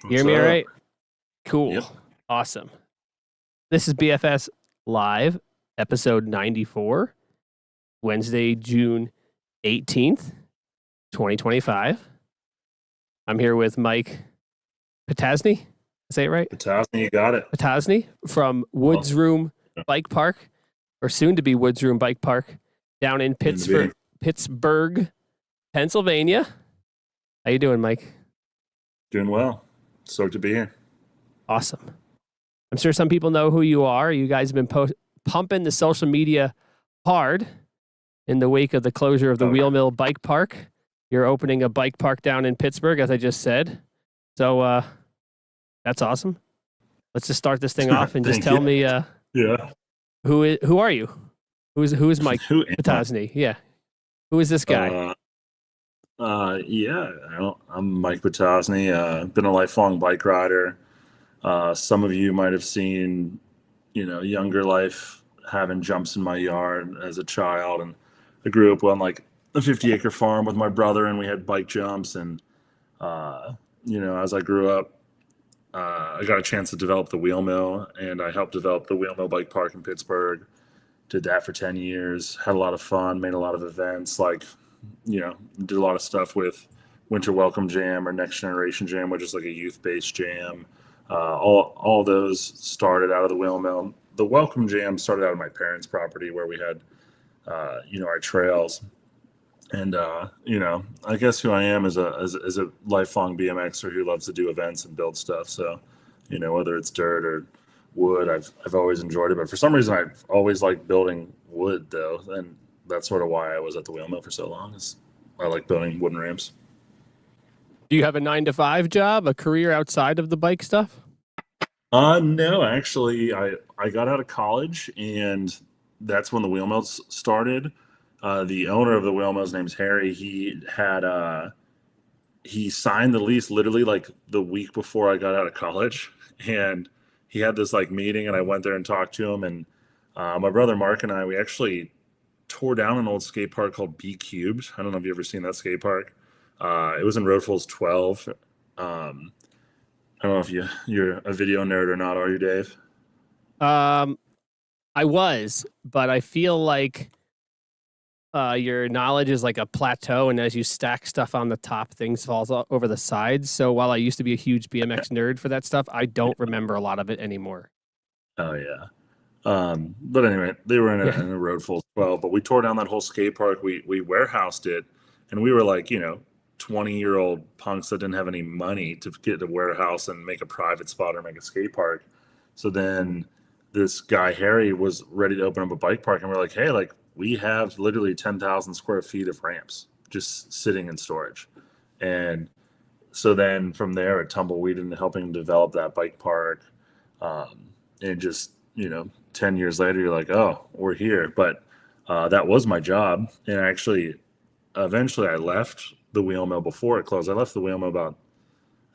You hear What's me all up? right? Cool. Yep. Awesome. This is BFS Live, episode 94, Wednesday, June 18th, 2025. I'm here with Mike Potoczny. Say it right? Potoczny, you got it. Potoczny from Well, Woods Room Bike Park, or soon to be Woods Room Bike Park, down in Pittsburgh, Pennsylvania. How you doing, Mike? Doing well. Stoked to be here. Awesome. I'm sure some people know who you are. You guys have been pumping the social media hard in the wake of the closure of the Wheelmill Bike Park. You're opening a bike park down in Pittsburgh, as I just said. So that's awesome. Let's just start this thing off and just tell me who are you? Who is Mike Potoczny? Yeah. Who is this guy? I'm Mike Potoczny. Been a lifelong bike rider. Some of you might have seen, younger life having jumps in my yard as a child, and I grew up on like a 50-acre farm with my brother, and we had bike jumps. And as I grew up, I got a chance to develop the Wheelmill, and I helped develop the Wheelmill Bike Park in Pittsburgh. Did that for 10 years. Had a lot of fun. Made a lot of events. Did a lot of stuff with Winter Welcome Jam or Next Generation Jam, which is like a youth-based jam. All those started out of the Wheelmill. The Welcome Jam started out of my parents' property where we had, our trails. And, I guess who I am is a lifelong BMXer who loves to do events and build stuff. So, whether it's dirt or wood, I've always enjoyed it. But for some reason, I've always liked building wood, though. And that's sort of why I was at the Wheelmill for so long, is I like building wooden ramps. Do you have a 9-to-5 job, a career outside of the bike stuff? No, actually, I got out of college, and that's when the Wheelmills started. The owner of the Wheelmills, name's Harry. He signed the lease literally like the week before I got out of college, and he had this like meeting, and I went there and talked to him. And my brother Mark and we actually tore down an old skate park called B Cubed. I don't know if you've ever seen that skate park. It was in Road Falls 12. I don't know if you're a video nerd or not, are you, Dave? I was, but I feel like your knowledge is like a plateau, and as you stack stuff on the top, things falls over the sides. So while I used to be a huge BMX nerd for that stuff, I don't remember a lot of it anymore. Oh, yeah. But anyway, they were in a Road Falls 12, but we tore down that whole skate park. We warehoused it, and we were like, 20-year-old punks that didn't have any money to get a warehouse and make a private spot or make a skate park. So then this guy, Harry, was ready to open up a bike park, and we're like, hey, like, we have literally 10,000 square feet of ramps just sitting in storage. And so then from there, it tumbleweed into helping develop that bike park. And just, 10 years later, you're like, oh, we're here. But that was my job. And actually, eventually I left the Wheelmill before it closed. I left the Wheelmill about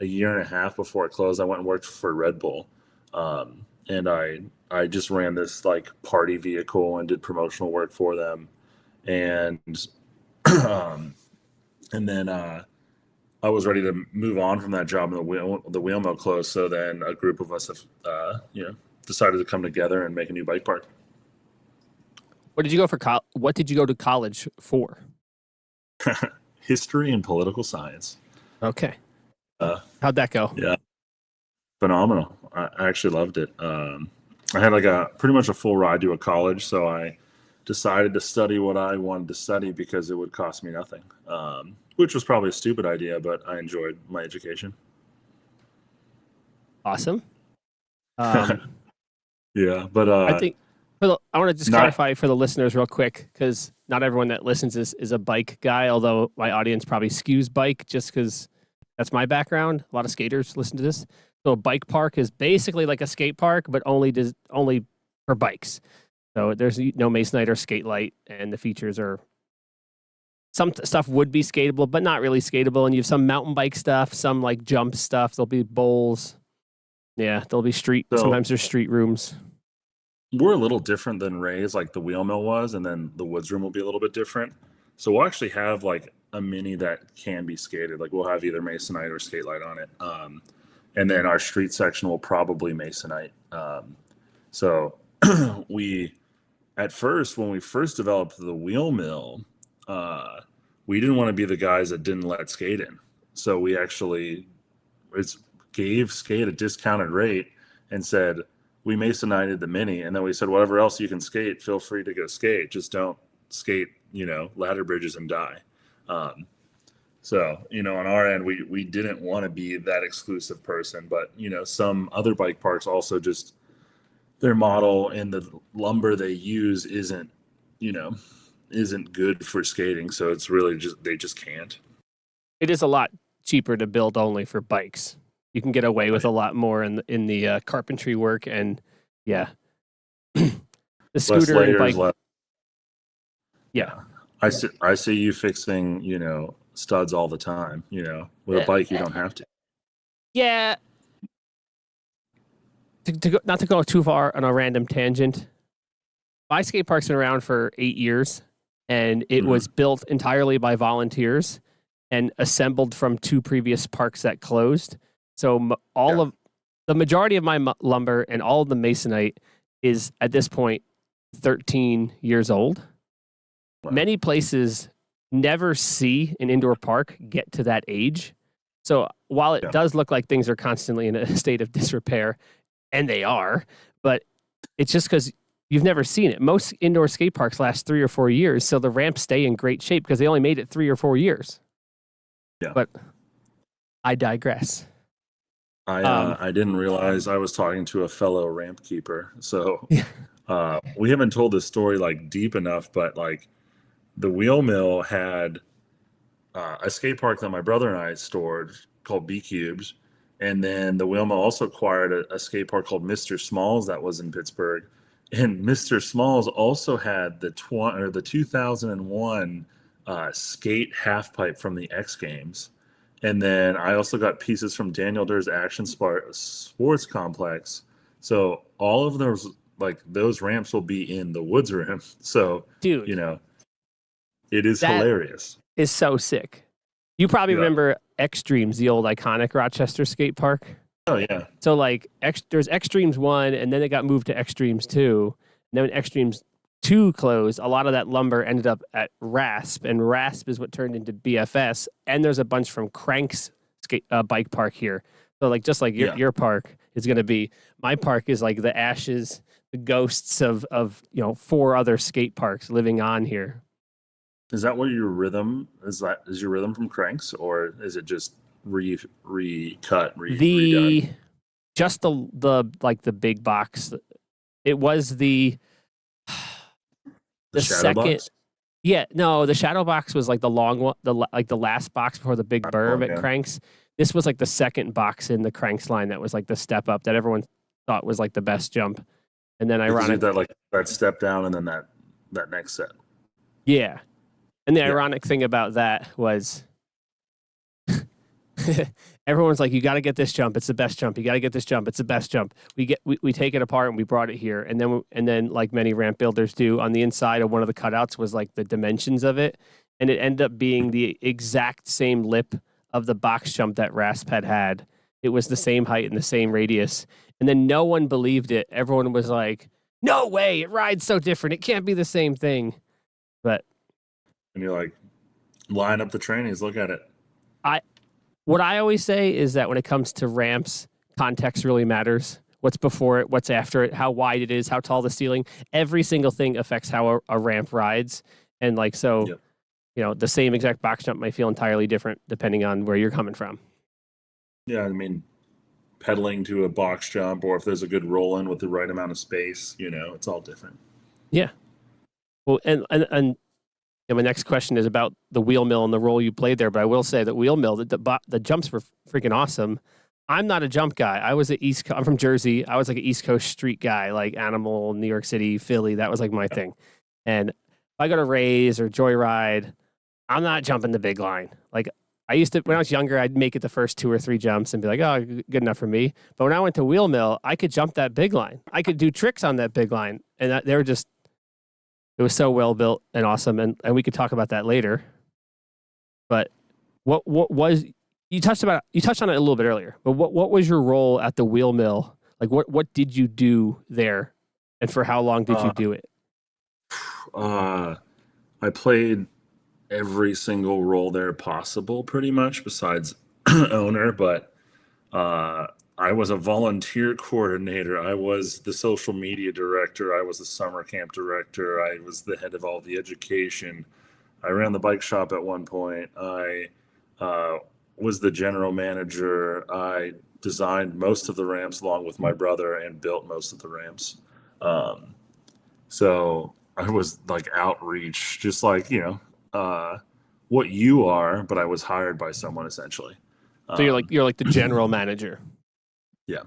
a year and a half before it closed. I went and worked for Red Bull. And I just ran this like party vehicle and did promotional work for them. And and then I was ready to move on from that job, and the Wheelmill closed. So then a group of us have, decided to come together and make a new bike park. What did you go for? What did you go to college for? History and political science. Okay. How'd that go? Yeah, phenomenal. I actually loved it. I had like pretty much a full ride to a college, so I decided to study what I wanted to study because it would cost me nothing, which was probably a stupid idea, but I enjoyed my education. Awesome. Yeah, but I think I want to just clarify for the listeners real quick, because not everyone that listens is a bike guy, although my audience probably skews bike just because that's my background. A lot of skaters listen to this. So a bike park is basically like a skate park, but only for bikes. So there's no Masonite or skate light, and the features are some stuff would be skatable, but not really skatable. And you have some mountain bike stuff, some like jump stuff. There'll be bowls. Yeah, there'll be sometimes there's street rooms. We're a little different than Ray's, like the Wheelmill was, and then the Woods Room will be a little bit different. So we'll actually have like a mini that can be skated. Like we'll have either Masonite or skate light on it. and then our street section will probably masonite. So at first, when we first developed the wheel mill, we didn't want to be the guys that didn't let skate in. So we actually gave skate a discounted rate and said, we masonited the mini. And then we said, whatever else you can skate, feel free to go skate. Just don't skate, ladder bridges and die. So, on our end, we didn't want to be that exclusive person, but, some other bike parks also just, their model and the lumber they use isn't good for skating. So it's really they just can't. It is a lot cheaper to build only for bikes. You can get away with a lot more in the carpentry work, and the scooter and bike. Yeah. I see you fixing, studs all the time, with a bike, you don't have to. Yeah. Not to go too far on a random tangent. My skate park's been around for 8 years, and it was built entirely by volunteers and assembled from 2 previous parks that closed. So of the majority of my lumber and all of the masonite is at this point 13 years old. Wow. Many places never see an indoor park get to that age. So while it does look like things are constantly in a state of disrepair, and they are, but it's just because you've never seen it. Most indoor skate parks last 3 or 4 years, so the ramps stay in great shape because they only made it 3 or 4 years. Yeah. But I digress. I didn't realize I was talking to a fellow ramp keeper. So we haven't told this story deep enough, but the wheel mill had a skate park that my brother and I stored called B Cubes. And then the wheel mill also acquired a skate park called Mr. Smalls that was in Pittsburgh. And Mr. Smalls also had the 2001 skate half pipe from the X Games. And then I also got pieces from Daniel Durr's Action Sports Complex. So all of those ramps will be in the Woods Room. So, dude, it is hilarious. It's so sick. You probably remember Extremes, the old iconic Rochester skate park. Oh, yeah. So, there's Extremes 1, and then it got moved to Extremes 2. And then when Extremes 2 closed, a lot of that lumber ended up at RASP, and RASP is what turned into BFS. And there's a bunch from Crank's bike park here. So, just like your park is going to be, my park is the ashes, the ghosts of 4 other skate parks living on here. Is that what your rhythm is? Is your rhythm from Cranks, or is it just recut? Redone? Just the big box. It was the shadow box? Yeah, no, the shadow box was the long one, the last box before the big berm at Cranks. This was the second box in the Cranks line that was the step up that everyone thought was the best jump. And then ironically, that step down and then that next set. Yeah. And the ironic thing about that was everyone's you got to get this jump. It's the best jump. You got to get this jump. It's the best jump. We take it apart and we brought it here. And then like many ramp builders do, on the inside of one of the cutouts was the dimensions of it. And it ended up being the exact same lip of the box jump that Rasp had. It was the same height and the same radius. And then no one believed it. Everyone was like, no way, it rides so different. It can't be the same thing. But and you're line up the trainings, look at it. What I always say is that when it comes to ramps, context really matters. What's before it, what's after it, how wide it is, how tall the ceiling. Every single thing affects how a ramp rides. And the same exact box jump might feel entirely different depending on where you're coming from. Yeah, I mean, pedaling to a box jump, or if there's a good roll in with the right amount of space, it's all different. Yeah. Well, and my next question is about the wheel mill and the role you played there. But I will say that wheel mill, the jumps were freaking awesome. I'm not a jump guy. I'm from Jersey. I was an East Coast street guy, Animal, New York City, Philly. That was my thing. And if I go to Raise or Joyride, I'm not jumping the big line. I used to, when I was younger, I'd make it the first 2 or 3 jumps and be oh, good enough for me. But when I went to wheel mill, I could jump that big line. I could do tricks on that big line. And they were just, it was so well built and awesome. And we could talk about that later. But what was You touched on it a little bit earlier, but what was your role at the Wheelmill? Like what did you do there, and for how long did you Uh, do it? I played every single role there possible, pretty much, besides owner. But I was a volunteer coordinator. I was the social media director. I was the summer camp director. I was the head of all the education. I ran the bike shop at one point. I uh, was the general manager. I designed most of the ramps along with my brother and built most of the ramps. Um, so I was like outreach, just like, what you are, but I was hired by someone essentially. So Um, you're like the general manager. yeah.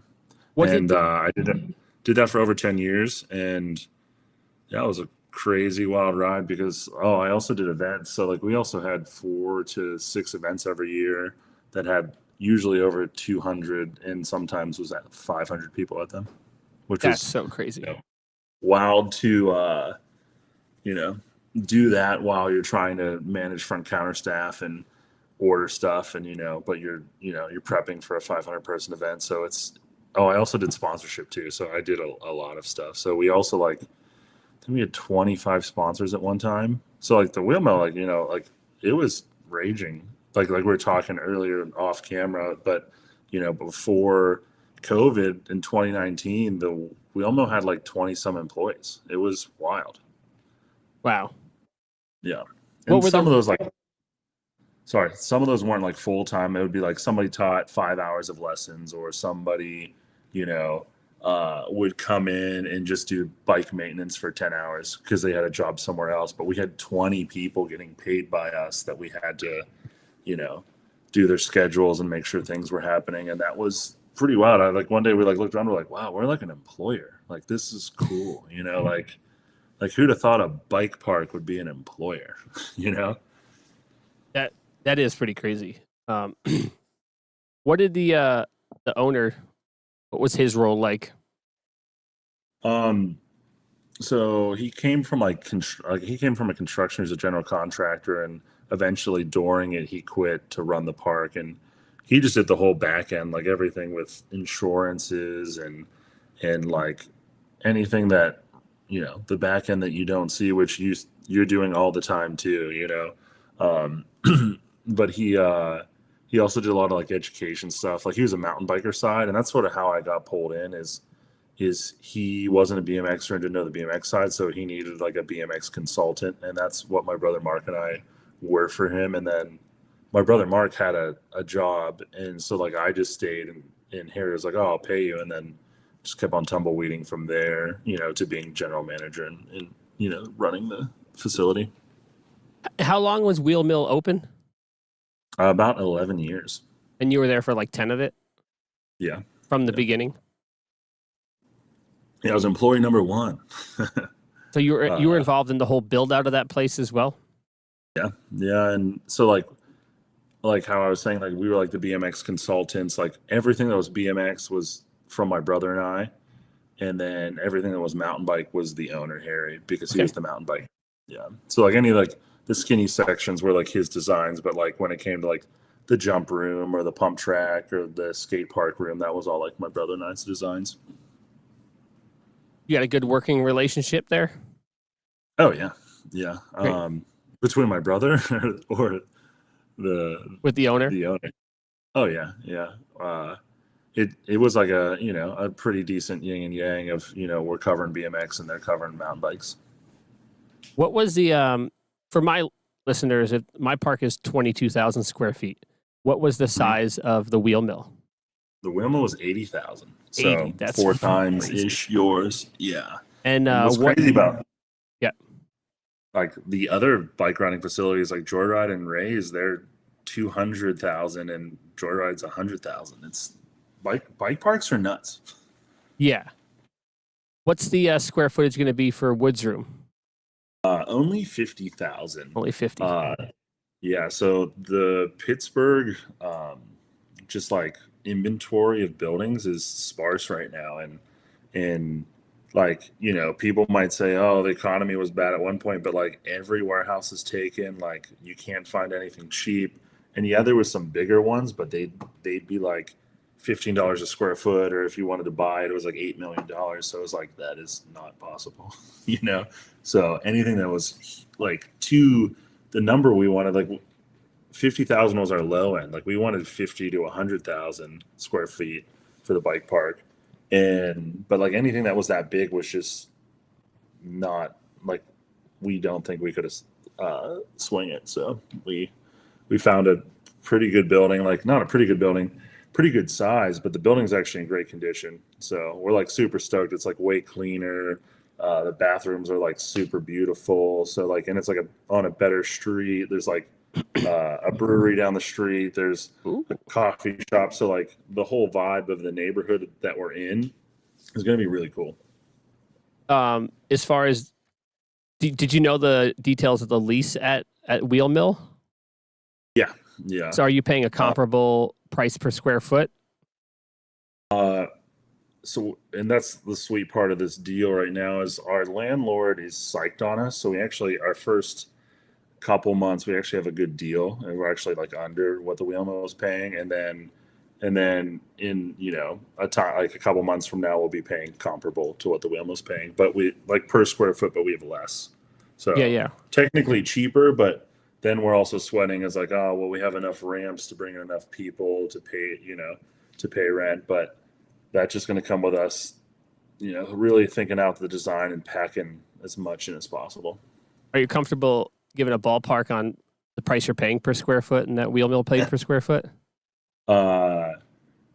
What did And I did that for over 10 years. And yeah, it was a crazy wild ride because, I also did events. So like we also had 4 to 6 events every year that had usually over 200 and sometimes was at 500 people at them, which that's was so crazy. wild to, you know, do that while you're trying to manage front counter staff and order stuff and, but you're prepping for a 500 person event. So I also did sponsorship too. So I did a lot of stuff. So we also I think we had 25 sponsors at one time. So like the wheel mill, it was raging. Like we were talking earlier off camera, but before COVID in 2019, the wheel mill had like 20 some employees. It was wild. Wow. Yeah. What And were some the of those some of those weren't like full time. It would be like somebody taught 5 hours of lessons, or somebody, would come in and just do bike maintenance for 10 hours because they had a job somewhere else. But we had 20 people getting paid by us that we had to, you know, do their schedules and make sure things were happening. And that was pretty wild. One day we looked around, we're like, wow, we're like an employer. Like, this is cool. Like who'd have thought a bike park would be an employer, you know? that is pretty crazy. What did the owner? What was his role like? Um, so he came from he came from a construction as a general contractor, and eventually during it he quit to run the park, and he just did the whole back end, like everything with insurances and like anything that the back end that you don't see, which you're doing all the time too, but he also did a lot of like education stuff. Like he was a mountain biker side, and that's sort of how I got pulled in. Is he wasn't a BMXer and didn't know the BMX side, so he needed like a BMX consultant, and that's what my brother Mark and I were for him. And then my brother Mark had a job, and so like I just stayed, and Harry was like, "Oh, I'll pay you," and then just kept on tumbleweeding from there, to being general manager and running the facility. How long was Wheel Mill open? About 11 years. And you were there for like 10 of it Yeah. from the beginning. Yeah, I was employee number one. So you were involved in the whole build out of that place as well. Yeah, and so like how I was saying, like we were like the BMX consultants. Like everything that was BMX was from my brother and I, and then everything that was mountain bike was the owner Harry, because he was the mountain bike. Yeah. So like any like the skinny sections were like his designs, but like when it came to like the jump room or the pump track or the skate park room, that was all like my brother and I's designs. You got a good working relationship there? Oh yeah. Yeah. Between my brother or with the owner? the owner. Oh yeah. Yeah. It was like a pretty decent yin and yang of, we're covering BMX and they're covering mountain bikes. What was the for my listeners, if my park is 22,000 square feet, what was the size of the wheel mill? The wheel mill was 80,000. 80, So that's 4 times crazy. ish yours. Yeah. And what's crazy about Yeah. like the other bike riding facilities like Joyride and Ray's, they're 200,000 and Joyride's 100,000. It's bike parks are nuts. Yeah. What's the square footage going to be for Woods Room? Only 50,000. Only 50. Yeah. So the Pittsburgh, just like inventory of buildings is sparse right now, and like people might say, oh, the economy was bad at one point, but like every warehouse is taken. Like you can't find anything cheap. And yeah, there was some bigger ones, but they'd be like $15 a square foot, or if you wanted to buy it, it was like $8 million. So it was like, that is not possible, you know? So anything that was like the number we wanted, like 50,000 was our low end. Like we wanted 50 to 100,000 square feet for the bike park. But like anything that was that big was just not, like, we don't think we could swing it. So we found a pretty good building, like not a pretty good building, pretty good size, but the building's actually in great condition. So we're like super stoked. It's like way cleaner. The bathrooms are like super beautiful. So like, and it's like on a better street. There's like a brewery down the street. There's a coffee shop. So like the whole vibe of the neighborhood that we're in is going to be really cool. As far as, did you know the details of the lease at Wheelmill? Yeah. Yeah. So are you paying a comparable price per square foot? So, and that's the sweet part of this deal right now, is our landlord is psyched on us. So we actually, our first couple months, we actually have a good deal, and we're actually like under what the Wheelmill is paying. And then in, you know, a time, like a couple months from now, we'll be paying comparable to what the Wheelmill is paying, but we like per square foot, but we have less. So yeah, technically cheaper, but then we're also sweating as like, oh, well, we have enough ramps to bring in enough people to pay, you know, to pay rent. But that's just going to come with us, you know, really thinking out the design and packing as much in as possible. Are you comfortable giving a ballpark on the price you're paying per square foot and that Wheelmill paid per square foot?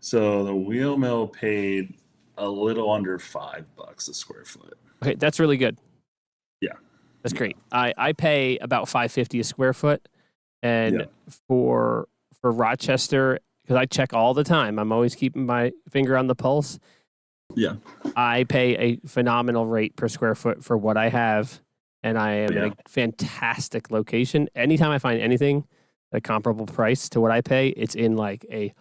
So the Wheelmill paid a little under $5 a square foot. Okay, that's really good. Yeah. That's great. I pay about $5.50 a square foot, and for Rochester, because I check all the time, I'm always keeping my finger on the pulse. Yeah. I pay a phenomenal rate per square foot for what I have, and I am in a fantastic location. Anytime I find anything at a comparable price to what I pay, it's in like a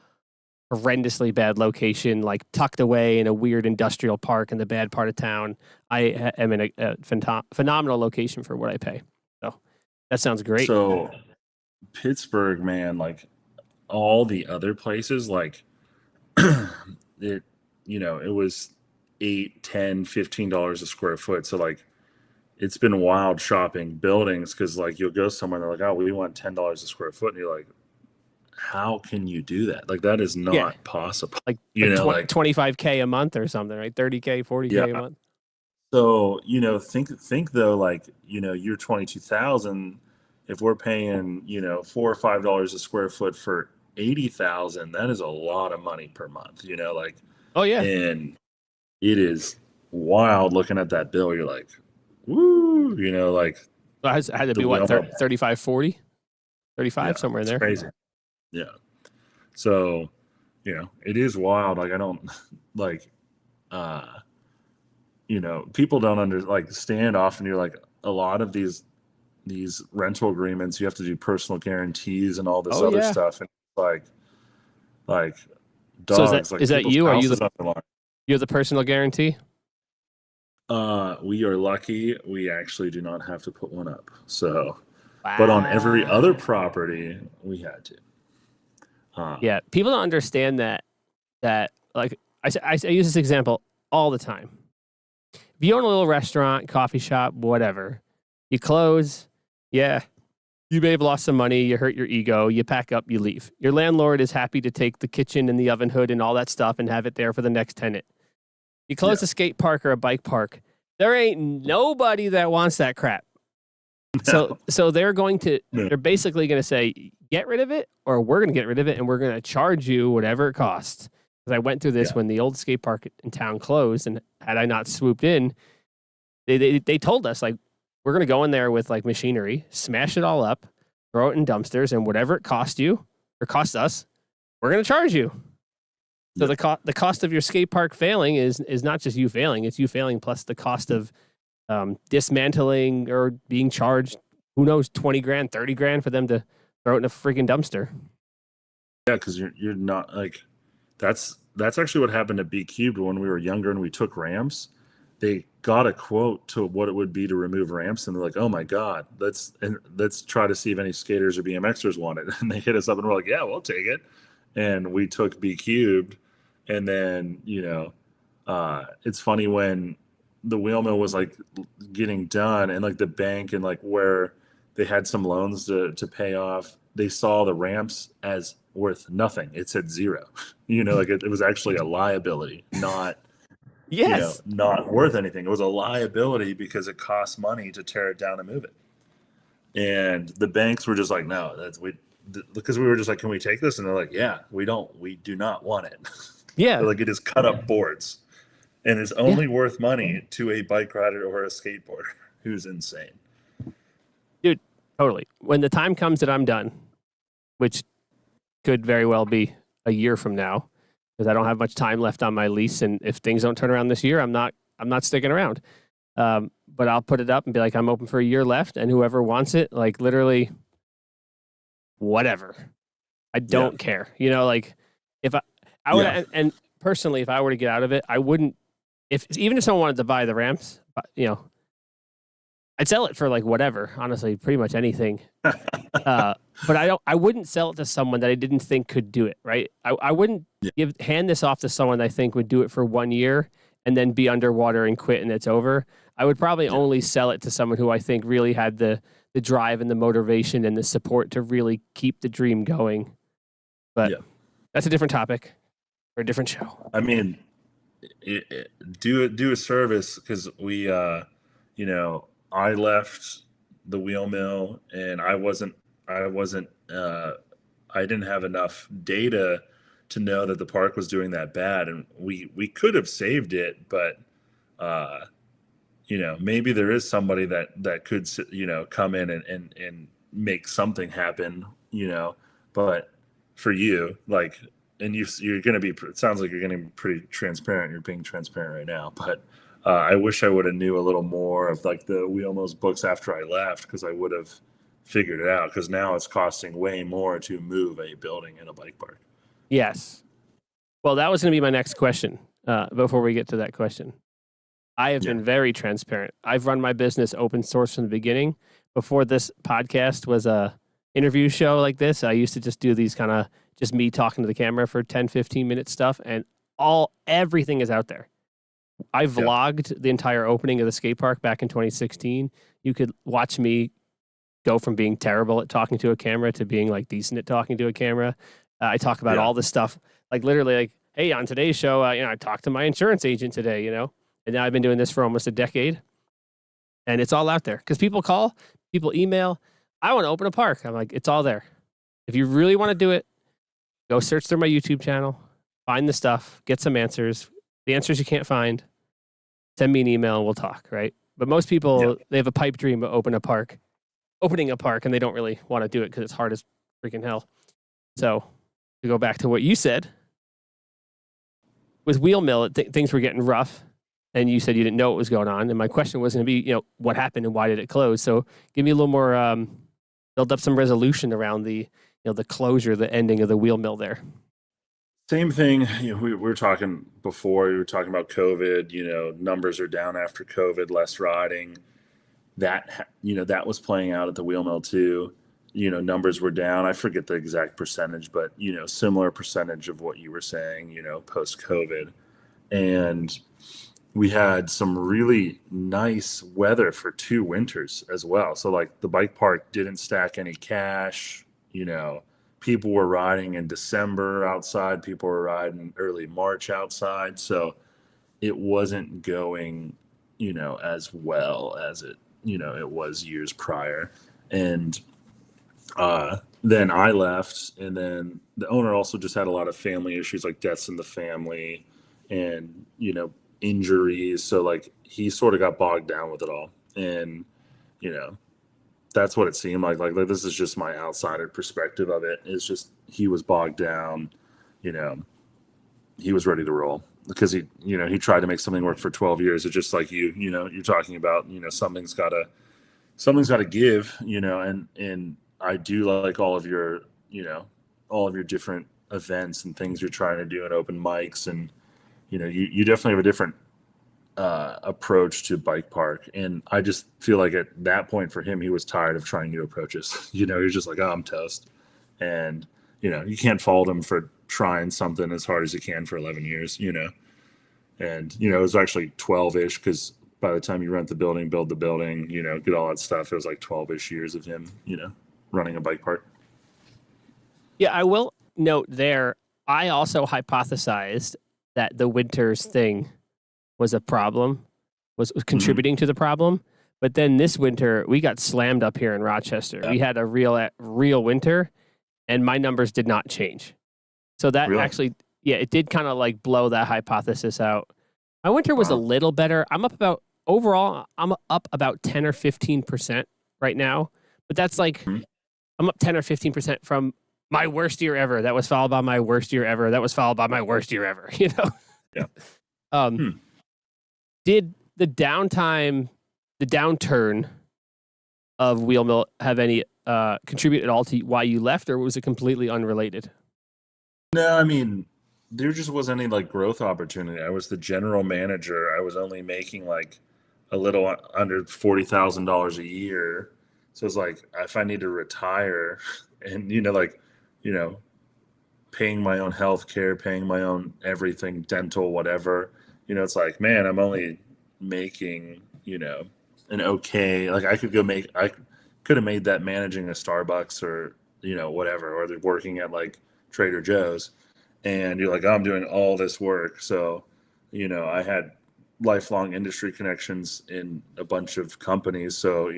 horrendously bad location, like tucked away in a weird industrial park in the bad part of town. I am in a phenomenal location for what I pay. So that sounds great. So Pittsburgh, man, like all the other places, like it, you know, it was $8, $10, $15 a square foot. So like, it's been wild shopping buildings, because like you'll go somewhere and they're like, oh, we want $10 a square foot, and you're like, how can you do that? Like, that is not possible. Like, you know, like $25K a month or something, right? 30K, 40K a month. So, you know, think though, like, you know, you're 22,000. If we're paying, you know, $4 or $5 a square foot for 80,000, that is a lot of money per month, you know, like, oh yeah. And it is wild looking at that bill. You're like, woo, you know, like, so it had to be what, 35, 40, 35, somewhere in there. Crazy. Yeah. So, you know, it is wild. Like, I don't like, you know, people don't stand off, and you're like, a lot of these rental agreements, you have to do personal guarantees and all this other stuff. And like dogs. So is that you? Are you're the personal guarantee? We are lucky. We actually do not have to put one up. So, but on every other property, we had to. Yeah, people don't understand that like I use this example all the time. If you own a little restaurant, coffee shop, whatever, you close, you may have lost some money, you hurt your ego, you pack up, you leave. Your landlord is happy to take the kitchen and the oven hood and all that stuff and have it there for the next tenant. You close a skate park or a bike park, there ain't nobody that wants that crap. No. So they're basically going to say, get rid of it, or we're going to get rid of it, and we're going to charge you whatever it costs. Because I went through this when the old skate park in town closed, and had I not swooped in, they told us, like, we're going to go in there with like machinery, smash it all up, throw it in dumpsters, and whatever it costs you or costs us, we're going to charge you. So the cost of your skate park failing is not just you failing, it's you failing plus the cost of dismantling or being charged, who knows, 20 grand, 30 grand for them to throw it in a freaking dumpster. Yeah, because you're not like, that's actually what happened at B Cubed when we were younger and we took ramps. they got a quote to what it would be to remove ramps, and they're like, "Oh my God, let's try to see if any skaters or BMXers want it." And they hit us up, and we're like, "Yeah, we'll take it." And we took B cubed, and then it's funny when the Wheelmill was like getting done, and like the bank and like where they had some loans to pay off, they saw the ramps as worth nothing. It said zero. Like it was actually a liability, not Yes. not worth anything. It was a liability because it costs money to tear it down and move it. And the banks were just like, no, because we were just like, can we take this? And they're like, yeah, we do not want it. Yeah. Like, it is cut up boards, and it's only worth money to a bike rider or a skateboarder who's insane. Dude, totally. When the time comes that I'm done, which could very well be a year from now, because I don't have much time left on my lease, and if things don't turn around this year, I'm not sticking around. But I'll put it up and be like, I'm open for a year left, and whoever wants it, like, literally, whatever. I don't care. Like, if I would, and personally, if I were to get out of it, I wouldn't. Even if someone wanted to buy the ramps, I'd sell it for like whatever. Honestly, pretty much anything. But I wouldn't sell it to someone that I didn't think could do it. Right? I wouldn't hand this off to someone that I think would do it for 1 year and then be underwater and quit and it's over. I would probably only sell it to someone who I think really had the drive and the motivation and the support to really keep the dream going. But that's a different topic for a different show. I mean, do a service, because we, I left the Wheelmill, and I didn't have enough data to know that the park was doing that bad, and we could have saved it, but maybe there is somebody that could come in and make something happen, but for you, like, and you're going to be, it sounds like you're going to be pretty transparent. You're being transparent right now, but I wish I would have knew a little more of like the Wheelmill's books after I left, because I would have figured it out, because now it's costing way more to move a building in a bike park. Yes. Well, that was going to be my next question. Before we get to that question, I have been very transparent. I've run my business open source from the beginning. Before this podcast was a interview show like this, I used to just do these kind of just me talking to the camera for 10, 15 minute stuff, and everything is out there. I vlogged the entire opening of the skate park back in 2016. You could watch me go from being terrible at talking to a camera to being like decent at talking to a camera. I talk about all this stuff, like literally, like, hey, on today's show, I talked to my insurance agent today, and now I've been doing this for almost a decade, and it's all out there because people call, people email. I want to open a park. I'm like, it's all there. If you really want to do it, go search through my YouTube channel, find the stuff, get some answers. The answers you can't find, send me an email and we'll talk, right? But most people, they have a pipe dream of opening a park, and they don't really want to do it because it's hard as freaking hell. So to go back to what you said, with Wheelmill, things were getting rough, and you said you didn't know what was going on. And my question was going to be, what happened and why did it close? So give me a little more, build up some resolution around the closure, the ending of the Wheelmill there. Same thing. We were talking before. We were talking about COVID. Numbers are down after COVID. Less riding. That was playing out at the Wheelmill too. Numbers were down. I forget the exact percentage, but similar percentage of what you were saying. Post COVID, and we had some really nice weather for 2 winters as well. So like the bike park didn't stack any cash. People were riding in December outside. People were riding early March outside. So it wasn't going, as well as it was years prior. And then I left, and then the owner also just had a lot of family issues, like deaths in the family and, injuries. So like he sort of got bogged down with it all. And, that's what it seemed like. Like this is just my outsider perspective of it. It's just he was bogged down. He was ready to roll because he tried to make something work for 12 years. It's just like you're talking about. Something's got to give. And I do like all of your different events and things you're trying to do and open mics, and you definitely have a different approach to bike park. And I just feel like at that point for him, he was tired of trying new approaches. He was just like, oh, I'm toast. And, you can't fault him for trying something as hard as he can for 11 years, And, it was actually 12-ish because by the time you rent the building, build the building, get all that stuff, it was like 12-ish years of him, running a bike park. Yeah, I will note there, I also hypothesized that the winters thing was a problem, was contributing to the problem. But then this winter, we got slammed up here in Rochester. Yeah. We had a real winter, and my numbers did not change. So that actually, it did kind of like blow that hypothesis out. My winter was a little better. I'm up about 10 or 15% right now. But that's like, I'm up 10 or 15% from my worst year ever. That was followed by my worst year ever. That was followed by my worst year ever, Yeah. Did the downturn of Wheelmill have any contribute at all to why you left, or was it completely unrelated? No, I mean, there just wasn't any like growth opportunity. I was the general manager. I was only making like a little under $40,000 a year. So it's like, if I need to retire and, paying my own health care, paying my own everything, dental, whatever, it's like, man, I'm only making, an okay, like I could have made that managing a Starbucks or, whatever, or working at like Trader Joe's. And you're like, oh, I'm doing all this work. So, I had lifelong industry connections in a bunch of companies. So,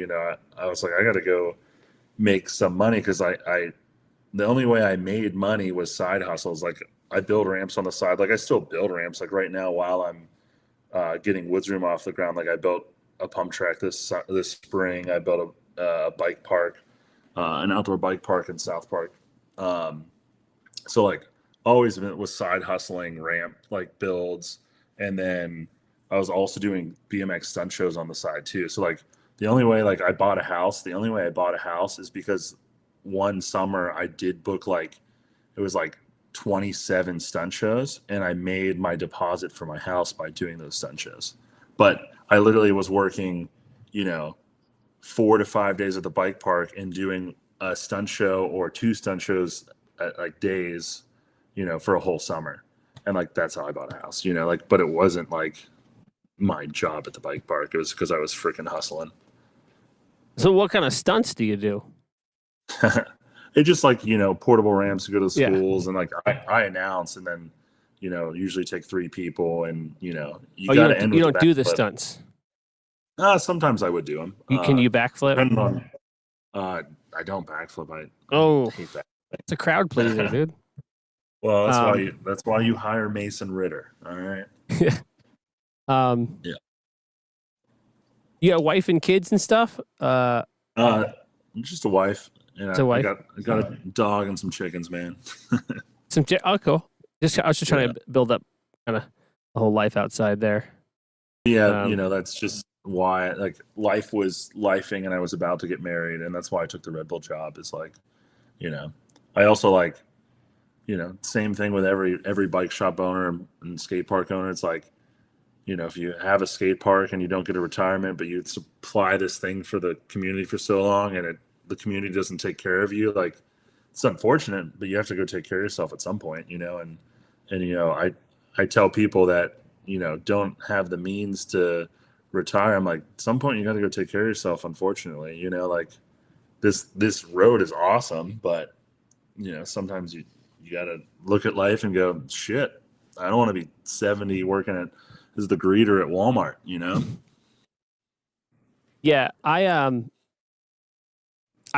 I was like, I got to go make some money because the only way I made money was side hustles. Like I build ramps on the side. Like I still build ramps. Like right now, while I'm getting Woods Room off the ground, like I built a pump track this spring. I built a bike park, an outdoor bike park in South Park. So like always was side hustling ramp like builds, and then I was also doing BMX stunt shows on the side too. So like the only way I bought a house is because one summer I did book it was 27 stunt shows, and I made my deposit for my house by doing those stunt shows. But I literally was working, 4 to 5 days at the bike park and doing a stunt show or 2 stunt shows at days, for a whole summer. And that's how I bought a house, but it wasn't my job at the bike park. It was because I was freaking hustling. So what kind of stunts do you do? It's just portable ramps to go to schools, and I announce, and then usually take 3 people, and you gotta end. You don't do the stunts. Sometimes I would do them. Can you backflip? Depending on, I don't backflip. I hate that. It's a crowd pleaser, dude. Well, that's why you hire Mason Ritter. All right. Yeah. You got a wife and kids and stuff? Just a wife. Yeah, I got a dog and some chickens, man. Cool. I was just trying to build up kind of a whole life outside there. Yeah, that's just why life was lifing, and I was about to get married, and that's why I took the Red Bull job. Is I also same thing with every bike shop owner and skate park owner. It's if you have a skate park and you don't get a retirement, but you supply this thing for the community for so long, and the community doesn't take care of you, it's unfortunate, but you have to go take care of yourself at some point, and I tell people that, don't have the means to retire. I'm like, at some point you got to go take care of yourself. Unfortunately, this road is awesome, but sometimes you got to look at life and go, shit, I don't want to be 70 working as the greeter at Walmart, Yeah, I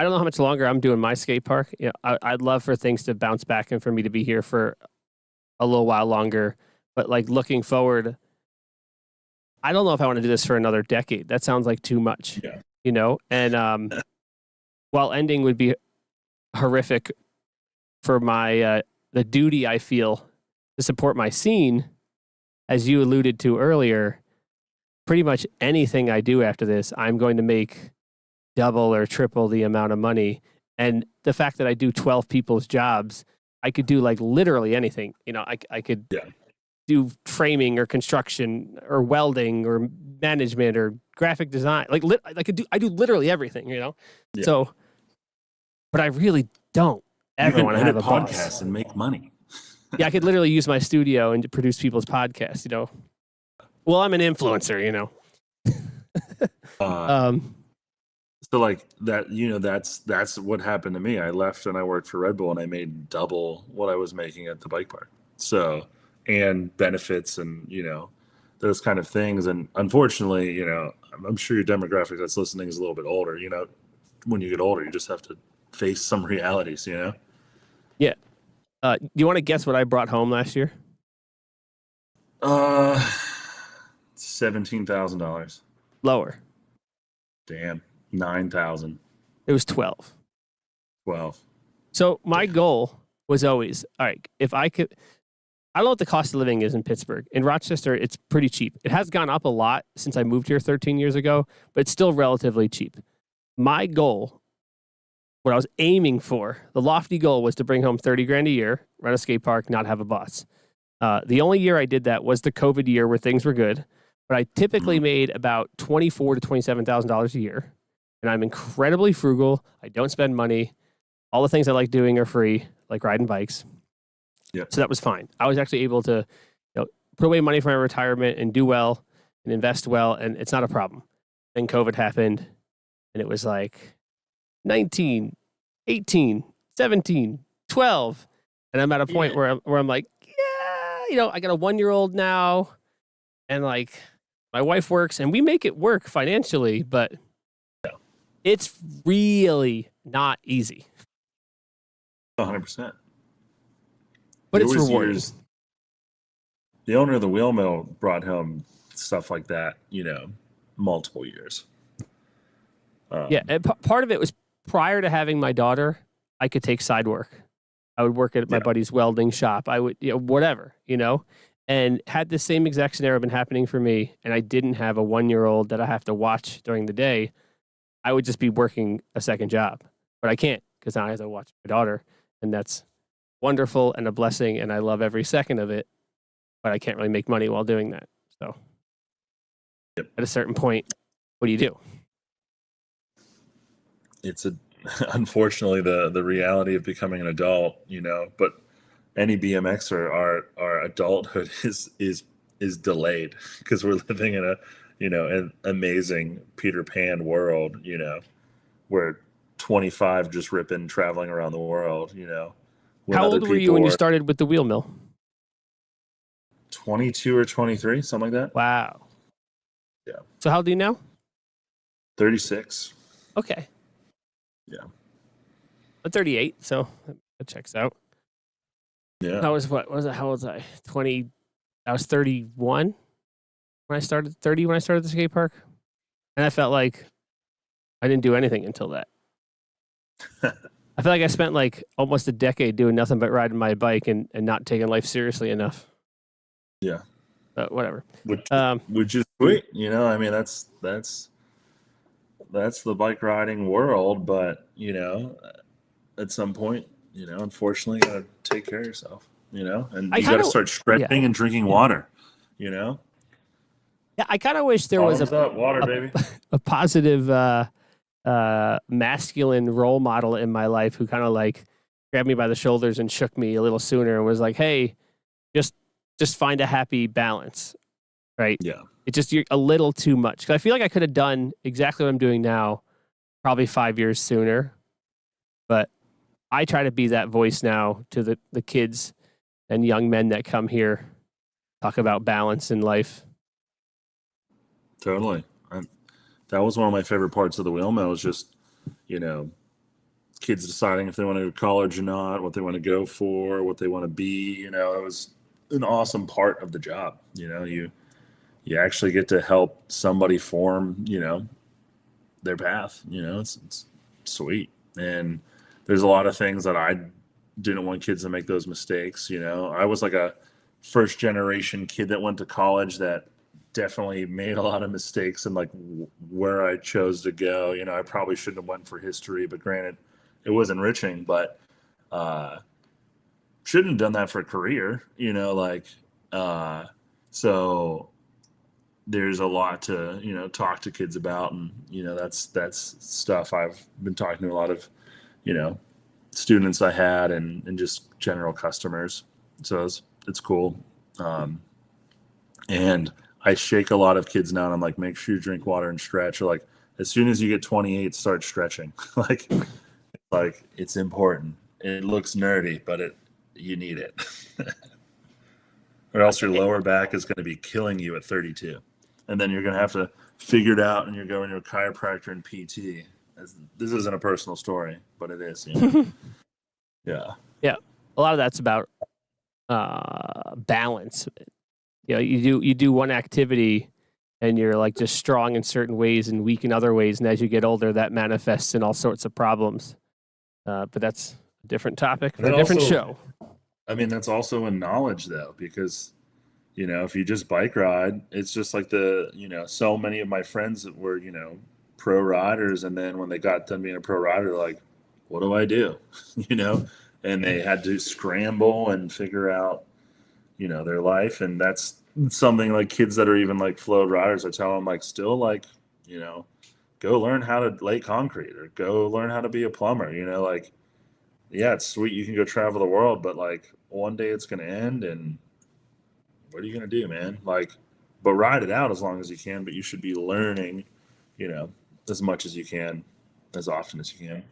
don't know how much longer I'm doing my skate park. I'd love for things to bounce back and for me to be here for a little while longer. But looking forward, I don't know if I want to do this for another decade. That sounds like too much, And while ending would be horrific for my the duty I feel to support my scene, as you alluded to earlier, pretty much anything I do after this, I'm going to make double or triple the amount of money. And the fact that I do 12 people's jobs, I could do literally anything. I could do framing or construction or welding or management or graphic design. I do literally everything, you know? Yeah. So, but I really don't ever want to have a podcast boss. and make money. Yeah, I could literally use my studio and produce people's podcasts, you know? Well, I'm an influencer, you know? So like that, you know, that's what happened to me. I left and I worked for Red Bull and I made double what I was making at the bike park. So, and benefits and, you know, those kind of things. And unfortunately, you know, I'm sure your demographic that's listening is a little bit older. You know, when you get older, you just have to face some realities, you know? Yeah. Do you want to guess what I brought home last year? $17,000. Lower. Damn. 9,000. It was 12. 12. So my goal was always, all right, if I could, I don't know what the cost of living is in Pittsburgh. In Rochester, it's pretty cheap. It has gone up a lot since I moved here 13 years ago, but it's still relatively cheap. My goal, what I was aiming for, the lofty goal was to bring home 30 grand a year, run a skate park, not have a boss. The only year I did that was the COVID year where things were good, but I typically made about $24,000 to $27,000 a year. And I'm incredibly frugal. I don't spend money. All the things I like doing are free, like riding bikes. Yeah. So that was fine. I was actually able to, you know, put away money for my retirement and do well and invest well, and it's not a problem. Then COVID happened, and it was like 19, 18, 17, 12. And I'm at a point where I'm like, yeah, you know, I got a 1-year-old now, and like my wife works, and we make it work financially, but it's really not easy. 100%. But it's rewarding. The owner of the Wheelmill brought home stuff like that, you know, multiple years. Yeah, and part of it was prior to having my daughter, I could take side work. I would work at my buddy's welding shop. I would, you know, whatever, you know, and had the same exact scenario been happening for me, and I didn't have a 1-year-old that I have to watch during the day, I would just be working a second job. But I can't, because now I have to watch my daughter, and that's wonderful and a blessing, and I love every second of it, but I can't really make money while doing that. So at a certain point, what do you do? It's unfortunately the reality of becoming an adult, you know, but any BMXer, our adulthood is delayed because we're living in a, you know, an amazing Peter Pan world, you know, where 25 just ripping traveling around the world, you know. How old were you when you started with the Wheelmill? 22 or 23, something like that. Wow. Yeah. So how old are you now? 36. Okay. Yeah. I'm 38, so that checks out. Yeah. How old was I? How old was I? 20. I was 31 when I started. 30 when I started the skate park, and I felt like I didn't do anything until that. I feel like I spent like almost a decade doing nothing but riding my bike and not taking life seriously enough. Yeah. But whatever. Which is sweet, you know. I mean, that's the bike riding world, but you know, at some point, you know, unfortunately, you gotta take care of yourself, you know, and you gotta start stretching and drinking water, you know. Yeah, I kind of wish there was a positive masculine role model in my life who kind of like grabbed me by the shoulders and shook me a little sooner and was like, "Hey, just find a happy balance." Right? Yeah. It's just you're a little too much. 'Cause I feel like I could have done exactly what I'm doing now, probably 5 years sooner. But I try to be that voice now to the kids and young men that come here, talk about balance in life. Totally. That was one of my favorite parts of the Wheelmill was just, you know, kids deciding if they want to go to college or not, what they want to go for, what they want to be. You know, it was an awesome part of the job. You know, you actually get to help somebody form, you know, their path. You know, it's sweet. And there's a lot of things that I didn't want kids to make those mistakes. You know, I was like a first generation kid that went to college that definitely made a lot of mistakes and like where I chose to go. You know, I probably shouldn't have went for history, but granted, it was enriching, but shouldn't have done that for a career. You know, like So there's a lot to, talk to kids about. And, that's stuff I've been talking to a lot of, students I had and just general customers. So it's cool. And I shake a lot of kids now and I'm like, make sure you drink water and stretch. Or like, as soon as you get 28, start stretching. like it's important. It looks nerdy, but you need it. Or else your lower back is going to be killing you at 32. And then you're going to have to figure it out and you're going to a chiropractor and PT. This isn't a personal story, but it is. Yeah. Yeah. A lot of that's about balance. You do one activity and you're like just strong in certain ways and weak in other ways. And as you get older, that manifests in all sorts of problems. But that's a different topic for a different show. I mean, that's also in knowledge though, because, if you just bike ride, it's just like so many of my friends that were, pro riders. And then when they got done being a pro rider, they're like, what do I do? And they had to scramble and figure out, their life. And that's something like kids that are even like float riders, I tell them like, still like, go learn how to lay concrete or go learn how to be a plumber, yeah, it's sweet. You can go travel the world, but like one day it's going to end. And what are you going to do, man? Like, but ride it out as long as you can, but you should be learning, as much as you can, as often as you can.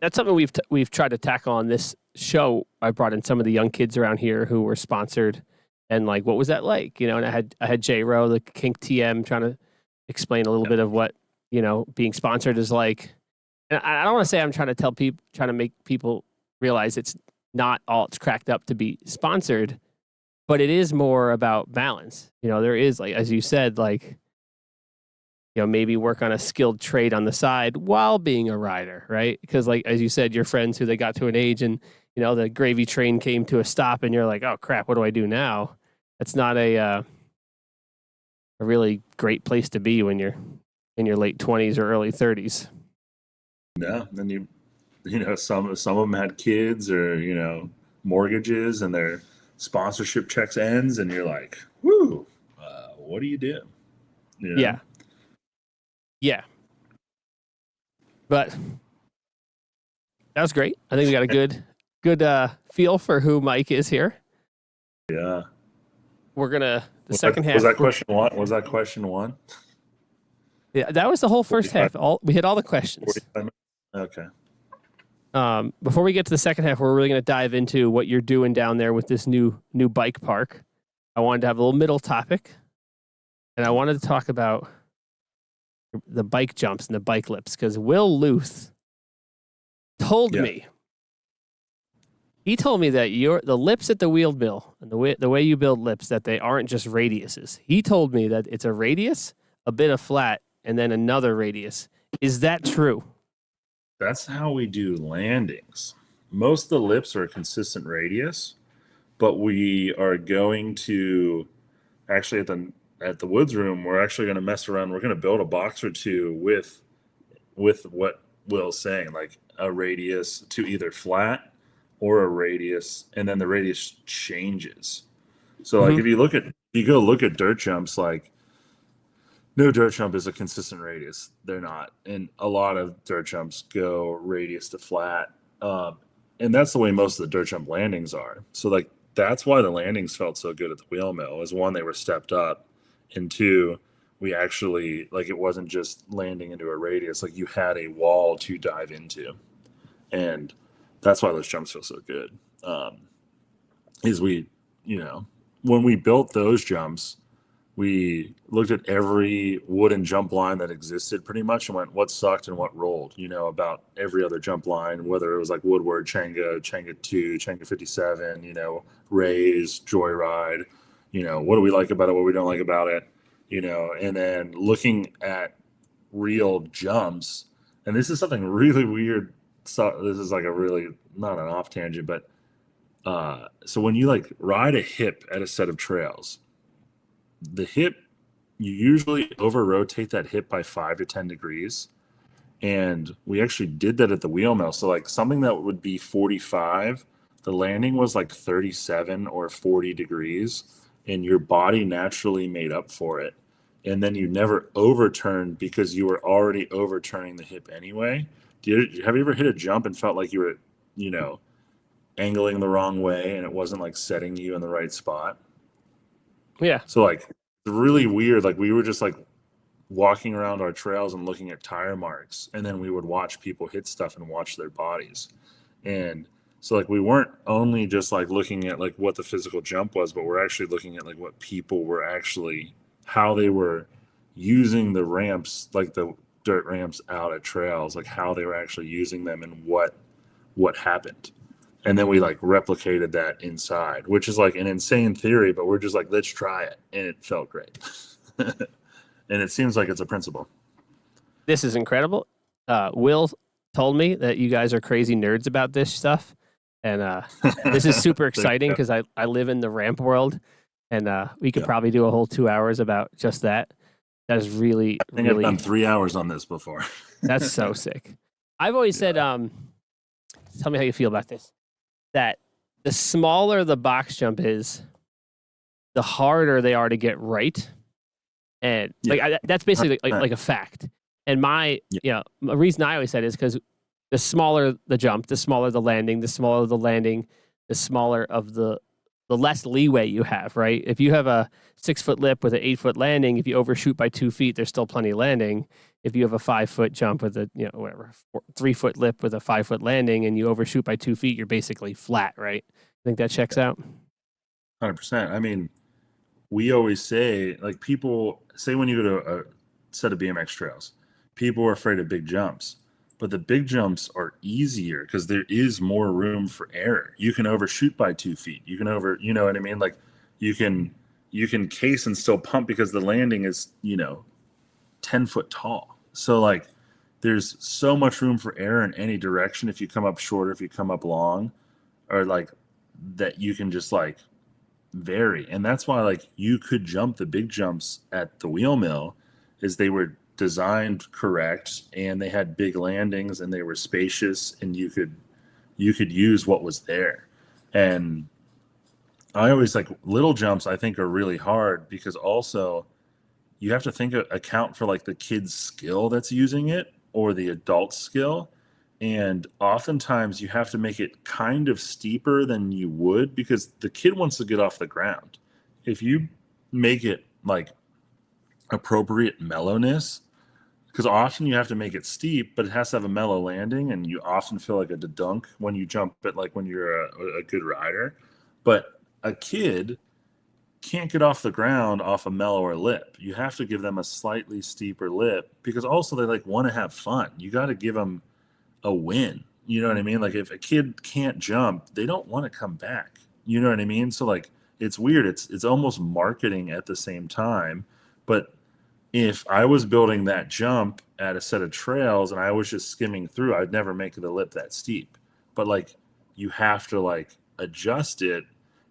That's something we've tried to tackle on this show. I brought in some of the young kids around here who were sponsored, and like, what was that like? And I had J Rowe, the Kink TM, trying to explain a little bit of what being sponsored is like. And I don't want to say I'm trying to make people realize it's not all it's cracked up to be sponsored, but it is more about balance. There is, like, as you said, like, maybe work on a skilled trade on the side while being a rider, right? Because like, as you said, your friends who they got to an age and, the gravy train came to a stop and you're like, oh crap, what do I do now? That's not a really great place to be when you're in your late 20s or early 30s. No, then some of them had kids or, mortgages and their sponsorship checks ends and you're like, whoo, what do you do? Yeah. Yeah. But that was great. I think we got a good feel for who Mike is here. Yeah. We're going to, second half. Was that question one? Was that question one? Yeah, that was the whole first half. We hit all the questions. Okay. Before we get to the second half, we're really going to dive into what you're doing down there with this new bike park. I wanted to have a little middle topic, and I wanted to talk about the bike jumps and the bike lips, because Will Luth told me, he told me that the lips at the Wheelmill and the way you build lips, that they aren't just radiuses. He told me that it's a radius, a bit of flat, and then another radius. Is that true? That's how we do landings. Most of the lips are a consistent radius, but we are going to actually at the Woods Room, we're actually going to mess around. We're going to build a box or two with what Will's saying, like a radius to either flat or a radius, and then the radius changes. So like if you go look at dirt jumps, like no dirt jump is a consistent radius. They're not. And a lot of dirt jumps go radius to flat. And that's the way most of the dirt jump landings are. So like that's why the landings felt so good at the Wheelmill, is one, they were stepped up, and two, we actually, like, it wasn't just landing into a radius, like you had a wall to dive into. And that's why those jumps feel so good. Is we, when we built those jumps, we looked at every wooden jump line that existed pretty much and went, what sucked and what rolled, about every other jump line, whether it was like Woodward, Changa 2, Changa 57, Rays, Joyride, what do we like about it, what we don't like about it, and then looking at real jumps. And this is something really weird. So this is like a really, not an off tangent, but so when you like ride a hip at a set of trails, the hip, you usually over rotate that hip by 5 to 10 degrees. And we actually did that at the Wheelmill. So like something that would be 45, the landing was like 37 or 40 degrees. and your body naturally made up for it. And then you never overturned because you were already overturning the hip anyway. Have you ever hit a jump and felt like you were, you know, angling the wrong way and it wasn't like setting you in the right spot? Yeah. So like really weird. Like we were just like walking around our trails and looking at tire marks, and then we would watch people hit stuff and watch their bodies. And so like we weren't only just like looking at like what the physical jump was, but we're actually looking at like what people were actually, how they were using the ramps, like the dirt ramps out at trails, like how they were actually using them and what happened. And then we like replicated that inside, which is like an insane theory, but we're just like, let's try it. And it felt great. And it seems like it's a principle. This is incredible. Will told me that you guys are crazy nerds about this stuff. And this is super exciting because I live in the ramp world, and we could probably do a whole 2 hours about just that. That is really, I think really. I've done 3 hours on this before. That's so sick. I've always said, tell me how you feel about this, that the smaller the box jump is, the harder they are to get right. And that's basically like a fact. And the reason I always said is because the smaller the jump, the smaller the landing, the smaller of the less leeway you have, right? If you have a 6-foot lip with an 8-foot landing, if you overshoot by 2 feet, there's still plenty of landing. If you have a 5-foot jump with a 3-foot lip with a 5-foot landing and you overshoot by 2 feet, you're basically flat, right? I think that checks out. 100%. I mean, we always say, like, people say when you go to a set of BMX trails, people are afraid of big jumps, but the big jumps are easier because there is more room for error. You can overshoot by 2 feet. You can you know what I mean? Like you can case and still pump because the landing is, 10 foot tall. So like there's so much room for error in any direction. If you come up short, or if you come up long, or like that, you can just like vary. And that's why like you could jump the big jumps at the Wheelmill, is they were designed correct and they had big landings and they were spacious and you could use what was there. And I always like little jumps, I think, are really hard because also you have to account for like the kid's skill that's using it or the adult skill. And oftentimes you have to make it kind of steeper than you would because the kid wants to get off the ground. If you make it like appropriate mellowness, because often you have to make it steep, but it has to have a mellow landing, and you often feel like a dunk when you jump it, like when you're a good rider. But a kid can't get off the ground off a mellower lip. You have to give them a slightly steeper lip because also they like want to have fun. You got to give them a win. You know what I mean? Like if a kid can't jump, they don't want to come back. You know what I mean? So like it's weird. It's almost marketing at the same time. But if I was building that jump at a set of trails and I was just skimming through, I'd never make the lip that steep. But like you have to like adjust it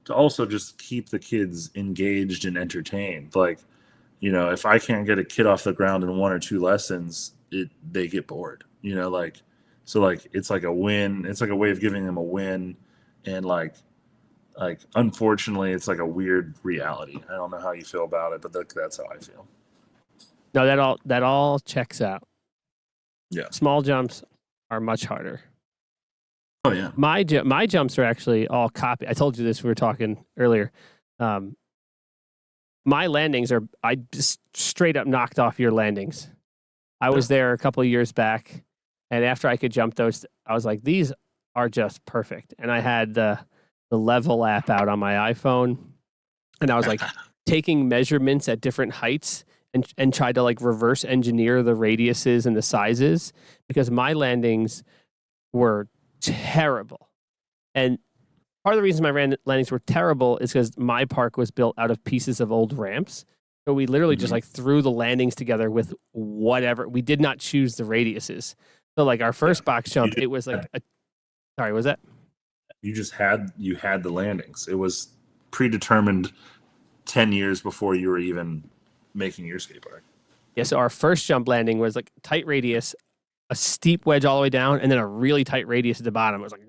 to also just keep the kids engaged and entertained. Like, if I can't get a kid off the ground in 1 or 2 lessons, they get bored. So like it's like a win. It's like a way of giving them a win. And like unfortunately, it's like a weird reality. I don't know how you feel about it, but that's how I feel. No, that all checks out. Yeah. Small jumps are much harder. Oh yeah. My jumps are actually all copy. I told you this, we were talking earlier. My landings I just straight up knocked off your landings. I was there a couple of years back, and after I could jump those, I was like, these are just perfect. And I had the level app out on my iPhone, and I was like taking measurements at different heights and tried to like reverse engineer the radiuses and the sizes because my landings were terrible. And part of the reason my landings were terrible is because my park was built out of pieces of old ramps. So we literally just like threw the landings together with whatever. We did not choose the radiuses. So like our first box jump, it was like sorry, what was that? You had the landings. It was predetermined 10 years before you were even making your skate park. Yeah, so our first jump landing was like tight radius, a steep wedge all the way down, and then a really tight radius at the bottom. It was like,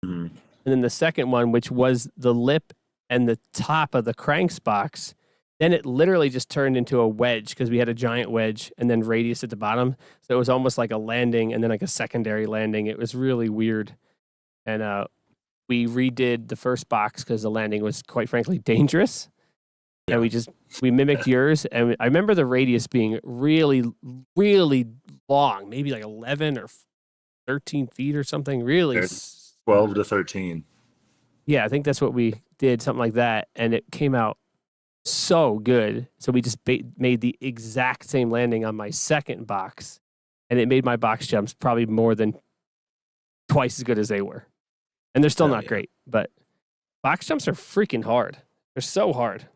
and then the second one, which was the lip and the top of the cranks box, then it literally just turned into a wedge because we had a giant wedge and then radius at the bottom. So it was almost like a landing and then like a secondary landing. It was really weird. And we redid the first box because the landing was, quite frankly, dangerous. Yeah. And we mimicked yours. And I remember the radius being really, really long, maybe like 11 or 13 feet or something. Really. 12 to 13. Yeah, I think that's what we did, something like that. And it came out so good. So we just made the exact same landing on my second box. And it made my box jumps probably more than twice as good as they were. And they're still not great, but box jumps are freaking hard. They're so hard.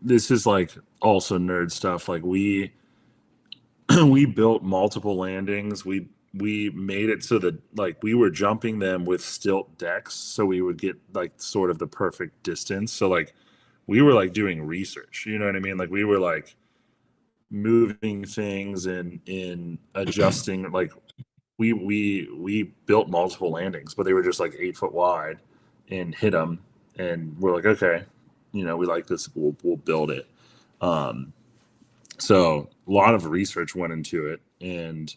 This is like also nerd stuff. Like we built multiple landings. We made it so that like we were jumping them with stilt decks, so we would get like sort of the perfect distance. So like we were like doing research, you know what I mean? Like we were like moving things and in adjusting. Like we built multiple landings, but they were just like 8 foot wide and hit them. And we're like, okay, we like this. We'll build it. So a lot of research went into it, and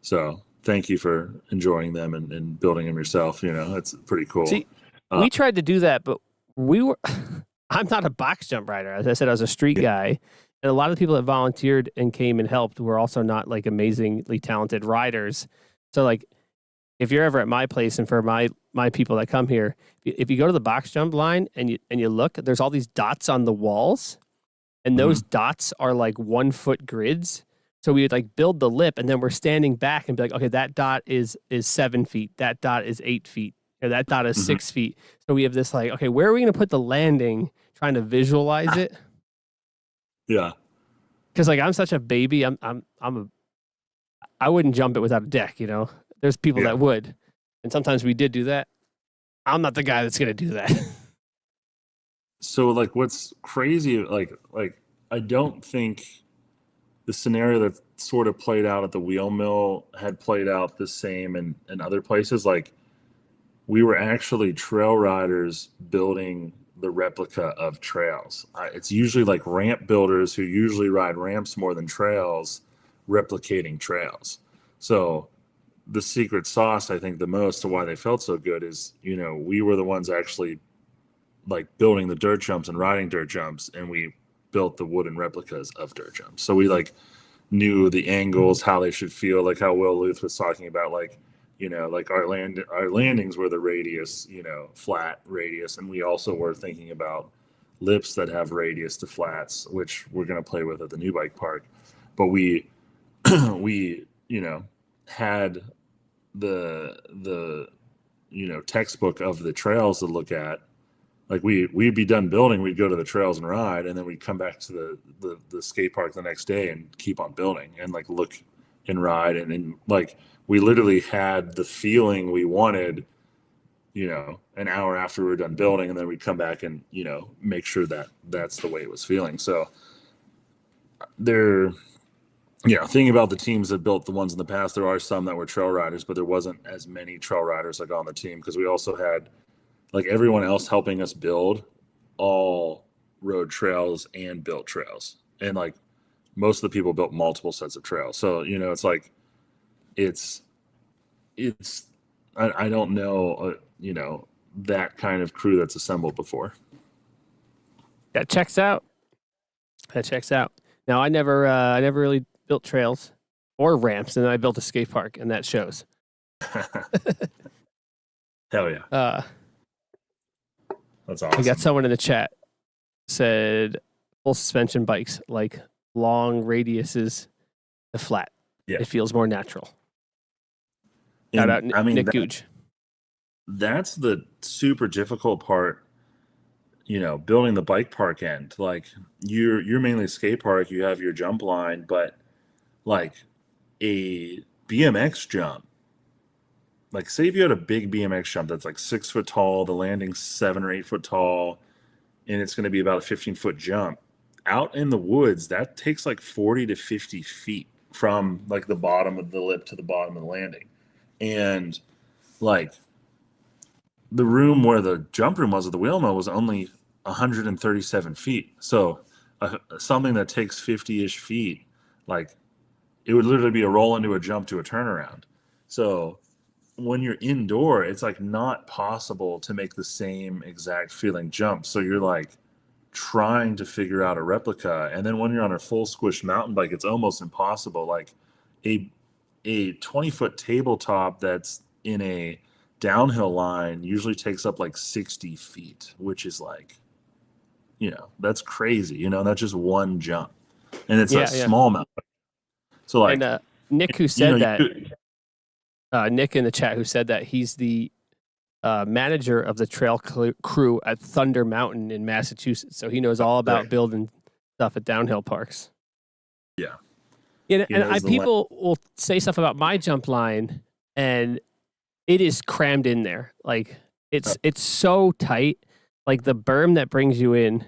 so thank you for enjoying them and building them yourself. It's pretty cool. See, we tried to do that, but I'm not a box jump rider. As I said, I was a street guy. And a lot of the people that volunteered and came and helped were also not like amazingly talented riders. So like, if you're ever at my place and for my people that come here, if you go to the box jump line and you look, there's all these dots on the walls, and those dots are like 1 foot grids. So we would like build the lip, and then we're standing back and be like, okay, that dot is 7 feet, that dot is 8 feet, or that dot is 6 feet. So we have this like, okay, where are we going to put the landing? Trying to visualize it. Yeah. Because like I'm such a baby, I wouldn't jump it without a deck. There's people that would, and sometimes we did do that. I'm not the guy that's gonna do that. So like, what's crazy? Like I don't think the scenario that sort of played out at the Wheelmill had played out the same in other places. Like we were actually trail riders building the replica of trails. It's usually like ramp builders who usually ride ramps more than trails, replicating trails. So the secret sauce, I think, the most to why they felt so good is, we were the ones actually like building the dirt jumps and riding dirt jumps, and we built the wooden replicas of dirt jumps. So we like knew the angles, how they should feel, like how Will Luth was talking about, like, like our landings were the radius, flat radius. And we also were thinking about lips that have radius to flats, which we're going to play with at the new bike park. But we had the textbook of the trails to look at. Like we'd be done building, we'd go to the trails and ride, and then we'd come back to the skate park the next day and keep on building and like look and ride. And like we literally had the feeling we wanted, an hour after we were done building, and then we'd come back and, make sure that that's the way it was feeling. So thinking about the teams that built the ones in the past, there are some that were trail riders, but there wasn't as many trail riders like on the team, because we also had like everyone else helping us build all rode trails and built trails. And like most of the people built multiple sets of trails. So, it's like, I don't know, that kind of crew that's assembled before. That checks out. Now I never really built trails or ramps, and then I built a skate park, and that shows. Hell yeah. That's awesome. I got someone in the chat said full suspension bikes, like long radiuses to flat. Yeah. It feels more natural. And, Shout out Nick Googe. That's the super difficult part, building the bike park end. Like you're mainly a skate park, you have your jump line, but like a BMX jump, like say if you had a big BMX jump that's like 6 foot tall, the landing's 7 or 8 foot tall, and it's going to be about a 15-foot jump out in the woods, that takes like 40 to 50 feet from like the bottom of the lip to the bottom of the landing. And like the room where the jump room was at the Wheelmill was only 137 feet. So something that takes 50-ish feet, like it would literally be a roll into a jump to a turnaround. So when you're indoor, it's like not possible to make the same exact feeling jump. So you're like trying to figure out a replica. And then when you're on a full squish mountain bike, it's almost impossible. Like a 20-foot tabletop that's in a downhill line usually takes up like 60 feet, which is like, that's crazy. That's just one jump. And it's a small mountain. So like, and Nick, who said that, Nick in the chat, who said that he's the manager of the trail crew at Thunder Mountain in Massachusetts. So he knows all about building stuff at downhill parks. Yeah. And people will say stuff about my jump line, and it is crammed in there. Like it's so tight. Like the berm that brings you in,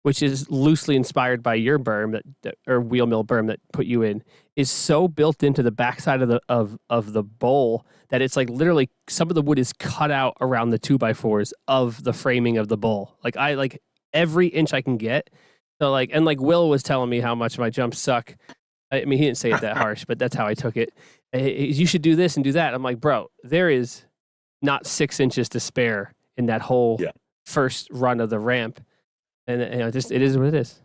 which is loosely inspired by your berm or Wheelmill berm that put you in, is so built into the backside of the bowl that it's like literally some of the wood is cut out around the 2x4s of the framing of the bowl. Like I like every inch I can get. So like, and like Will was telling me how much my jumps suck. I mean, he didn't say it that harsh, but that's how I took it. You should do this and do that. I'm like, bro, there is not 6 inches to spare in that whole first run of the ramp. And just it is what it is.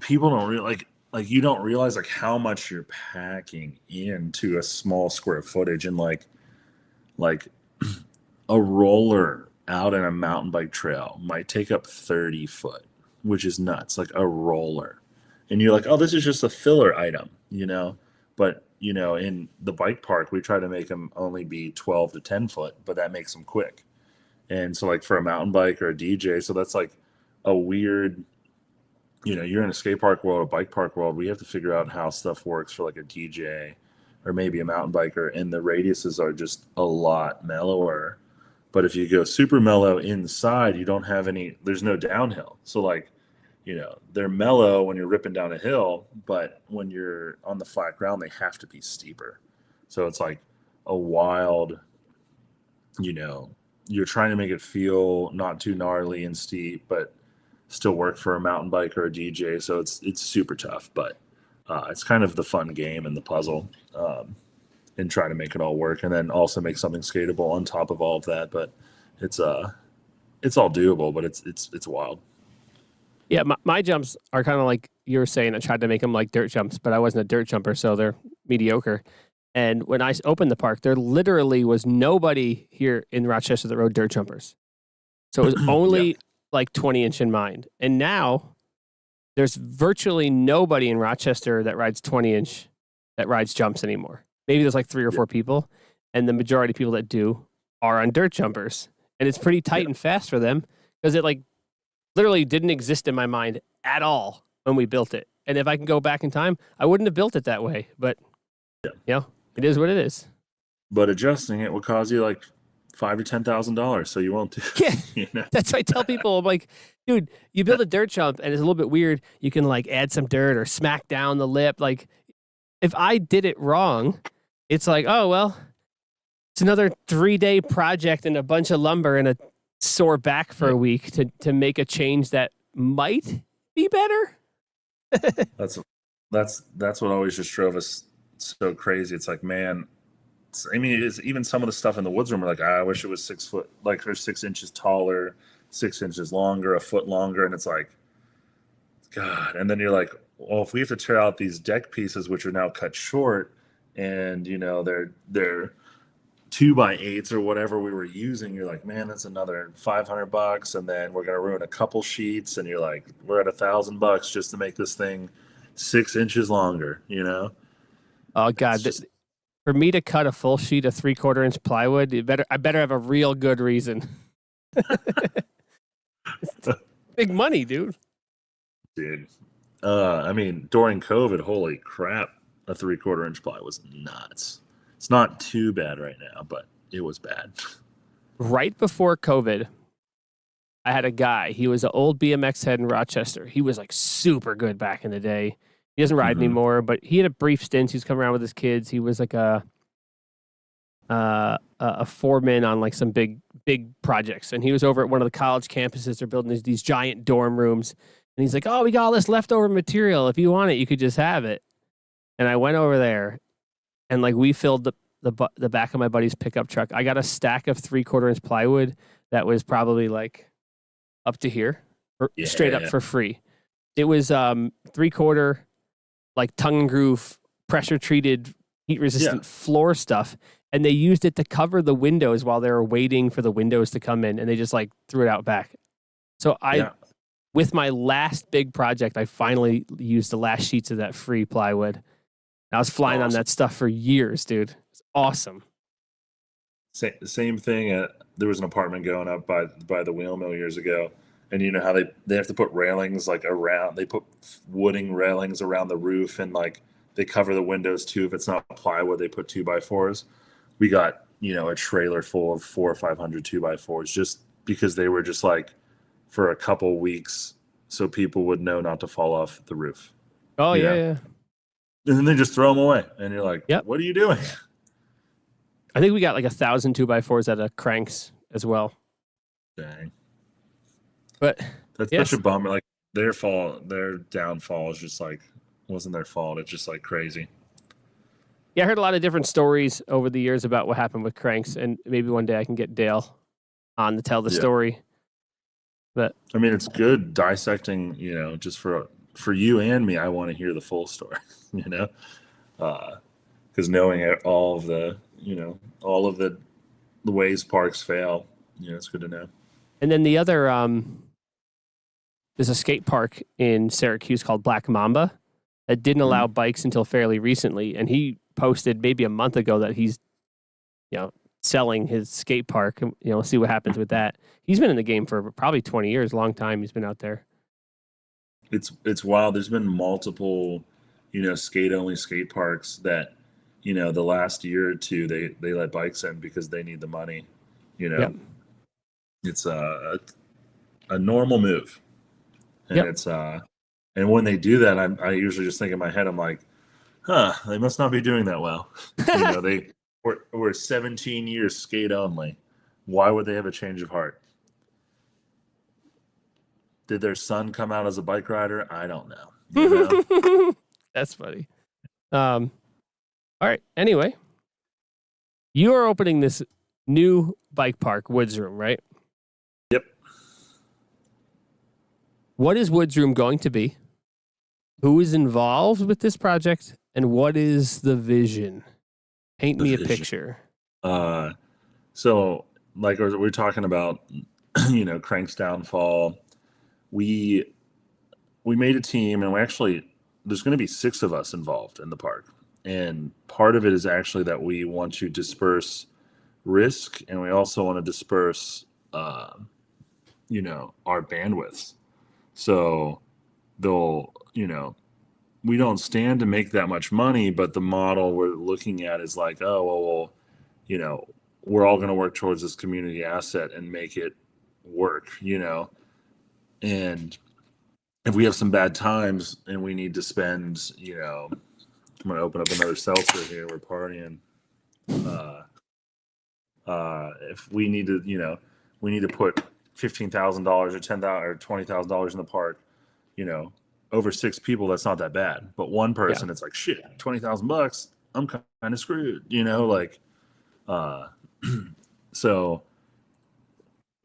People don't realize like you don't realize like how much you're packing into a small square footage, and like a roller out in a mountain bike trail might take up 30 foot, which is nuts. Like a roller, and you're like, oh, this is just a filler item, But in the bike park, we try to make them only be 12 to 10 foot, but that makes them quick. And so like for a mountain bike or a DJ, so that's like a weird, you're in a skate park world, a bike park world, we have to figure out how stuff works for like a DJ or maybe a mountain biker. And the radiuses are just a lot mellower. But if you go super mellow inside, you don't have there's no downhill. So like, they're mellow when you're ripping down a hill, but when you're on the flat ground, they have to be steeper. So it's like a wild, you're trying to make it feel not too gnarly and steep, but still work for a mountain bike or a DJ. So it's super tough, but it's kind of the fun game and the puzzle, and try to make it all work, and then also make something skatable on top of all of that. But it's all doable, but it's wild. Yeah, my jumps are kind of like you were saying. I tried to make them like dirt jumps, but I wasn't a dirt jumper, so they're mediocre. And when I opened the park, there literally was nobody here in Rochester that rode dirt jumpers. So it was only like 20-inch in mind. And now there's virtually nobody in Rochester that rides 20-inch that rides jumps anymore. Maybe there's like 3 or 4 people, and the majority of people that do are on dirt jumpers. And it's pretty tight and fast for them because it like literally didn't exist in my mind at all when we built it. And if I can go back in time, I wouldn't have built it that way. But it is what it is. But adjusting it will cost you like $5,000 to $10,000, so you won't do. Yeah, that's what I tell people. I'm like, dude, you build a dirt jump and it's a little bit weird. You can like add some dirt or smack down the lip. Like, if I did it wrong, it's like, oh well, it's another 3-day project and a bunch of lumber and a sore back for a week to make a change that might be better. That's what always just drove us so crazy. It's like, man, it's even some of the stuff in the woods room. We're like, I wish it was 6 foot, like or 6 inches taller, 6 inches longer, a foot longer, and it's like, God. And then you're like, well, if we have to tear out these deck pieces, which are now cut short, and they're 2x8s or whatever we were using, you're like, man, that's another $500, and then we're gonna ruin a couple sheets, and you're like, we're at $1,000 just to make this thing 6 inches longer. Oh God. For me to cut a full sheet of 3/4 inch plywood, I better have a real good reason. Big money, dude. Dude, I mean, during COVID, holy crap, a 3/4 inch ply was nuts. It's not too bad right now, but it was bad. Right before COVID, I had a guy. He was an old BMX head in Rochester. He was like super good back in the day. He doesn't ride anymore, but he had a brief stint. He was coming around with his kids. He was like a foreman on like some big projects, and he was over at one of the college campuses. They're building these giant dorm rooms, and he's like, "Oh, we got all this leftover material. If you want it, you could just have it." And I went over there, and like we filled the back of my buddy's pickup truck. I got a stack of 3/4 inch plywood that was probably like up to here, or straight up for free. It was 3/4 like tongue and groove, pressure treated, heat resistant floor stuff. And they used it to cover the windows while they were waiting for the windows to come in, and they just like threw it out back. So with my last big project, I finally used the last sheets of that free plywood. I was flying on that stuff for years, dude. It's awesome. Same thing. There was an apartment going up by the Wheelmill years ago, and you know how they have to put railings like around. They put wooding railings around the roof, and like they cover the windows too. If it's not plywood, they put 2x4s. We got, you know, a trailer full of 400 or 500 2x4s just because they were just like for a couple weeks so people would know not to fall off the roof. Oh, yeah. And then they just throw them away. And you're like, what are you doing? I think we got like 1,000 2x4s at a Cranks as well. Dang. But that's such a bummer. Like their downfall is just like, wasn't their fault. It's just like crazy. Yeah, I heard a lot of different stories over the years about what happened with Cranks, and maybe one day I can get Dale on to tell the story. But I mean, it's good dissecting, you know, just for you and me. I want to hear the full story, you know, because knowing all of the ways parks fail, you know, it's good to know. And then the other, there's a skate park in Syracuse called Black Mamba that didn't allow bikes until fairly recently, and he posted maybe a month ago that he's, you know, selling his skate park. You know, see what happens with that. He's been in the game for probably 20 years, long time. He's been out there. It's wild. There's been multiple, you know, skate-only skate parks that, you know, the last year or two they let bikes in because they need the money. You know, it's a normal move, and it's and when they do that, I usually just think in my head, I'm like, they must not be doing that well. You know, they were 17 years skate only. Why would they have a change of heart? Did their son come out as a bike rider? I don't know. You know? That's funny. All right. Anyway, you are opening this new bike park, Woods Room, right? Yep. What is Woods Room going to be? Who is involved with this project? And what is the vision? Paint me a picture. So, like we're talking about, you know, Crank's downfall. We made a team, and there's going to be 6 of us involved in the park. And part of it is actually that we want to disperse risk, and we also want to disperse, you know, our bandwidths. So they'll, you know, we don't stand to make that much money, but the model we're looking at is like, oh, well, you know, we're all going to work towards this community asset and make it work, you know. And if we have some bad times and we need to spend, you know, I'm going to open up another seltzer here. We're partying. If we need to, you know, we need to put $15,000 or $10,000 or $20,000 in the park, you know, over 6 people, that's not that bad. But one person, it's like, shit, $20,000, I'm kind of screwed, you know, like, so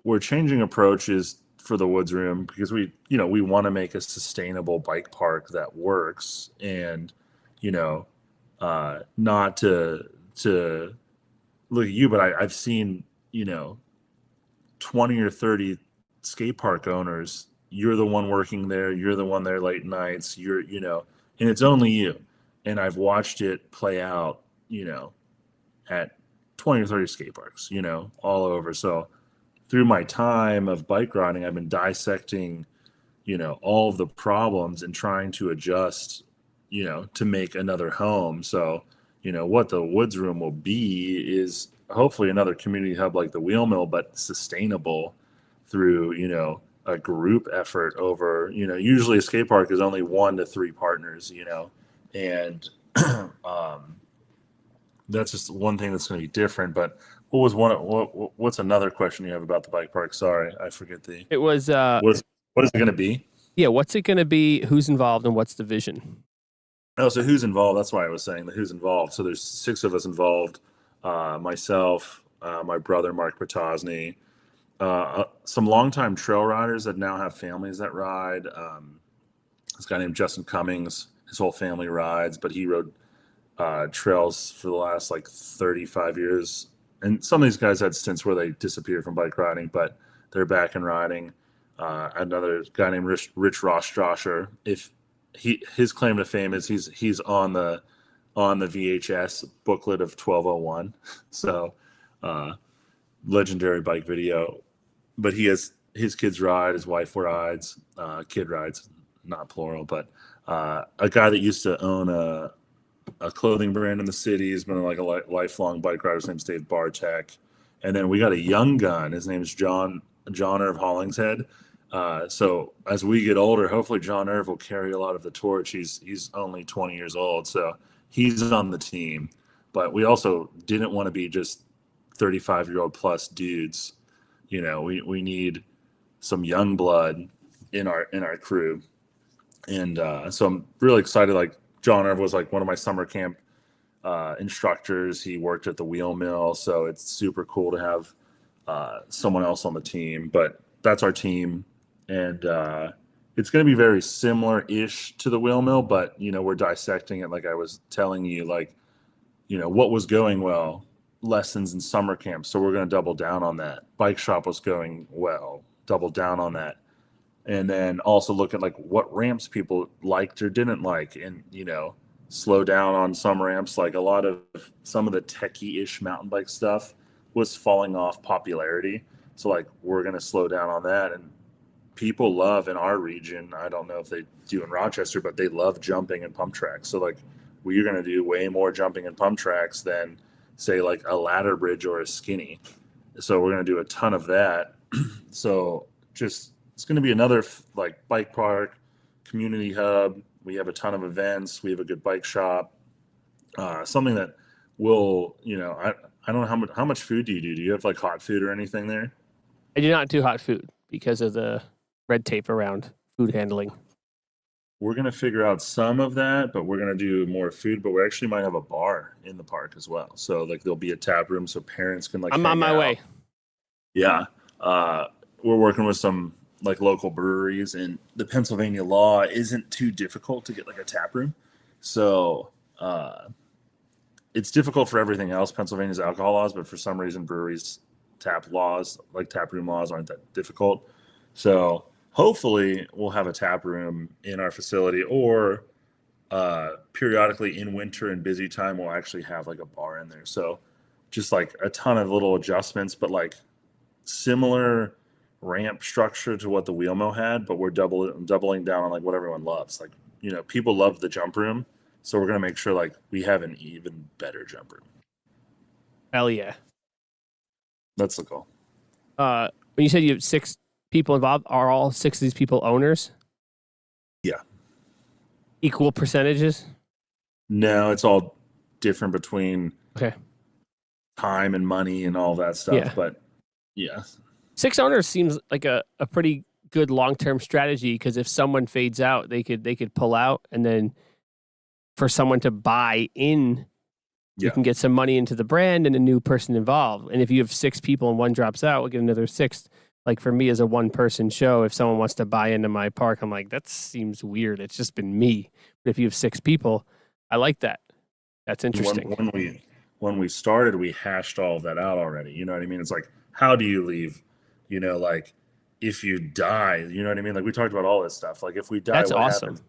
we're changing approaches for the Woods Room because we want to make a sustainable bike park that works, and, you know, not to look at you, but I've seen, you know, 20 or 30 skate park owners. You're the one working there. You're the one there late nights. You know, and it's only you. And I've watched it play out, you know, at 20 or 30 skate parks, you know, all over. So through my time of bike riding, I've been dissecting, you know, all of the problems and trying to adjust, you know, to make another home. So, you know, what the Woods Room will be is hopefully another community hub like the Wheelmill, but sustainable through, you know, a group effort over, you know, usually a skate park is only 1 to 3 partners, you know, and that's just one thing that's going to be different. But what's another question you have about the bike park? Sorry, I forget the It was what is it going to be? yeah, what's it going to be? Who's involved and what's the vision? Oh, so who's involved? That's why I was saying the who's involved. So there's 6 of us involved. Myself, my brother Mark Potoczny, some longtime trail riders that now have families that ride. This guy named Justin Cummings, his whole family rides, but he rode trails for the last like 35 years. And some of these guys had stints where they disappeared from bike riding, but they're back and riding. Another guy named Rich Rostrasher. If his claim to fame is he's on the VHS booklet of 1201. So legendary bike video. But he has his kids ride, his wife rides, kid rides, not plural, but a guy that used to own a clothing brand in the city. He's been like a lifelong bike rider. His name's Dave Bartek. And then we got a young gun. His name's John Irv Hollingshead. So as we get older, hopefully John Irv will carry a lot of the torch. He's only 20 years old, so he's on the team. But we also didn't want to be just 35-year-old plus dudes. You know, we need some young blood in our crew. And so I'm really excited. Like John Irv was like one of my summer camp instructors. He worked at the Wheelmill, so it's super cool to have someone else on the team. But that's our team. And it's going to be very similar-ish to the Wheelmill, but, you know, we're dissecting it like I was telling you, like, you know, what was going well, lessons in summer camp. So we're going to double down on that. Bike shop was going well, double down on that. And then also look at, like, what ramps people liked or didn't like and, you know, slow down on some ramps. Like some of the techie-ish mountain bike stuff was falling off popularity. So, like, we're going to slow down on that. And people love in our region, I don't know if they do in Rochester, but they love jumping and pump tracks. So like we're going to do way more jumping and pump tracks than say like a ladder bridge or a skinny. So we're going to do a ton of that. So just, it's going to be another like bike park, community hub. We have a ton of events. We have a good bike shop. Something that will, you know, I don't know how much food do you do? Do you have like hot food or anything there? I do not do hot food because of the red tape around food handling. We're going to figure out some of that, but we're going to do more food, but we actually might have a bar in the park as well. So like there'll be a tap room so parents can like I'm on my way. Yeah. We're working with some like local breweries, and the Pennsylvania law isn't too difficult to get like a tap room. So it's difficult for everything else, Pennsylvania's alcohol laws, but for some reason breweries tap room laws aren't that difficult. So hopefully we'll have a tap room in our facility, or periodically in winter and busy time, we'll actually have like a bar in there. So just like a ton of little adjustments, but like similar ramp structure to what the Wheelmill had, but we're doubling down on like what everyone loves. Like, you know, people love the jump room. So we're going to make sure like we have an even better jump room. Hell yeah. That's the goal. When you said you have 6 people involved, are all 6 of these people owners? Yeah. Equal percentages? No, it's all different between okay. time and money and all that stuff. Yeah. But yeah. 6 owners seems like a pretty good long-term strategy, because if someone fades out, they could pull out, and then for someone to buy in, you can get some money into the brand and a new person involved. And if you have 6 people and one drops out, we'll get another 6. Like for me as a one-person show, if someone wants to buy into my park, I'm like, that seems weird. It's just been me. But if you have 6 people, I like that. That's interesting. When we started, we hashed all of that out already. You know what I mean? It's like, how do you leave? You know, like if you die, you know what I mean? Like we talked about all this stuff. Like if we die, that's what awesome.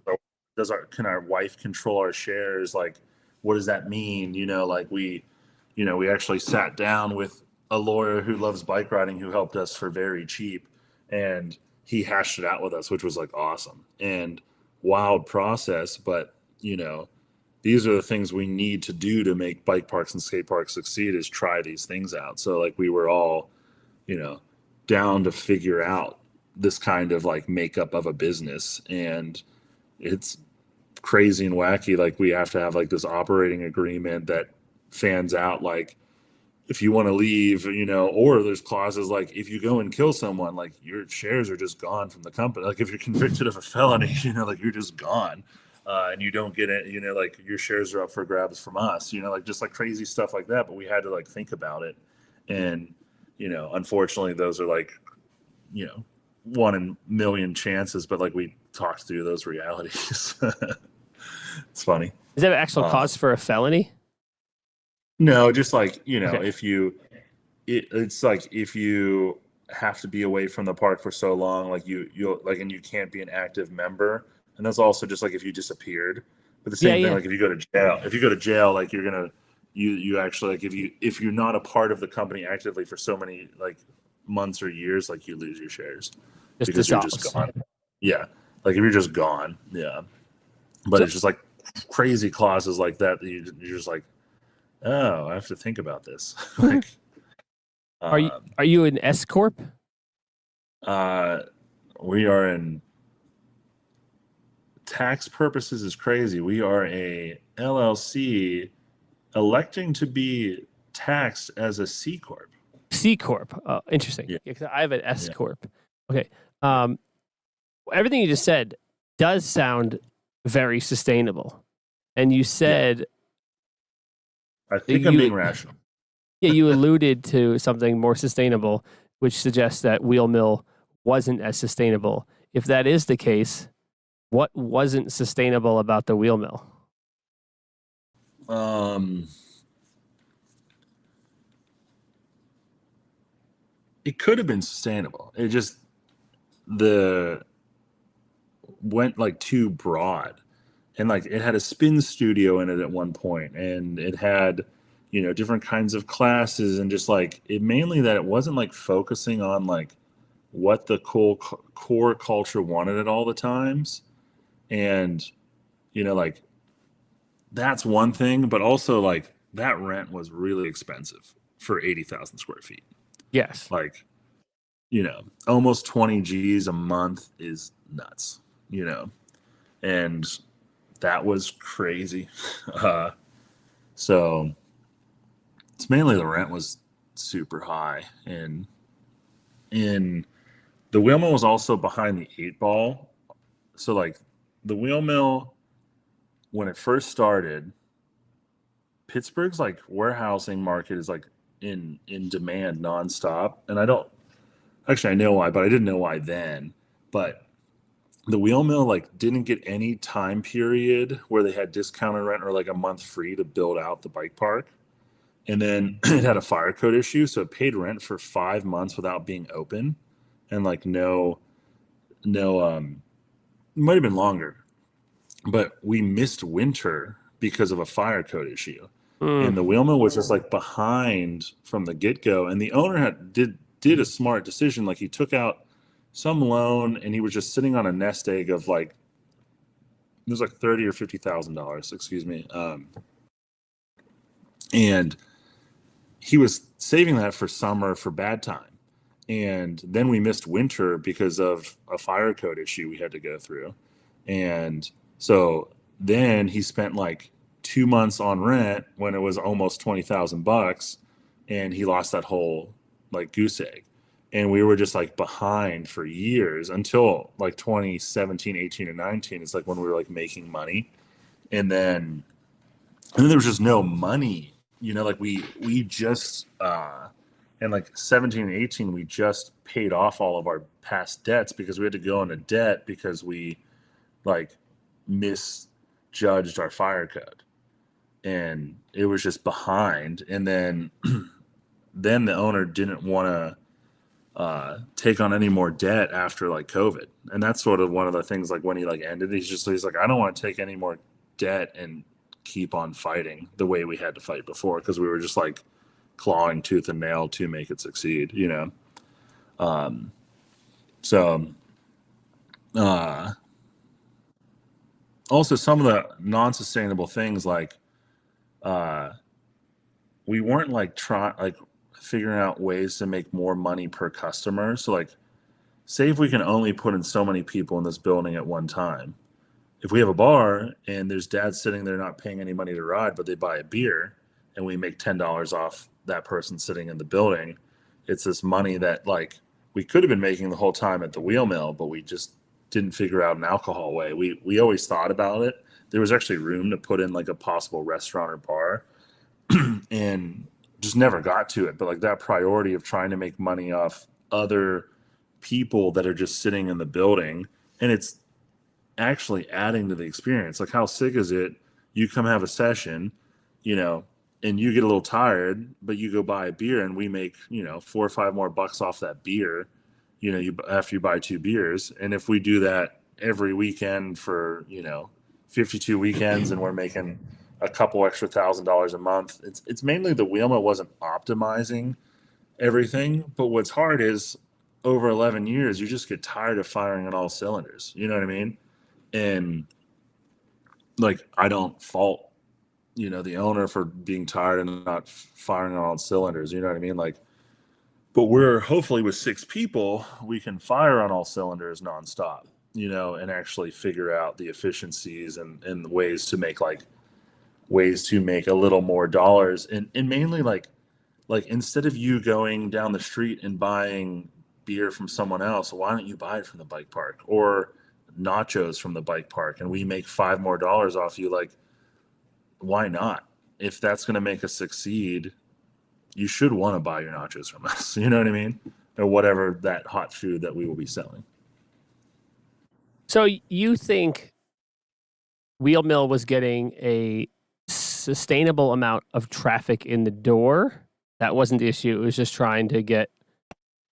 Happens? Can our wife control our shares? Like, what does that mean? You know, like we actually sat down with a lawyer who loves bike riding, who helped us for very cheap, and he hashed it out with us, which was like awesome and wild process. But you know, these are the things we need to do to make bike parks and skate parks succeed, is try these things out. So like we were all, you know, down to figure out this kind of like makeup of a business, and it's crazy and wacky. Like we have to have like this operating agreement that fans out, like if you want to leave, or there's clauses like if you go and kill someone, like your shares are just gone from the company. Like if you're convicted of a felony, like you're just gone. And you don't get it, like your shares are up for grabs from us, like just like crazy stuff like that. But we had to like think about it. And, unfortunately those are like, 1 in a million chances, but like we talked through those realities. It's funny. Is that an actual cause for a felony? No, just like, Okay. it's like if you have to be away from the park for so long, like you'll like, and you can't be an active member. And that's also just like if you disappeared. But the same thing, like if you go to jail, like you're gonna you actually like if you're not a part of the company actively for so many like months or years, like you lose your shares because you're just gone. Yeah, like if you're just gone, yeah. But it's just like crazy clauses like that you're just like, oh, I have to think about this. Like, are you an S corp? We are in tax purposes is crazy. We are a LLC electing to be taxed as a C corp. C corp. Oh, interesting. Yeah. Yeah, I have an S corp. Okay. Everything you just said does sound very sustainable, and you said, I think I'm being rational. Yeah, you alluded to something more sustainable, which suggests that Wheelmill wasn't as sustainable. If that is the case, what wasn't sustainable about the Wheelmill? It could have been sustainable. It just went like too broad, and like it had a spin studio in it at one point, and it had different kinds of classes, and just like it mainly that it wasn't like focusing on like what the core culture wanted at all the times. And like that's one thing, but also like that rent was really expensive for 80,000 square feet. Yes. Like, almost 20 G's a month is nuts, and that was crazy. So it's mainly the rent was super high, and the Wheelmill was also behind the 8 ball. So like the Wheelmill, when it first started, Pittsburgh's like warehousing market is like in demand nonstop. And I know why, but I didn't know why then. But the Wheelmill like didn't get any time period where they had discounted rent or like a month free to build out the bike park. And then it had a fire code issue, so it paid rent for 5 months without being open, and like no, it might have been longer, but we missed winter because of a fire code issue. And the Wheelmill was just like behind from the get-go, and the owner did a smart decision. Like he took out some loan, and he was just sitting on a nest egg of like it was like $30,000 or $50,000, excuse me, and he was saving that for summer for bad time. And then we missed winter because of a fire code issue we had to go through. And so then he spent like 2 months on rent when it was almost $20,000, and he lost that whole like goose egg. And we were just like behind for years until like 2017, 18, and 19. It's like when we were like making money. And then there was just no money. Like we just and like 17 and 18, we just paid off all of our past debts because we had to go into debt because we like misjudged our fire code, and it was just behind. And then the owner didn't want to take on any more debt after like COVID. And that's sort of one of the things, like when he like ended, he's like, I don't want to take any more debt and keep on fighting the way we had to fight before, because we were just like clawing tooth and nail to make it succeed, so also some of the non-sustainable things, like we weren't like figuring out ways to make more money per customer. So like, say if we can only put in so many people in this building at one time, if we have a bar and there's dads sitting there not paying any money to ride, but they buy a beer, and we make $10 off that person sitting in the building. It's this money that like we could have been making the whole time at the Wheelmill, but we just didn't figure out an alcohol way. We always thought about it. There was actually room to put in like a possible restaurant or bar and just never got to it. But like that priority of trying to make money off other people that are just sitting in the building, and it's actually adding to the experience. Like how sick is it? You come have a session, and you get a little tired, but you go buy a beer and we make, 4 or 5 more bucks off that beer, after you buy 2 beers. And if we do that every weekend for, 52 weekends and we're making a couple extra $1,000 a month, it's mainly the Wheelmill wasn't optimizing everything. But what's hard is over 11 years, you just get tired of firing on all cylinders. You know what I mean? And like, I don't fault, the owner for being tired and not firing on all cylinders. You know what I mean? Like, but we're hopefully with 6 people, we can fire on all cylinders nonstop, and actually figure out the efficiencies and ways to make a little more dollars. And mainly like instead of you going down the street and buying beer from someone else, why don't you buy it from the bike park or nachos from the bike park? And we make $5 more off you. Like, why not? If that's going to make us succeed, you should want to buy your nachos from us. You know what I mean? Or whatever that hot food that we will be selling. So you think Wheelmill was getting a sustainable amount of traffic in the door? That wasn't the issue. It was just trying to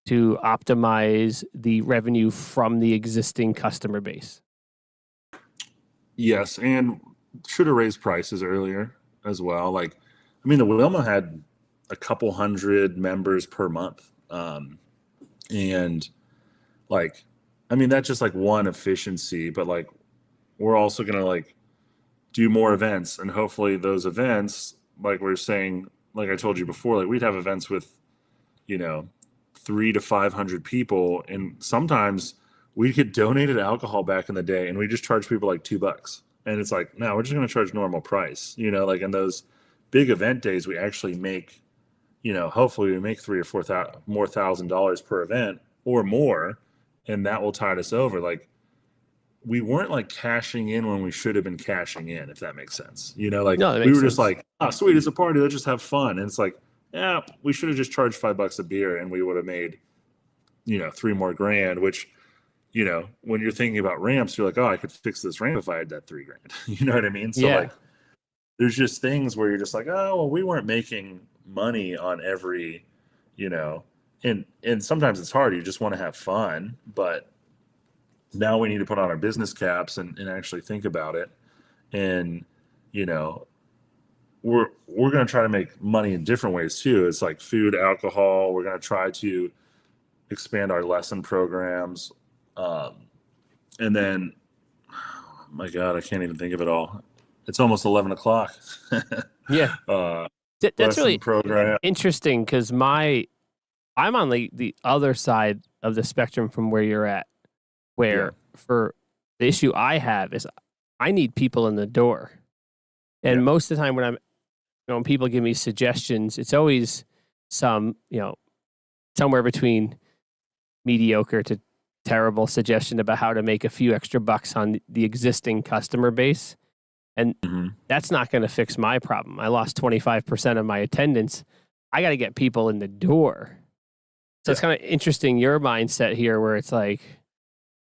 optimize the revenue from the existing customer base. Yes, and should have raised prices earlier as well. Like, I mean, the Wheelmill had a couple hundred members per month. And like, I mean, that's just like one efficiency, but like, we're also going to like do more events, and hopefully those events, like we're saying, like I told you before, like we'd have events with, 300 to 500 people. And sometimes we get donated alcohol back in the day and we just charge people like $2. And it's like, no, we're just going to charge normal price, like in those big event days, we actually make, hopefully we make $3,000 or $4,000 per event or more. And that will tide us over. Like, we weren't like cashing in when we should have been cashing in, if that makes sense. Like No, that we makes were sense. just like, oh, sweet, it's a party, let's just have fun. And it's like, yeah, we should have just charged $5 a beer and we would have made, 3 more grand, which, when you're thinking about ramps, you're like, oh, I could fix this ramp if I had that $3 grand. You know what I mean? So Yeah. like, there's just things where you're just like, oh, well, we weren't making money on every, and sometimes it's hard. You just want to have fun, but now we need to put on our business caps and actually think about it. And, we're going to try to make money in different ways too. It's like food, alcohol. We're going to try to expand our lesson programs. And then, oh my God, I can't even think of it all. It's almost 11 o'clock. Yeah. That's Lesson really program. interesting because I'm on the other side of the spectrum from where you're at, where for the issue I have is I need people in the door. And most of the time when people give me suggestions, it's always some, somewhere between mediocre to terrible suggestion about how to make a few extra bucks on the existing customer base. And that's not going to fix my problem. I lost 25% of my attendance. I got to get people in the door. So it's kind of interesting, your mindset here, where it's like,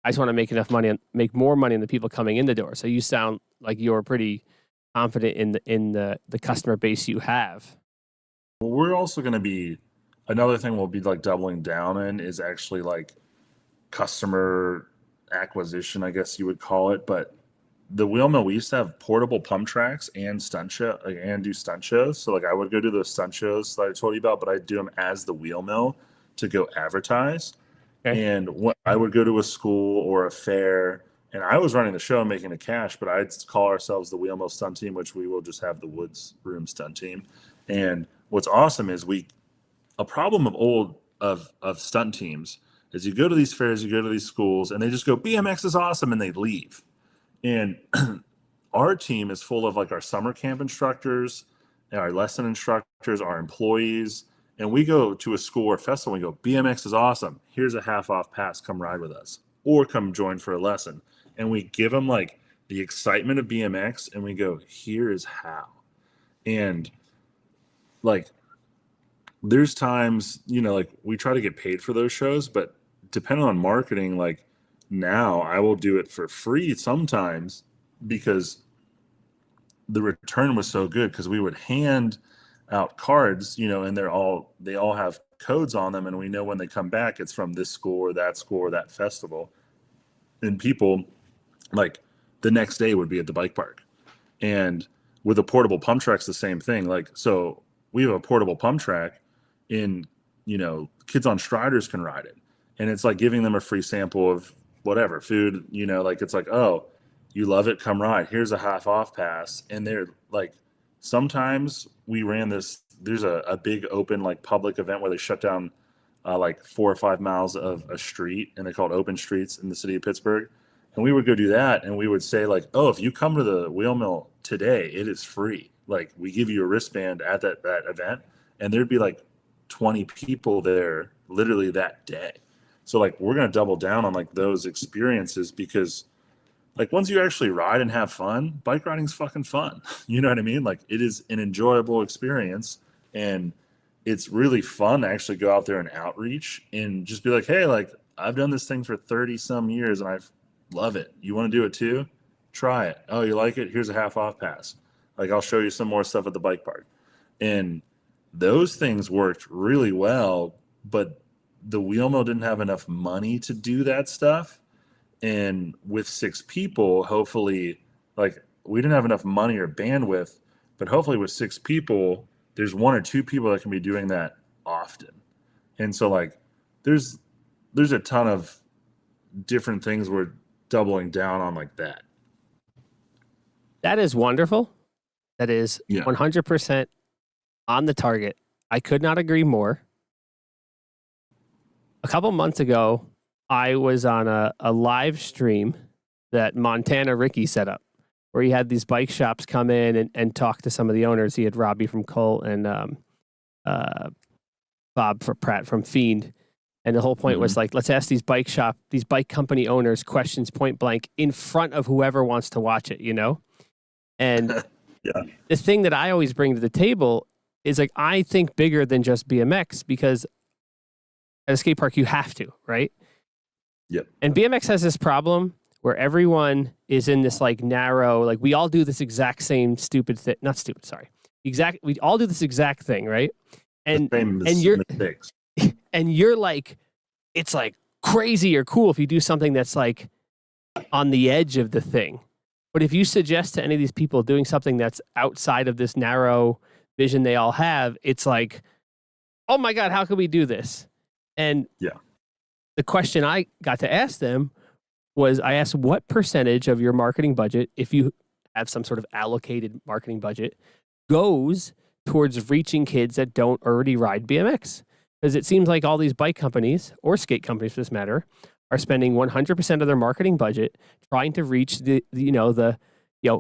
I just want to make enough money and make more money than the people coming in the door. So you sound like you're pretty confident in the customer base you have. Well, we're also going to be, another thing we'll be like doubling down in is actually like customer acquisition, I guess you would call it. But the Wheelmill, we used to have portable pump tracks and stunt show and do stunt shows. So like I would go to those stunt shows that I told you about, but I'd do them as the Wheelmill to go advertise. Okay. And I would go to a school or a fair, and I was running the show and making the cash, but I'd call ourselves the Wheelmill stunt team, which we will just have the Woods Room stunt team. And what's awesome is a problem of stunt teams is you go to these fairs, you go to these schools, and they just go, BMX is awesome, and they leave. And our team is full of like our summer camp instructors our lesson instructors, our employees, and we go to a school or festival and we go, BMX is awesome. Here's a half off pass. Come ride with us or come join for a lesson. And we give them like the excitement of BMX and we go, here is how. And like, there's times, you know, like we try to get paid for those shows, but depending on marketing, like now I will do it for free sometimes because the return was so good, because we would hand out cards, you know, and they all have codes on them, and we know when they come back it's from this school or that festival. And people like the next day would be at the bike park. And with a portable pump track's the same thing. Like, so we have a portable pump track, and you know, kids on Striders can ride it, and it's like giving them a free sample of whatever food, you know, like it's like, oh, you love it, come ride, here's a half off pass. And they're like, sometimes we ran this, there's a big open like public event where they shut down like 4 or 5 miles of a street, and they call it open streets in the city of Pittsburgh. And we would go do that, and we would say like, oh, if you come to the Wheelmill today, it is free. Like, we give you a wristband at that event, and there'd be like 20 people there literally that day. So like, we're going to double down on like those experiences, because like once you actually ride and have fun, bike riding's fucking fun. You know what I mean? Like, it is an enjoyable experience, and it's really fun to actually go out there and outreach and just be like, hey, like, I've done this thing for 30 some years and I love it. You want to do it too? Try it. Oh, you like it? Here's a half off pass. Like, I'll show you some more stuff at the bike park. And those things worked really well, but the Wheelmill didn't have enough money to do that stuff. And with 6 people, hopefully, like, we didn't have enough money or bandwidth, but hopefully with 6 people, there's 1 or 2 people that can be doing that often. And so like, there's a ton of different things we're doubling down on like that. That is wonderful. That is Yeah. 100% on the target. I could not agree more. A couple months ago, I was on a live stream that Montana Ricky set up, where he had these bike shops come in and talk to some of the owners. He had Robbie from Colt and Bob Pratt from Fiend. And the whole point was like, let's ask these bike company owners questions point blank in front of whoever wants to watch it, you know? And Yeah. the thing that I always bring to the table is like, I think bigger than just BMX, because at a skate park, you have to, right? Yep. And BMX has this problem where everyone is in this like narrow, like we all do this exact same stupid thing, not stupid, sorry. We all do this exact thing, right? And you're mistakes. And you're like, it's like crazy or cool if you do something that's like on the edge of the thing. But if you suggest to any of these people doing something that's outside of this narrow vision they all have, it's like, oh my God, how can we do this? And yeah, the question I got to ask them was, I asked, what percentage of your marketing budget, if you have some sort of allocated marketing budget, goes towards reaching kids that don't already ride BMX? Because it seems like all these bike companies, or skate companies for this matter, are spending 100% of their marketing budget trying to reach the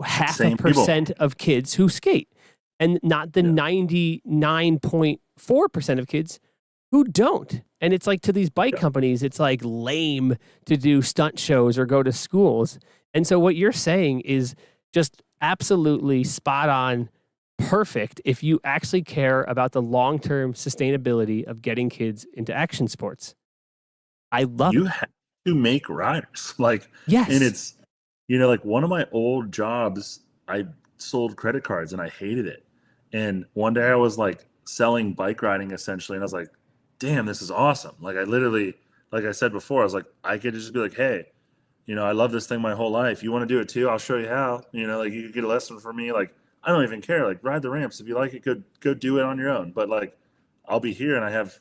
half a percent of kids who skate, and not the 99.4% of kids who don't. And it's like, to these bike companies, it's like lame to do stunt shows or go to schools. And so what you're saying is just absolutely spot on, perfect, if you actually care about the long-term sustainability of getting kids into action sports. I love it. You have to make riders. Like, yes. And it's, you know, like one of my old jobs, I sold credit cards and I hated it. And one day I was like selling bike riding essentially. And I was like, damn, this is awesome. Like, I literally, like I said before, I was like, I could just be like, hey, you know, I love this thing my whole life. You want to do it too? I'll show you how. You know, like, you could get a lesson from me. Like, I don't even care. Like, ride the ramps. If you like it, go do it on your own. But like, I'll be here, and I have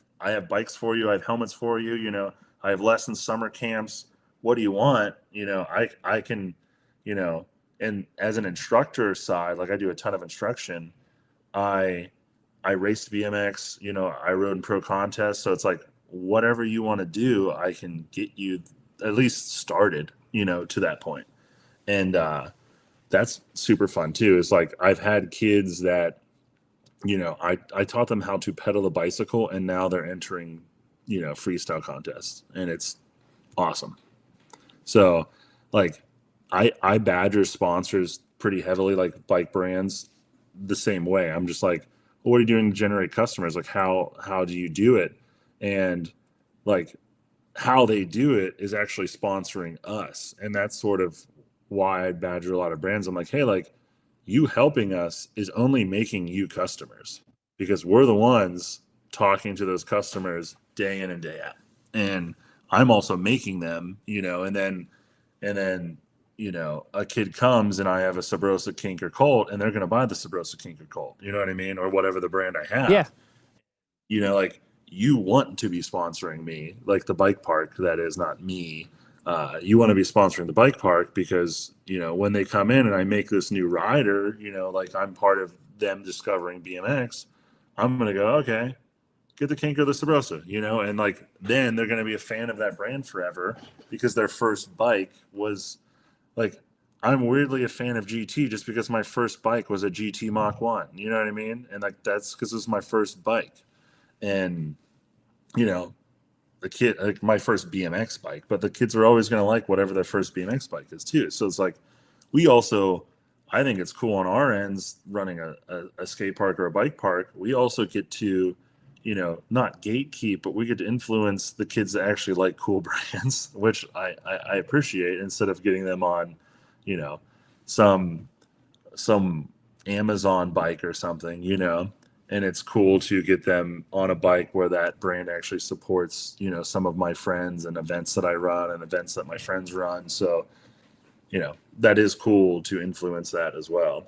bikes for you. I have helmets for you. You know, I have lessons, summer camps. What do you want? You know, I can, you know, and as an instructor side, like, I do a ton of instruction. I raced BMX, you know, I rode in pro contests. So it's like, whatever you want to do, I can get you at least started, you know, to that point. And that's super fun too. It's like, I've had kids that I taught them how to pedal the bicycle, and now they're entering, freestyle contests, and it's awesome. So like I badger sponsors pretty heavily, like bike brands the same way. I'm just like, well, what are you doing to generate customers? Like how do you do it? And like how they do it is actually sponsoring us. And that's sort of why I badger a lot of brands. I'm like, hey, like you helping us is only making you customers, because we're the ones talking to those customers day in and day out. And I'm also making them, and then, a kid comes and I have a Sabrosa kink or Colt, and they're going to buy the Sabrosa kink or Colt, you know what I mean? Or whatever the brand I have. Yeah. Like you want to be sponsoring me, like the bike park, that is not me. You want to be sponsoring the bike park because, when they come in and I make this new rider, like I'm part of them discovering BMX, I'm going to go, okay, get the kink or the Sabrosa, and like, then they're going to be a fan of that brand forever, because their first bike was like, I'm weirdly a fan of GT just because my first bike was a GT Mach 1, you know what I mean? And like, that's because it was my first bike. And, the kid, like my first BMX bike, but the kids are always going to like whatever their first BMX bike is too. So it's like, I think it's cool on our ends running a skate park or a bike park. We also get to, not gatekeep, but we get to influence the kids that actually like cool brands, which I appreciate, instead of getting them on, some Amazon bike or something, and it's cool to get them on a bike where that brand actually supports, some of my friends and events that I run and events that my friends run. So, that is cool to influence that as well.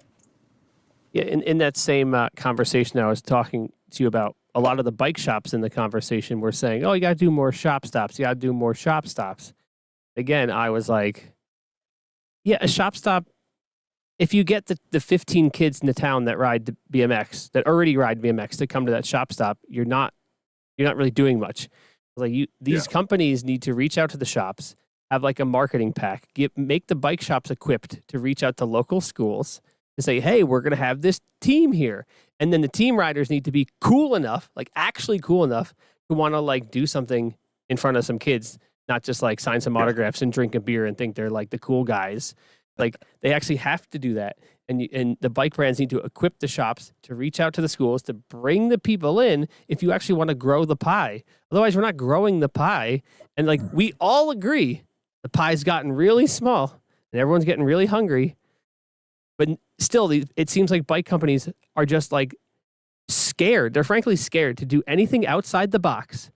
Yeah. In that same conversation I was talking to you about, a lot of the bike shops in the conversation were saying, oh, you got to do more shop stops. You got to do more shop stops. Again, I was like, yeah, a shop stop, if you get the 15 kids in the town that already ride BMX to come to that shop stop, you're not really doing much. Like these companies need to reach out to the shops, have like a marketing pack, make the bike shops equipped to reach out to local schools and say, hey, we're going to have this team here. And then the team riders need to be cool enough, like actually cool enough, to want to like do something in front of some kids, not just like sign some autographs and drink a beer and think they're like the cool guys. Like they actually have to do that. And the bike brands need to equip the shops to reach out to the schools, to bring the people in if you actually want to grow the pie. Otherwise, we're not growing the pie. And like we all agree, the pie's gotten really small and everyone's getting really hungry. But still, it seems like bike companies are just like scared. They're frankly scared to do anything outside the box,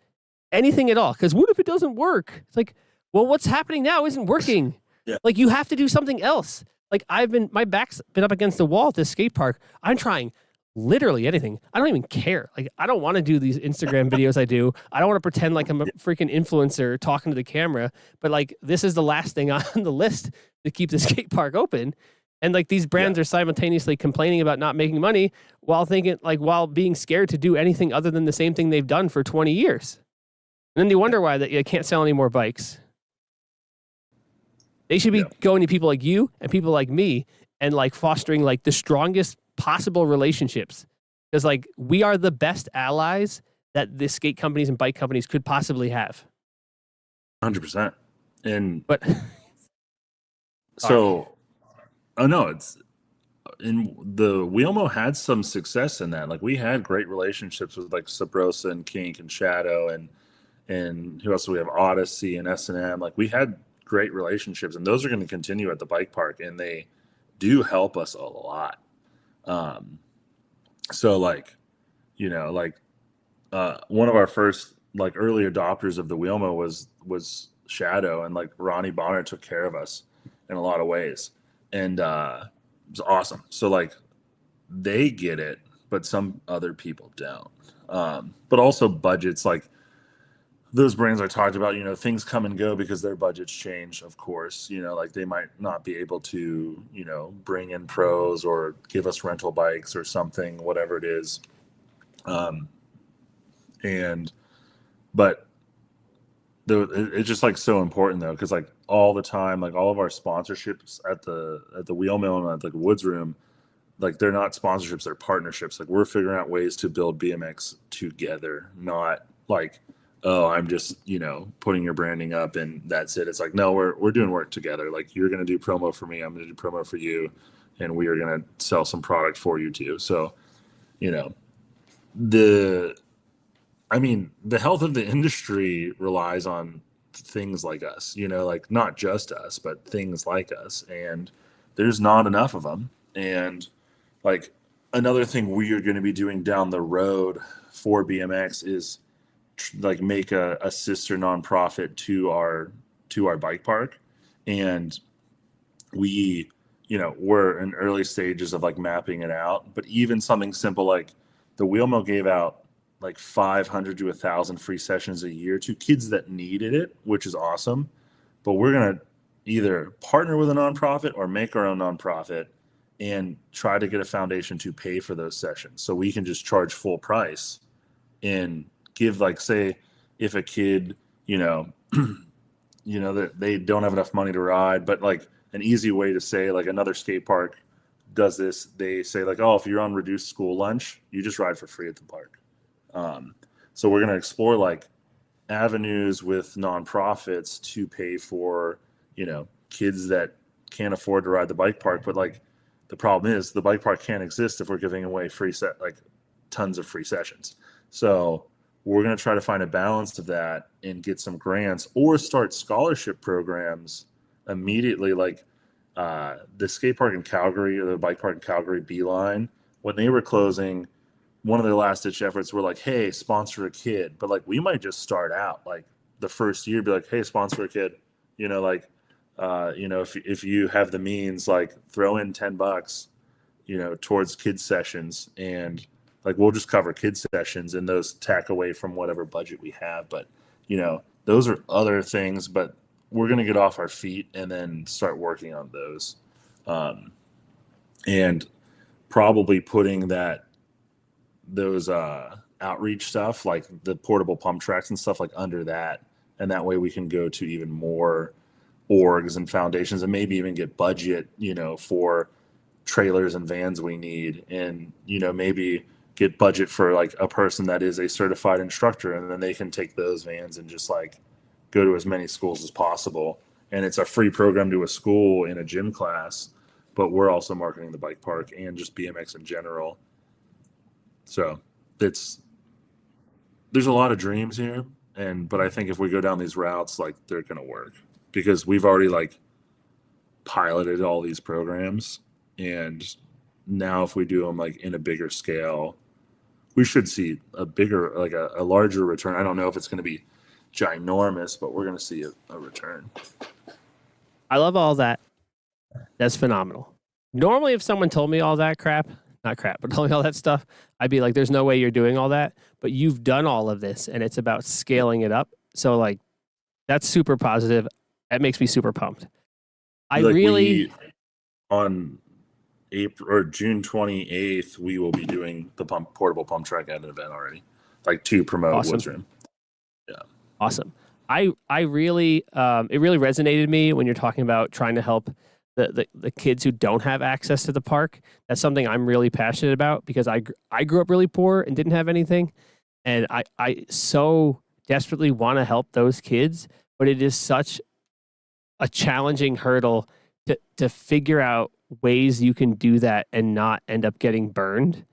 anything at all. Because what if it doesn't work? It's like, well, what's happening now isn't working. Yeah. Like you have to do something else. Like my back's been up against the wall at this skate park. I'm trying literally anything. I don't even care. Like I don't want to do these Instagram videos I do. I don't want to pretend like I'm a freaking influencer talking to the camera. But like this is the last thing on the list to keep the skate park open. And like these brands are simultaneously complaining about not making money while being scared to do anything other than the same thing they've done for 20 years. And then you wonder why that you can't sell any more bikes. They should be going to people like you and people like me and like fostering like the strongest possible relationships, because like we are the best allies that the skate companies and bike companies could possibly have. 100%. But so, oh no, it's in the Wheelmill had some success in that. Like we had great relationships with like Sabrosa and Kink and Shadow and who else do we have? Odyssey and S&M. Like we had great relationships, and those are going to continue at the bike park, and they do help us a lot. So like, one of our first like early adopters of the Wheelmill was Shadow, and like Ronnie Bonner took care of us in a lot of ways, and it was awesome. So like they get it, but some other people don't. But also budgets, like those brands I talked about, things come and go because their budgets change, of course. Like they might not be able to, bring in pros or give us rental bikes or something, whatever it is. But it's just like so important though, because like all the time, like all of our sponsorships at the Wheelmill and at the Woods Room, like they're not sponsorships, they're partnerships. Like we're figuring out ways to build BMX together, not like, oh, I'm just, putting your branding up and that's it. It's like, no, we're doing work together. Like you're going to do promo for me, I'm going to do promo for you, and we are going to sell some product for you too. So, the health of the industry relies on things like us, like not just us, but things like us. And there's not enough of them. And like another thing we are going to be doing down the road for BMX is like make a sister nonprofit to our bike park. And we, we're in early stages of like mapping it out, but even something simple like the Wheelmill gave out like 500 to 1,000 free sessions a year to kids that needed it, which is awesome. But we're going to either partner with a nonprofit or make our own nonprofit and try to get a foundation to pay for those sessions. So we can just charge full price and give, like, say, if a kid, that they don't have enough money to ride, but like an easy way to say, like another skate park does this, they say like, oh, if you're on reduced school lunch, you just ride for free at the park. So we're going to explore like avenues with nonprofits to pay for, kids that can't afford to ride the bike park. But like the problem is the bike park can't exist if we're giving away tons of free sessions. So we're going to try to find a balance of that and get some grants or start scholarship programs immediately. Like the skate park in Calgary or the bike park in Calgary, Beeline, when they were closing, one of their last ditch efforts were like, hey, sponsor a kid. But like, we might just start out like the first year, be like, hey, sponsor a kid, if you have the means, like throw in $10, towards kids sessions, and like, we'll just cover kids sessions and those tack away from whatever budget we have. But, those are other things, but we're going to get off our feet and then start working on those. And probably putting those outreach stuff, like the portable pump tracks and stuff, like under that, and that way we can go to even more orgs and foundations and maybe even get budget, for trailers and vans we need, and maybe get budget for like a person that is a certified instructor, and then they can take those vans and just like go to as many schools as possible. And it's a free program to a school in a gym class, but we're also marketing the bike park and just BMX in general. So there's a lot of dreams here, but I think if we go down these routes, like they're going to work because we've already like piloted all these programs, and now if we do them like in a bigger scale, we should see a bigger, like a larger return. I don't know if it's going to be ginormous, but we're going to see a return. I love all that. That's phenomenal. Normally, if someone told me all that crap, not crap, but told me all that stuff, I'd be like, there's no way you're doing all that. But you've done all of this, and it's about scaling it up. So, like, that's super positive. That makes me super pumped. On April or June 28th, we will be doing the portable pump track at an event already, like to promote Awesome. Woods Room. Yeah. Awesome. I really, it really resonated me when you're talking about trying to help the kids who don't have access to the park. That's something I'm really passionate about because I grew up really poor and didn't have anything. And I so desperately want to help those kids, but it is such a challenging hurdle to figure out ways you can do that and not end up getting burned.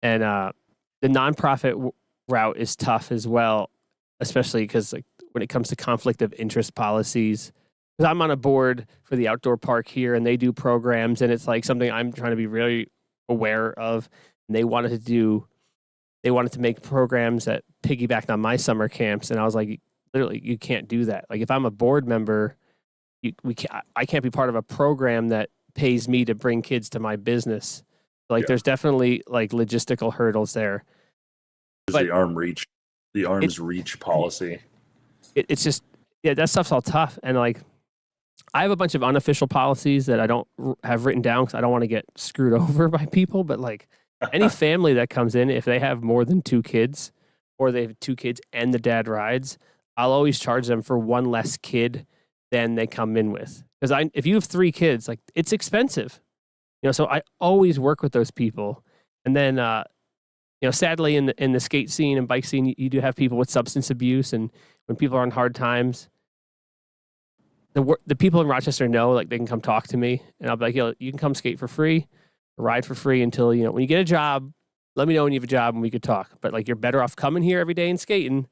And the nonprofit route is tough as well, especially because like when it comes to conflict of interest policies. Because I'm on a board for the outdoor park here, and they do programs, and it's like something I'm trying to be really aware of. And they wanted to make programs that piggybacked on my summer camps, and I was like, literally, you can't do that. Like if I'm a board member, I can't be part of a program that pays me to bring kids to my business. Like there's definitely like logistical hurdles there. But the arm's reach policy. It's just, that stuff's all tough. And like, I have a bunch of unofficial policies that I don't have written down because I don't want to get screwed over by people. But like any family that comes in, if they have more than 2 kids or they have 2 kids and the dad rides, I'll always charge them for one less kid than they come in with. Because if you have 3 kids, like it's expensive. So I always work with those people. And then, sadly in the skate scene and bike scene, you do have people with substance abuse. And when people are in hard times, the people in Rochester know, like, they can come talk to me, and I'll be like, you can come skate for free, ride for free until, when you get a job, let me know when you have a job and we could talk. But, like, you're better off coming here every day and skating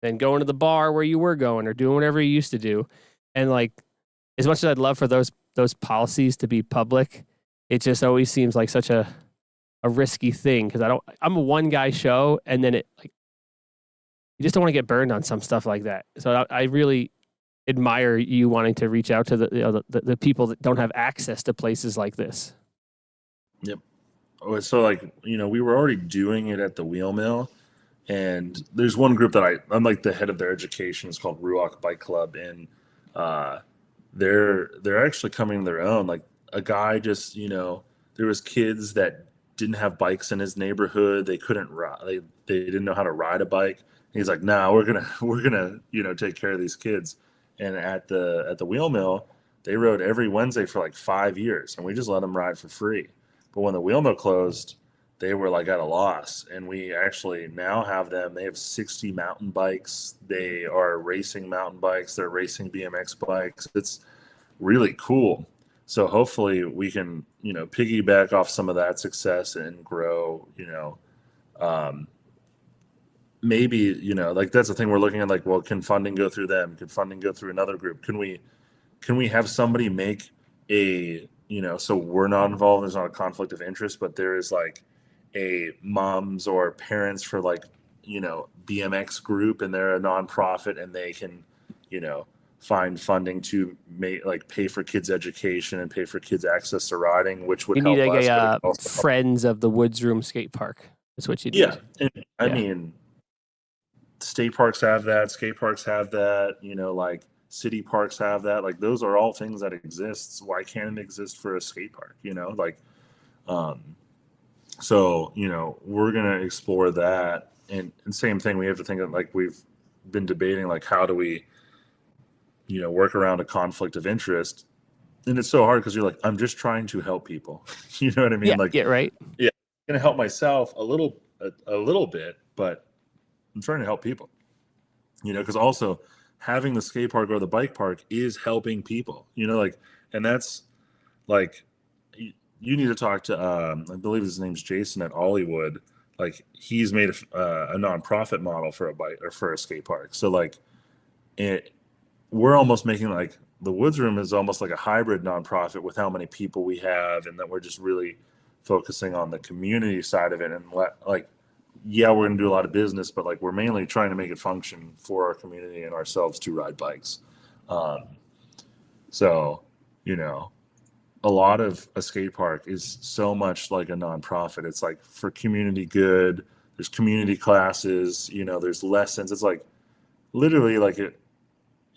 than going to the bar where you were going or doing whatever you used to do. And, like, as much as I'd love for those policies to be public, it just always seems like such a risky thing, because I'm a one guy show, and then you just don't want to get burned on some stuff like that. So I really admire you wanting to reach out to the people that don't have access to places like this. Yep. So, like, we were already doing it at the Wheelmill, and there's one group that I'm like the head of their education. It's called Ruach Bike Club, and they're actually coming to their own. Like, a guy just, there was kids that didn't have bikes in his neighborhood. They couldn't ride. They didn't know how to ride a bike. He's like, "Nah, we're gonna take care of these kids." And at the Wheelmill, they rode every Wednesday for like 5 years, and we just let them ride for free. But when the Wheelmill closed, they were like at a loss, and we actually now have them. They have 60 mountain bikes. They are racing mountain bikes. They're racing BMX bikes. It's really cool. So hopefully we can, piggyback off some of that success and grow, maybe, like, that's the thing we're looking at. Like, well, can funding go through them? Can funding go through another group? Can we have somebody make so we're not involved, there's not a conflict of interest, but there is like a moms or parents for, like, BMX group, and they're a nonprofit, and they can, find funding to pay for kids' education and pay for kids' access to riding, which would you help need us. like a Friends of the Woods Room skate park. That's what you need. Yeah. And, I mean, state parks have that, skate parks have that, like city parks have that. Like, those are all things that exist. Why can't it exist for a skate park? So, we're going to explore that. And same thing, we have to think of, like, we've been debating, like, how do we, work around a conflict of interest. And it's so hard because you're like, I'm just trying to help people. You know what I mean? Yeah, right. Yeah, I'm going to help myself a little bit, but I'm trying to help people, because also having the skate park or the bike park is helping people, and that's like, you need to talk to, I believe his name's Jason at Hollywood. Like, he's made a nonprofit model for a bike or for a skate park. So, like, we're almost making, like, the Woods Room is almost like a hybrid nonprofit with how many people we have, and that we're just really focusing on the community side of it. And we're going to do a lot of business, but, like, we're mainly trying to make it function for our community and ourselves to ride bikes. So, a lot of a skate park is so much like a nonprofit. It's like for community good. There's community classes, there's lessons. It's like literally like it.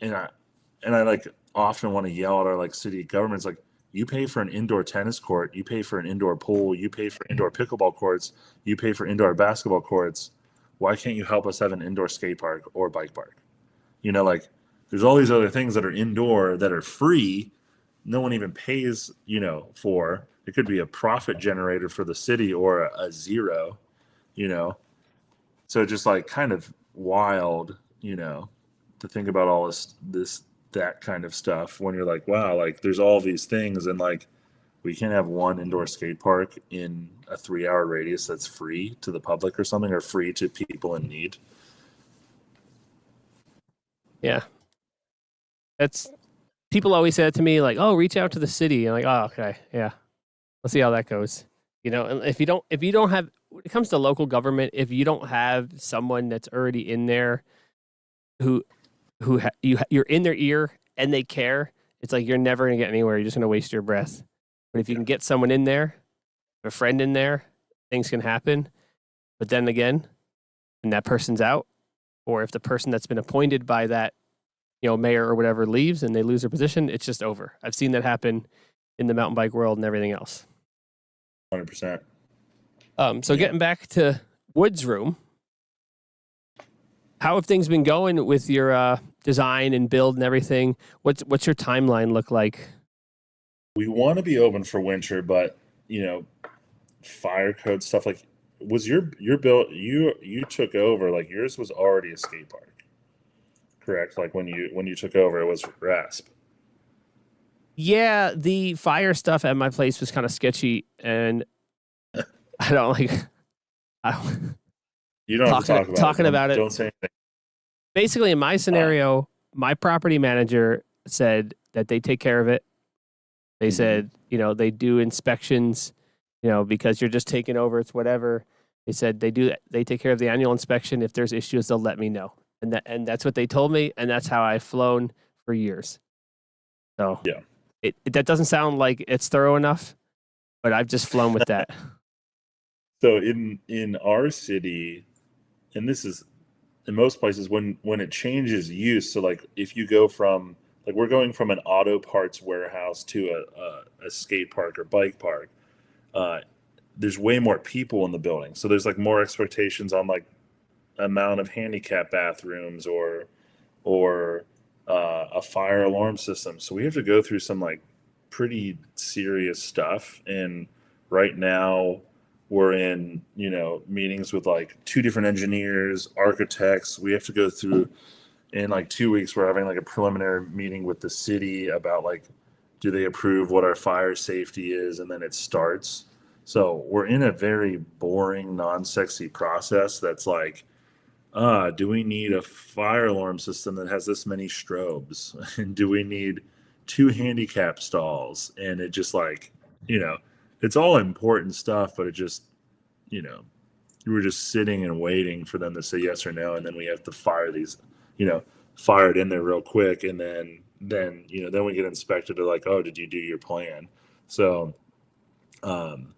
And I like often want to yell at our, like, city governments, like, you pay for an indoor tennis court, you pay for an indoor pool, you pay for indoor pickleball courts, you pay for indoor basketball courts. Why can't you help us have an indoor skate park or bike park? Like, there's all these other things that are indoor that are free. No one even pays, for. It could be a profit generator for the city or a zero, So just, like, kind of wild, to think about all that kind of stuff when you're like, wow, like, there's all these things, and, like, we can't have one indoor skate park in a 3-hour radius that's free to the public or something, or free to people in need. Yeah. People always say that to me, like, oh, reach out to the city. I'm like, oh, okay. Yeah. Let's see how that goes. And if you don't have, when it comes to local government, if you don't have someone that's already in there you're in their ear and they care, it's like you're never going to get anywhere. You're just going to waste your breath. But if you can get someone in there, a friend in there, things can happen. But then again, when that person's out, or if the person that's been appointed by that, mayor or whatever leaves and they lose their position, it's just over. I've seen that happen in the mountain bike world and everything else. 100%. So getting back to Woods Room, how have things been going with your design and build and everything? What's your timeline look like? we want to be open for winter, but fire code stuff, like, was your build, you took over, like, yours was already a skate park, correct? Like, when you took over, it was RASP. Yeah, the fire stuff at my place was kind of sketchy, and I don't like. I don't, You don't have to talk about talking it. about it. Don't say anything. Basically, in my scenario, my property manager said that they take care of it. They said, they do inspections, because you're just taking over, it's whatever. They said they take care of the annual inspection. If there's issues, they'll let me know. And that's what they told me, and that's how I've flown for years. So Yeah. That doesn't sound like it's thorough enough, but I've just flown with that. So in our city, and this is in most places, when it changes use, so like if you go from, like, we're going from an auto parts warehouse to a skate park or bike park, there's way more people in the building, so there's like more expectations on like amount of handicap bathrooms or a fire alarm system. So we have to go through some like pretty serious stuff. And right now we're in, meetings with like 2 different engineers, architects. We have to go through, in like 2 weeks, we're having like a preliminary meeting with the city about like, do they approve what our fire safety is? And then it starts. So we're in a very boring, non-sexy process that's like, do we need a fire alarm system that has this many strobes? And do we need 2 handicap stalls? And it just like, it's all important stuff, but it just, you were just sitting and waiting for them to say yes or no. And then we have to fire these, fire it in there real quick. And then we get inspected to like, oh, did you do your plan? So, and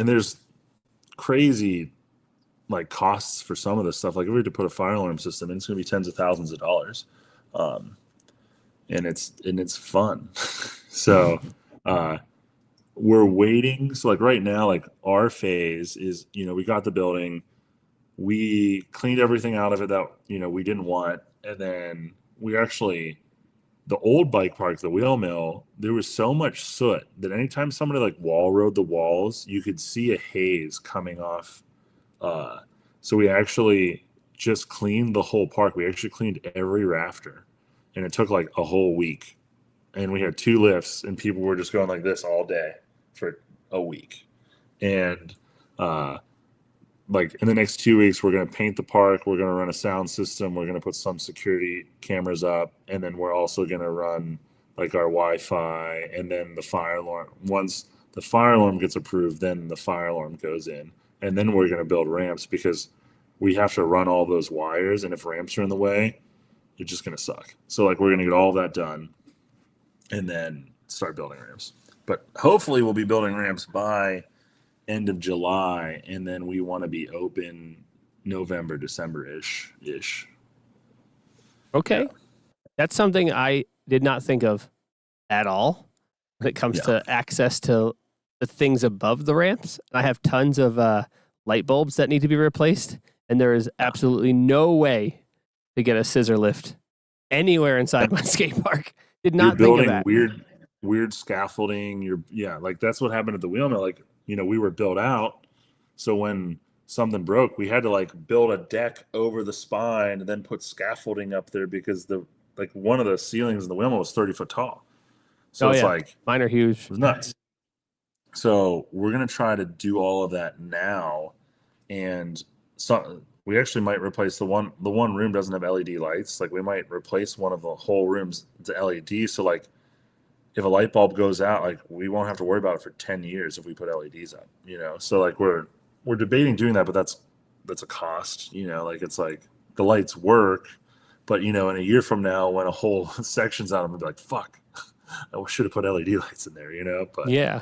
there's crazy like costs for some of this stuff. Like if we had to put a fire alarm system in, it's going to be tens of thousands of dollars. And it's fun. So, we're waiting. So like right now, like our phase is, we got the building, we cleaned everything out of it that, we didn't want. And then we actually, the old bike park, the Wheelmill, there was so much soot that anytime somebody like wall rode the walls, you could see a haze coming off. So we actually just cleaned the whole park. We actually cleaned every rafter, and it took like a whole week. And we had 2 lifts, and people were just going like this all day for a week. And like in the next 2 weeks, we're going to paint the park. We're going to run a sound system. We're going to put some security cameras up, and then we're also going to run like our Wi-Fi, and then the fire alarm. Once the fire alarm gets approved, then the fire alarm goes in. And then we're going to build ramps because we have to run all those wires. And if ramps are in the way, you're just going to suck. So like we're going to get all that done and then start building ramps. But hopefully we'll be building ramps by end of July. And then we want to be open November, December-ish. Okay. Yeah. That's something I did not think of at all when it comes to access to the things above the ramps. I have tons of light bulbs that need to be replaced, and there is absolutely no way to get a scissor lift anywhere inside my skate park. Did not think of that. You're building weird scaffolding. Like that's what happened at the Wheelmill. Like, we were built out, so when something broke, we had to like build a deck over the spine and then put scaffolding up there because one of the ceilings in the Wheelmill was 30 foot tall. So it's like mine are huge. It was nuts. So we're going to try to do all of that now. And so we actually might replace the one room doesn't have LED lights. Like we might replace one of the whole rooms to LED. So like if a light bulb goes out, like we won't have to worry about it for 10 years if we put LEDs up, So like we're debating doing that, but that's a cost, like it's like the lights work, but in a year from now when a whole section's out, I'm gonna be like, fuck, I should have put LED lights in there, but yeah.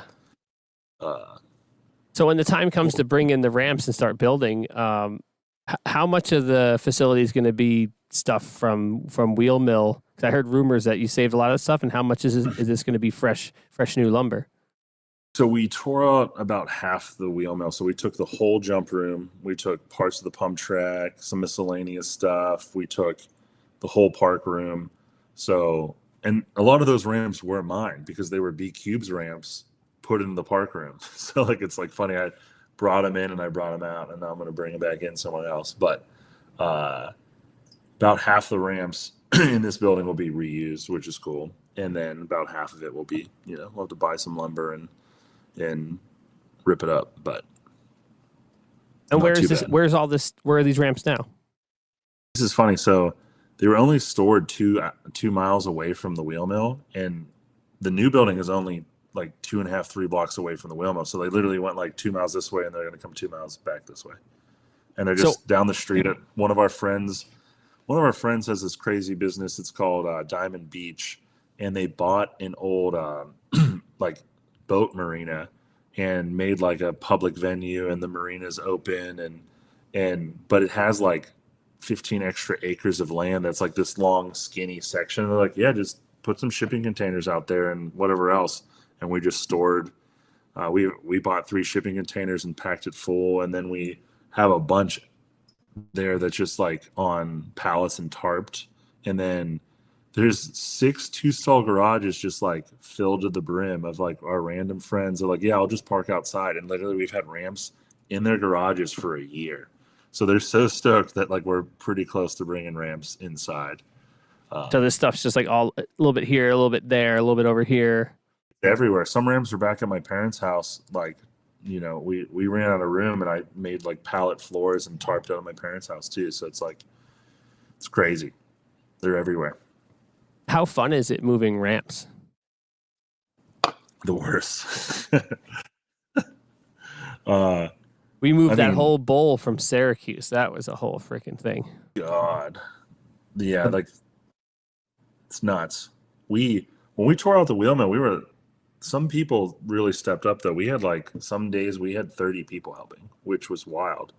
So when the time comes to bring in the ramps and start building, how much of the facility is going to be stuff from Wheelmill? Because I heard rumors that you saved a lot of stuff, and how much is this going to be fresh new lumber? So we tore out about half the Wheelmill. So we took the whole jump room. We took parts of the pump track, some miscellaneous stuff. We took the whole park room. So and a lot of those ramps were mine because they were B Cube's ramps put in the park room. So like, it's like funny. I brought them in and I brought them out, and now I'm going to bring them back in someone else. But about half the ramps in this building will be reused, which is cool. And then about half of it will be, we'll have to buy some lumber and rip it up. But and where is this? bad. Where's all this? Where are these ramps now? This is funny. So they were only stored 2 miles away from the wheel mill, and the new building is only like 2.5, 3 blocks away from the wheel mill. So they literally went like 2 miles this way, and they're going to come 2 miles back this way. And they're just down the street at one of our friends. One of our friends has this crazy business. It's called Diamond Beach, and they bought an old like boat marina and made like a public venue, and the marina's open, but it has like 15 extra acres of land that's like this long skinny section. They're like, yeah, just put some shipping containers out there and whatever else. And we just stored we bought 3 shipping containers and packed it full, and then we have a bunch there that's just like on pallets and tarped, and then there's 6 2-stall garages just like filled to the brim of like our random friends. They're like, yeah, I'll just park outside, and literally we've had ramps in their garages for a year. So they're so stoked that like we're pretty close to bringing ramps inside. So this stuff's just like all a little bit here, a little bit there, a little bit over here. Everywhere. Some ramps are back at my parents' house. Like, we ran out of room, and I made like pallet floors and tarped out of my parents' house too. So it's like, it's crazy. They're everywhere. How fun is it moving ramps? The worst. We moved that whole bowl from Syracuse. That was a whole freaking thing. God. Yeah, like, it's nuts. When we tore out the wheel mill, some people really stepped up though. We had like some days we had 30 people helping, which was wild.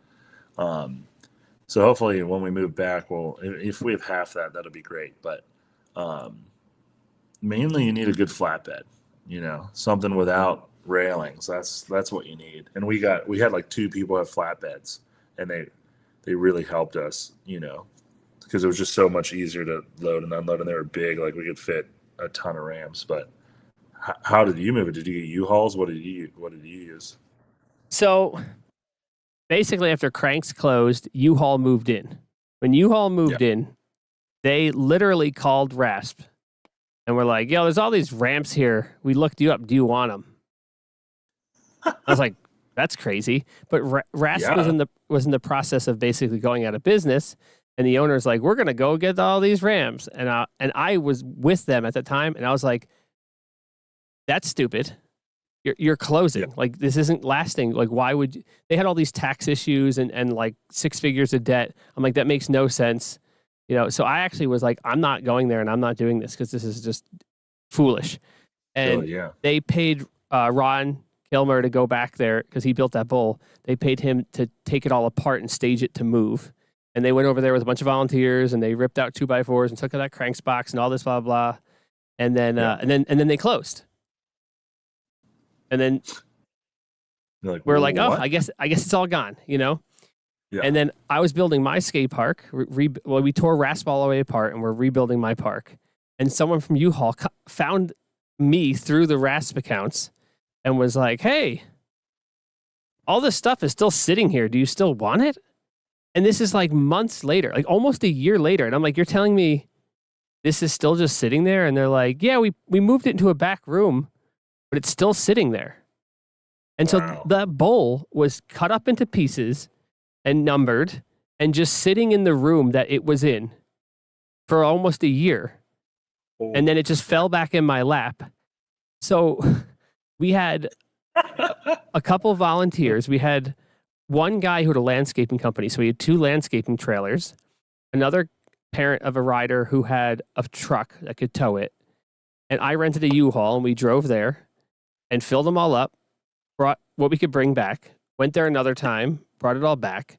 So hopefully when we move back, if we have half that, that'll be great. But mainly you need a good flatbed, something without railings. That's what you need. And we had like 2 people have flatbeds, and they really helped us, because it was just so much easier to load and unload, and they were big. Like we could fit a ton of ramps. But how did you move it? Did you get U-Hauls? What did you use? So basically, after Cranks closed, U-Haul moved in. When U-Haul moved in, they literally called Rasp and were like, yo, there's all these ramps here. We looked you up. Do you want them? I was like, that's crazy. But Rasp was in the process of basically going out of business. And the owner's like, we're going to go get all these ramps. And I was with them at the time. And I was like, that's stupid. You're closing. Yeah. Like, this isn't lasting. Like, why would you? They had all these tax issues and like 6 figures of debt. I'm like, that makes no sense. So I actually was like, I'm not going there, and I'm not doing this because this is just foolish. And they paid Ron Kilmer to go back there because he built that bowl. They paid him to take it all apart and stage it to move. And they went over there with a bunch of volunteers, and they ripped out 2x4s and took out that cranks box and all this blah blah. And then and then they closed. And then we're like, oh, I guess it's all gone, Yeah. And then I was building my skate park. We tore Rasp all the way apart, and we're rebuilding my park. And someone from U-Haul found me through the Rasp accounts and was like, hey, all this stuff is still sitting here. Do you still want it? And this is like months later, like almost a year later. And I'm like, you're telling me this is still just sitting there? And they're like, yeah, we moved it into a back room, but it's still sitting there. And so that bowl was cut up into pieces and numbered and just sitting in the room that it was in for almost a year. And then it just fell back in my lap. So we had a couple volunteers. We had one guy who had a landscaping company. So we had 2 landscaping trailers, another parent of a rider who had a truck that could tow it. And I rented a U-Haul, and we drove there and filled them all up, brought what we could bring back, went there another time, brought it all back.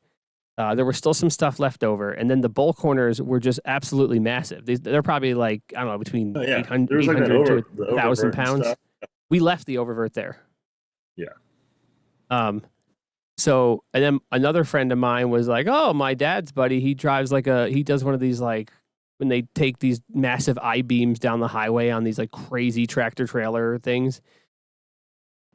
There was still some stuff left over. And then the bowl corners were just absolutely massive. They're probably like, I don't know, between 800 to 1,000 pounds. We left the oververt there. Yeah. So, and then another friend of mine was like, oh, my dad's buddy, he drives he does one of these like when they take these massive I-beams down the highway on these like crazy tractor trailer things.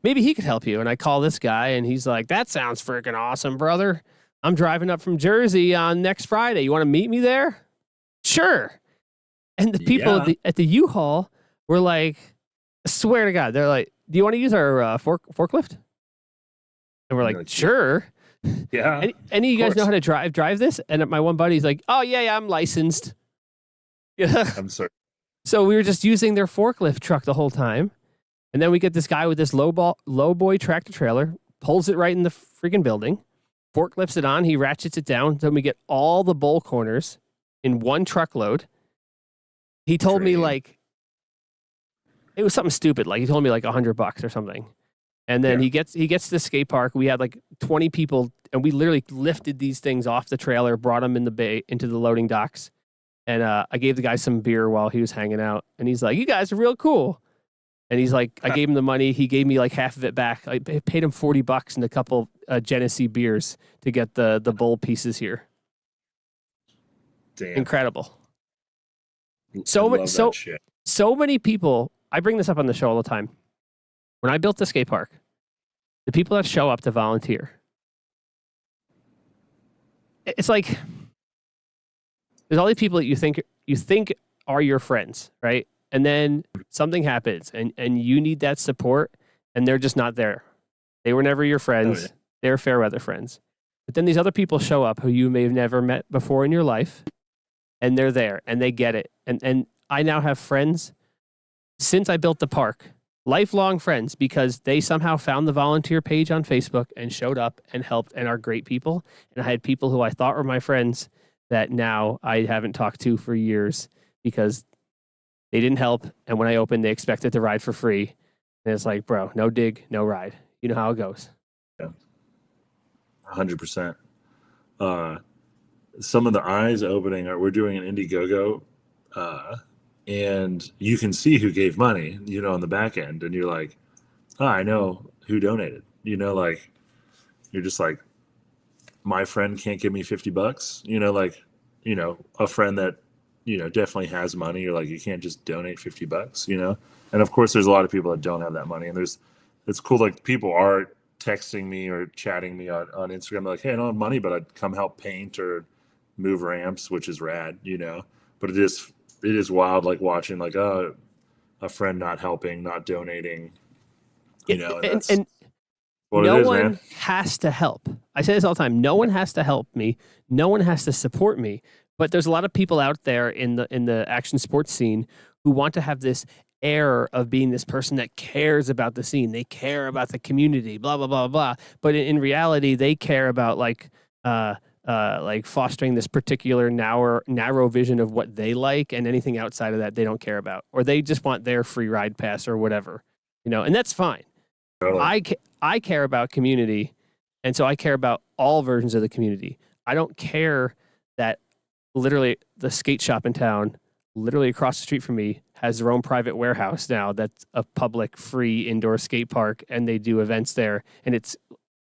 Maybe he could help you. And I call this guy and he's like, that sounds freaking awesome, brother. I'm driving up from Jersey on next Friday. You want to meet me there? Sure. And the people at the U-Haul were like, I swear to God, they're like, do you want to use our forklift? And we're like, sure. Yeah. Any of you guys know how to drive this? And my one buddy's like, oh, yeah, I'm licensed. Yeah. I'm sorry. So we were just using their forklift truck the whole time. And then we get this guy with this low boy tractor trailer, pulls it right in the freaking building, forklifts it on, he ratchets it down. Then we get all the bowl corners in one truckload. He told me like, it was something stupid. Like he told me like $100 or something. And then he gets to the skate park. We had like 20 people and we literally lifted these things off the trailer, brought them in the bay into the loading docks. And I gave the guy some beer while he was hanging out. And he's like, you guys are real cool. And he's like, I gave him the money. He gave me like half of it back. I paid him $40 and a couple Genesee beers to get the bowl pieces here. Damn. Incredible. So many people, I bring this up on the show all the time. When I built the skate park, the people that show up to volunteer, it's like there's all these people that you think are your friends, right? And then something happens and you need that support and they're just not there. They were never your friends. Oh, yeah. They're fair weather friends. But then these other people show up who you may have never met before in your life and they're there and they get it. And I now have friends since I built the park, lifelong friends, because they somehow found the volunteer page on Facebook and showed up and helped and are great people. And I had people who I thought were my friends that now I haven't talked to for years because they didn't help. And when I opened, they expected to ride for free. And it's like, bro, no dig, no ride. You know how it goes. Yeah. 100%. Some of the eyes opening we're doing an Indiegogo, and you can see who gave money, on the back end. And you're like, I know who donated, like you're just like, my friend can't give me $50, a friend that, definitely has money. You're like, you can't just donate $50, And of course, there's a lot of people that don't have that money. And it's cool. Like people are texting me or chatting me on Instagram. They're like, hey, I don't have money, but I'd come help paint or move ramps, which is rad, But it is wild, like watching like a friend not helping, not donating, and no one has to help. I say this all the time. No one has to help me. No one has to support me. But there's a lot of people out there in the action sports scene who want to have this air of being this person that cares about the scene. They care about the community, blah, blah, blah, blah. But in reality, they care about like fostering this particular narrow vision of what they like, and anything outside of that they don't care about, or they just want their free ride pass or whatever, and that's fine. Totally. I care about community, and so I care about all versions of the community. I don't care that literally the skate shop in town, literally across the street from me, has their own private warehouse now that's a public free indoor skate park, and they do events there, and it's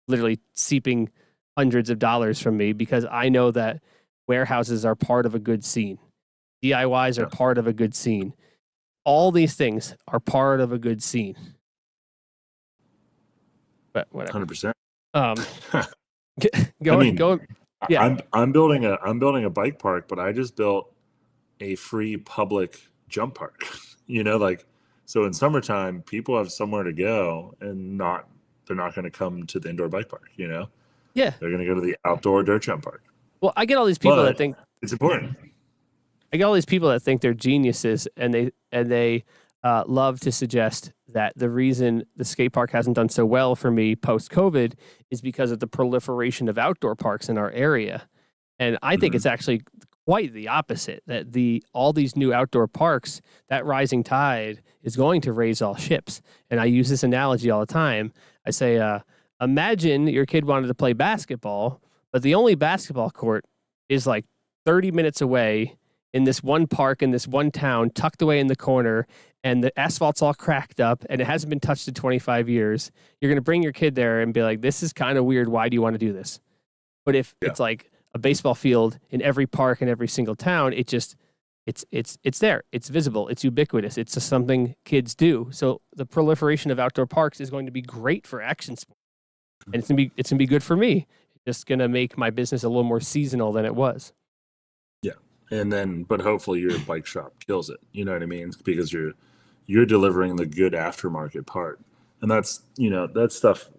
literally seeping hundreds of dollars from me because I know that warehouses are part of a good scene. DIYs are part of a good scene. All these things are part of a good scene. But whatever. 100%. Go. Yeah. I'm building a bike park, but I just built a free public jump park. So in summertime, people have somewhere to go, and they're not going to come to the indoor bike park. Yeah. They're going to go to the outdoor dirt jump park. Well, I get all these people that think it's important. I get all these people that think they're geniuses, and they love to suggest that the reason the skate park hasn't done so well for me post-COVID is because of the proliferation of outdoor parks in our area. And I think it's actually quite the opposite, that all these new outdoor parks, that rising tide is going to raise all ships. And I use this analogy all the time. I say, imagine your kid wanted to play basketball, but the only basketball court is like 30 minutes away in this one park in this one town, tucked away in the corner, and the asphalt's all cracked up and it hasn't been touched in 25 years. You're going to bring your kid there and be like, this is kind of weird. Why do you want to do this? But if it's like a baseball field in every park in every single town, it it's there. It's visible. It's ubiquitous. It's just something kids do. So the proliferation of outdoor parks is going to be great for action sports, and it's gonna be good for me. It's just gonna make my business a little more seasonal than it was. Yeah. And then, but hopefully your bike shop kills it. You know what I mean? Because you're delivering the good aftermarket part. And that's, that stuff.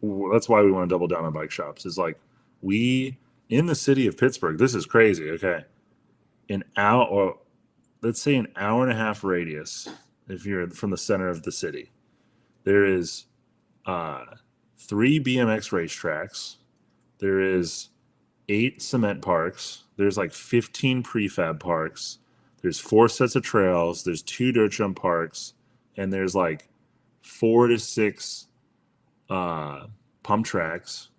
That's why we want to double down on bike shops. Is like in the city of Pittsburgh, this is crazy. Okay. Let's say an hour and a half radius, if you're from the center of the city, there is 3 BMX racetracks. There is 8 cement parks. There's like 15 prefab parks. There's 4 sets of trails. There's 2 dirt jump parks, and there's like 4 to 6 pump tracks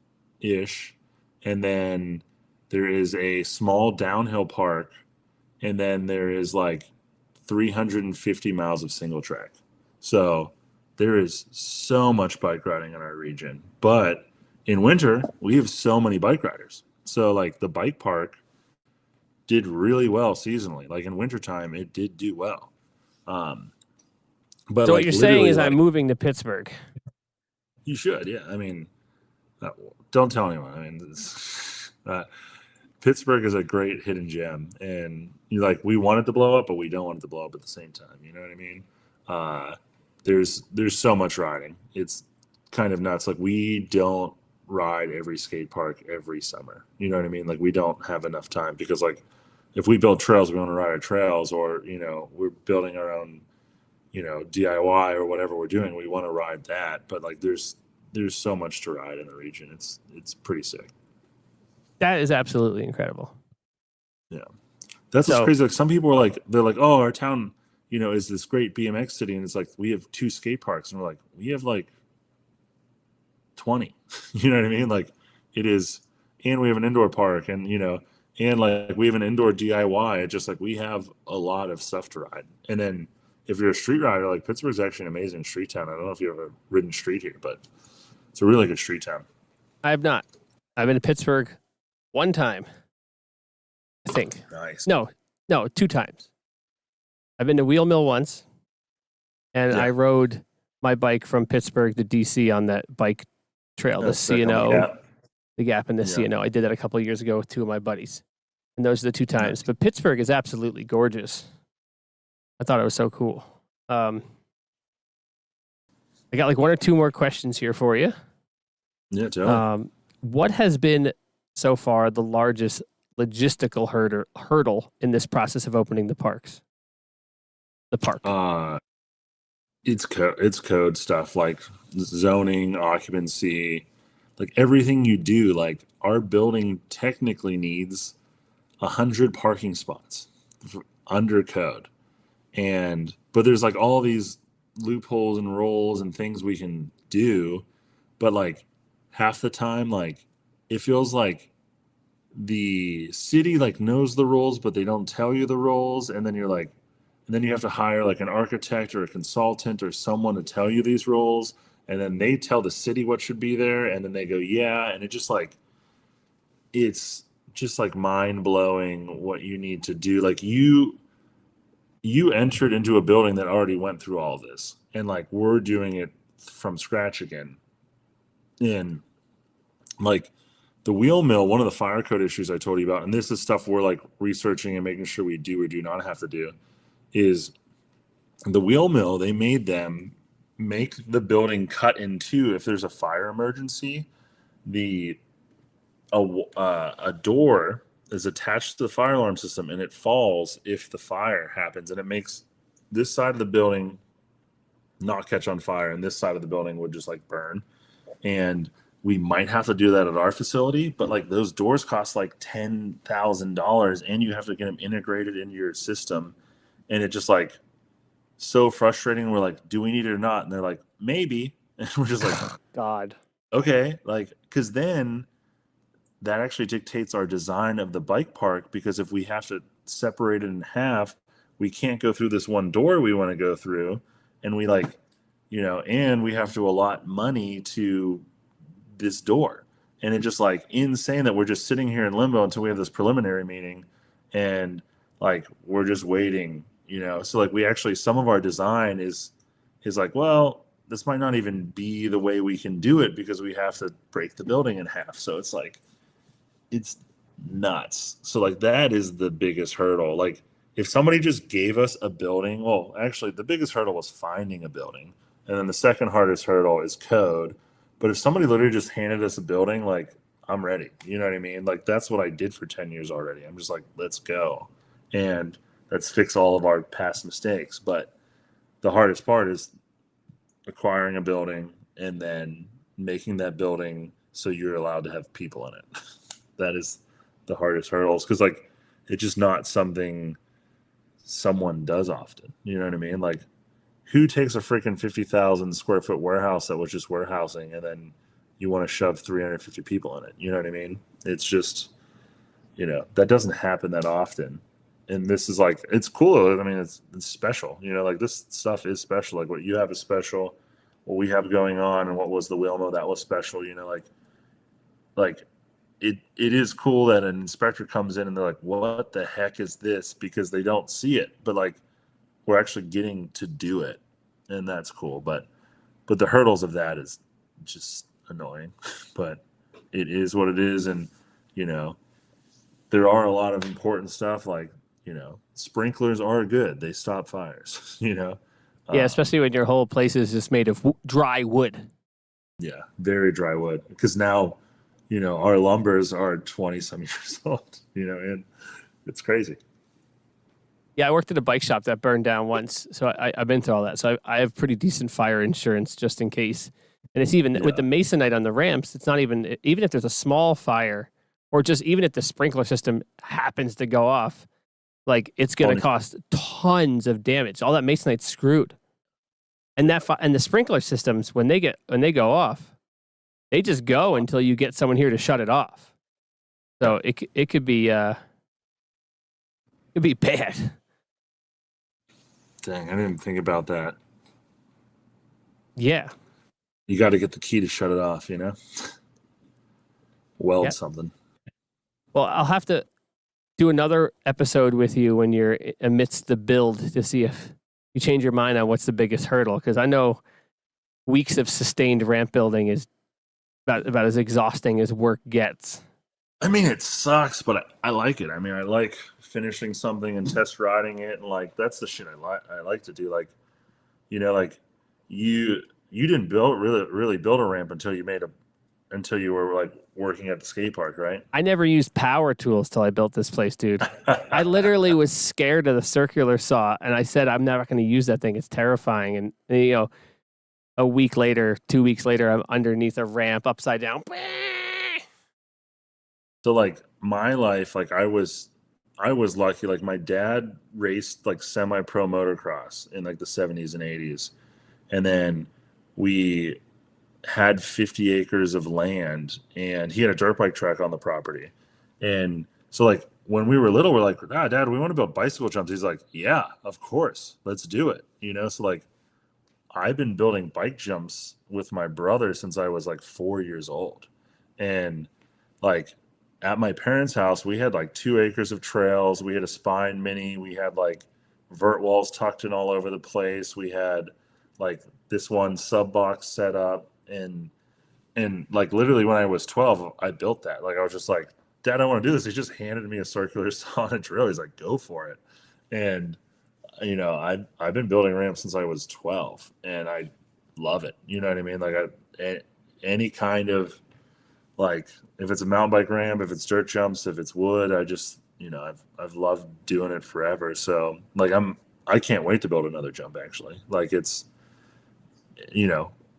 ish. And then there is a small downhill park. And then there is like 350 miles of single track. So there is so much bike riding in our region. But in winter, we have so many bike riders. So like the bike park did really well seasonally. Like in wintertime, it did do well. But so what you're saying is I'm moving to Pittsburgh. You should, yeah. I mean, don't tell anyone. I mean, Pittsburgh is a great hidden gem, and we want it to blow up, but we don't want it to blow up at the same time. You know what I mean? There's so much riding. It's kind of nuts. Like we don't ride every skate park every summer. You know what I mean? Like we don't have enough time because like if we build trails, we want to ride our trails, or we're building our own DIY or whatever we're doing. We want to ride that, but like there's so much to ride in the region. It's pretty sick. That is absolutely incredible. Yeah. That's what's crazy. Like some people are like, they're like, oh, our town, is this great BMX city. And it's like, we have 2 skate parks. And we're like, we have like 20, you know what I mean? Like it is, and we have an indoor park and, and like we have an indoor DIY. It's just like, we have a lot of stuff to ride. And then if you're a street rider, like Pittsburgh's actually an amazing street town. I don't know if you've ever ridden street here, but it's a really good street town. I have not. I've been to Pittsburgh 1 time, I think. Nice. No, 2 times. I've been to Wheelmill once, and I rode my bike from Pittsburgh to DC on that bike trail, the C&O, the Gap in the C&O. I did that a couple of years ago with 2 of my buddies, and those are the 2 times. Nice. But Pittsburgh is absolutely gorgeous. I thought it was so cool. I got like 1 or 2 more questions here for you. Yeah, totally. What has been so far the largest logistical hurdle in this process of opening the park? It's code stuff like zoning, occupancy, like everything you do. Like our building technically needs 100 parking spots under code, but there's like all these loopholes and roles and things we can do, but like half the time, like it feels like the city like knows the rules, but they don't tell you the rules, and then you have to hire like an architect or a consultant or someone to tell you these rules, and then they tell the city what should be there, and then they go and it's just like mind-blowing what you need to do. Like you entered into a building that already went through all this, and like we're doing it from scratch again. And like the Wheelmill, one of the fire code issues I told you about, and this is stuff we're like researching and making sure we do or do not have to do, is the Wheelmill, they made them make the building cut in 2 if there's a fire emergency. A door is attached to the fire alarm system, and it falls if the fire happens, and it makes this side of the building not catch on fire, and this side of the building would just like burn. And we might have to do that at our facility, but like those doors cost like $10,000, and you have to get them integrated into your system. And it just like so frustrating. We're like, do we need it or not? And they're like, maybe. And we're just like, God, okay. Like, cause then that actually dictates our design of the bike park, because if we have to separate it in half, we can't go through this one door we want to go through. And we like, and we have to allot money to this door. And it's just like insane that we're just sitting here in limbo until we have this preliminary meeting. And like we're just waiting, so like we actually, some of our design is like, well, this might not even be the way we can do it because we have to break the building in half. So it's like, it's nuts. So like that is the biggest hurdle. Like if somebody just gave us a building, well, actually the biggest hurdle was finding a building. And then the second hardest hurdle is code. But if somebody literally just handed us a building, like I'm ready. You know what I mean? Like that's what I did for 10 years already. I'm just like, let's go. And let's fix all of our past mistakes. But the hardest part is acquiring a building and then making that building so you're allowed to have people in it. That is the hardest hurdles, because like it's just not something someone does often. You know what I mean? Like who takes a freaking 50,000 square foot warehouse that was just warehousing and then you want to shove 350 people in it? You know what I mean? It's just, that doesn't happen that often. And this is like, it's cool. I mean, it's special, like this stuff is special. Like what you have is special, what we have going on, and what was the Wheelmill that was special, like it is cool that an inspector comes in and they're like, what the heck is this? Because they don't see it, but like we're actually getting to do it. And that's cool. But the hurdles of that is just annoying, but it is what it is. And, there are a lot of important stuff like, sprinklers are good. They stop fires, Yeah, especially when your whole place is just made of dry wood. Yeah, very dry wood. Because now, our lumbers are 20-some years old, and it's crazy. Yeah, I worked at a bike shop that burned down once, so I've been through all that. So I have pretty decent fire insurance just in case. And it's even with the masonite on the ramps, it's not even if there's a small fire, or just even if the sprinkler system happens to go off, like it's going to cost tons of damage. All that masonite's screwed, and and the sprinkler systems when they go off, they just go until you get someone here to shut it off. So it could be bad. Dang, I didn't think about that. Yeah. You got to get the key to shut it off, Weld something. Well, I'll have to do another episode with you when you're amidst the build to see if you change your mind on what's the biggest hurdle. Because I know weeks of sustained ramp building is about as exhausting as work gets. I mean, it sucks, but I like it. I mean, I like finishing something and test riding it, and like that's the shit I like to do. Like, like you didn't really build a ramp until you were like working at the skate park, right? I never used power tools till I built this place, dude. I literally was scared of the circular saw, and I said I'm never going to use that thing. It's terrifying. And a week later, 2 weeks later, I'm underneath a ramp, upside down. So like my life, like I was lucky. Like my dad raced like semi-pro motocross in like the 70s and 80s. And then we had 50 acres of land, and he had a dirt bike track on the property. And so like when we were little, we're like, Dad, we want to build bicycle jumps. He's like, yeah, of course, let's do it. So like I've been building bike jumps with my brother since I was like 4 years old. And like at my parents' house, we had like 2 acres of trails. We had a Spine Mini. We had like vert walls tucked in all over the place. We had like this one sub box set up, and like literally when I was 12, I built that. Like I was just like, Dad, I want to do this. He just handed me a circular saw and a drill. He's like, go for it. And I've been building ramps since I was 12, and I love it. You know what I mean? Like any kind of, like if it's a mountain bike ramp, if it's dirt jumps, if it's wood, I just, I've loved doing it forever. So like I can't wait to build another jump actually. Like it's,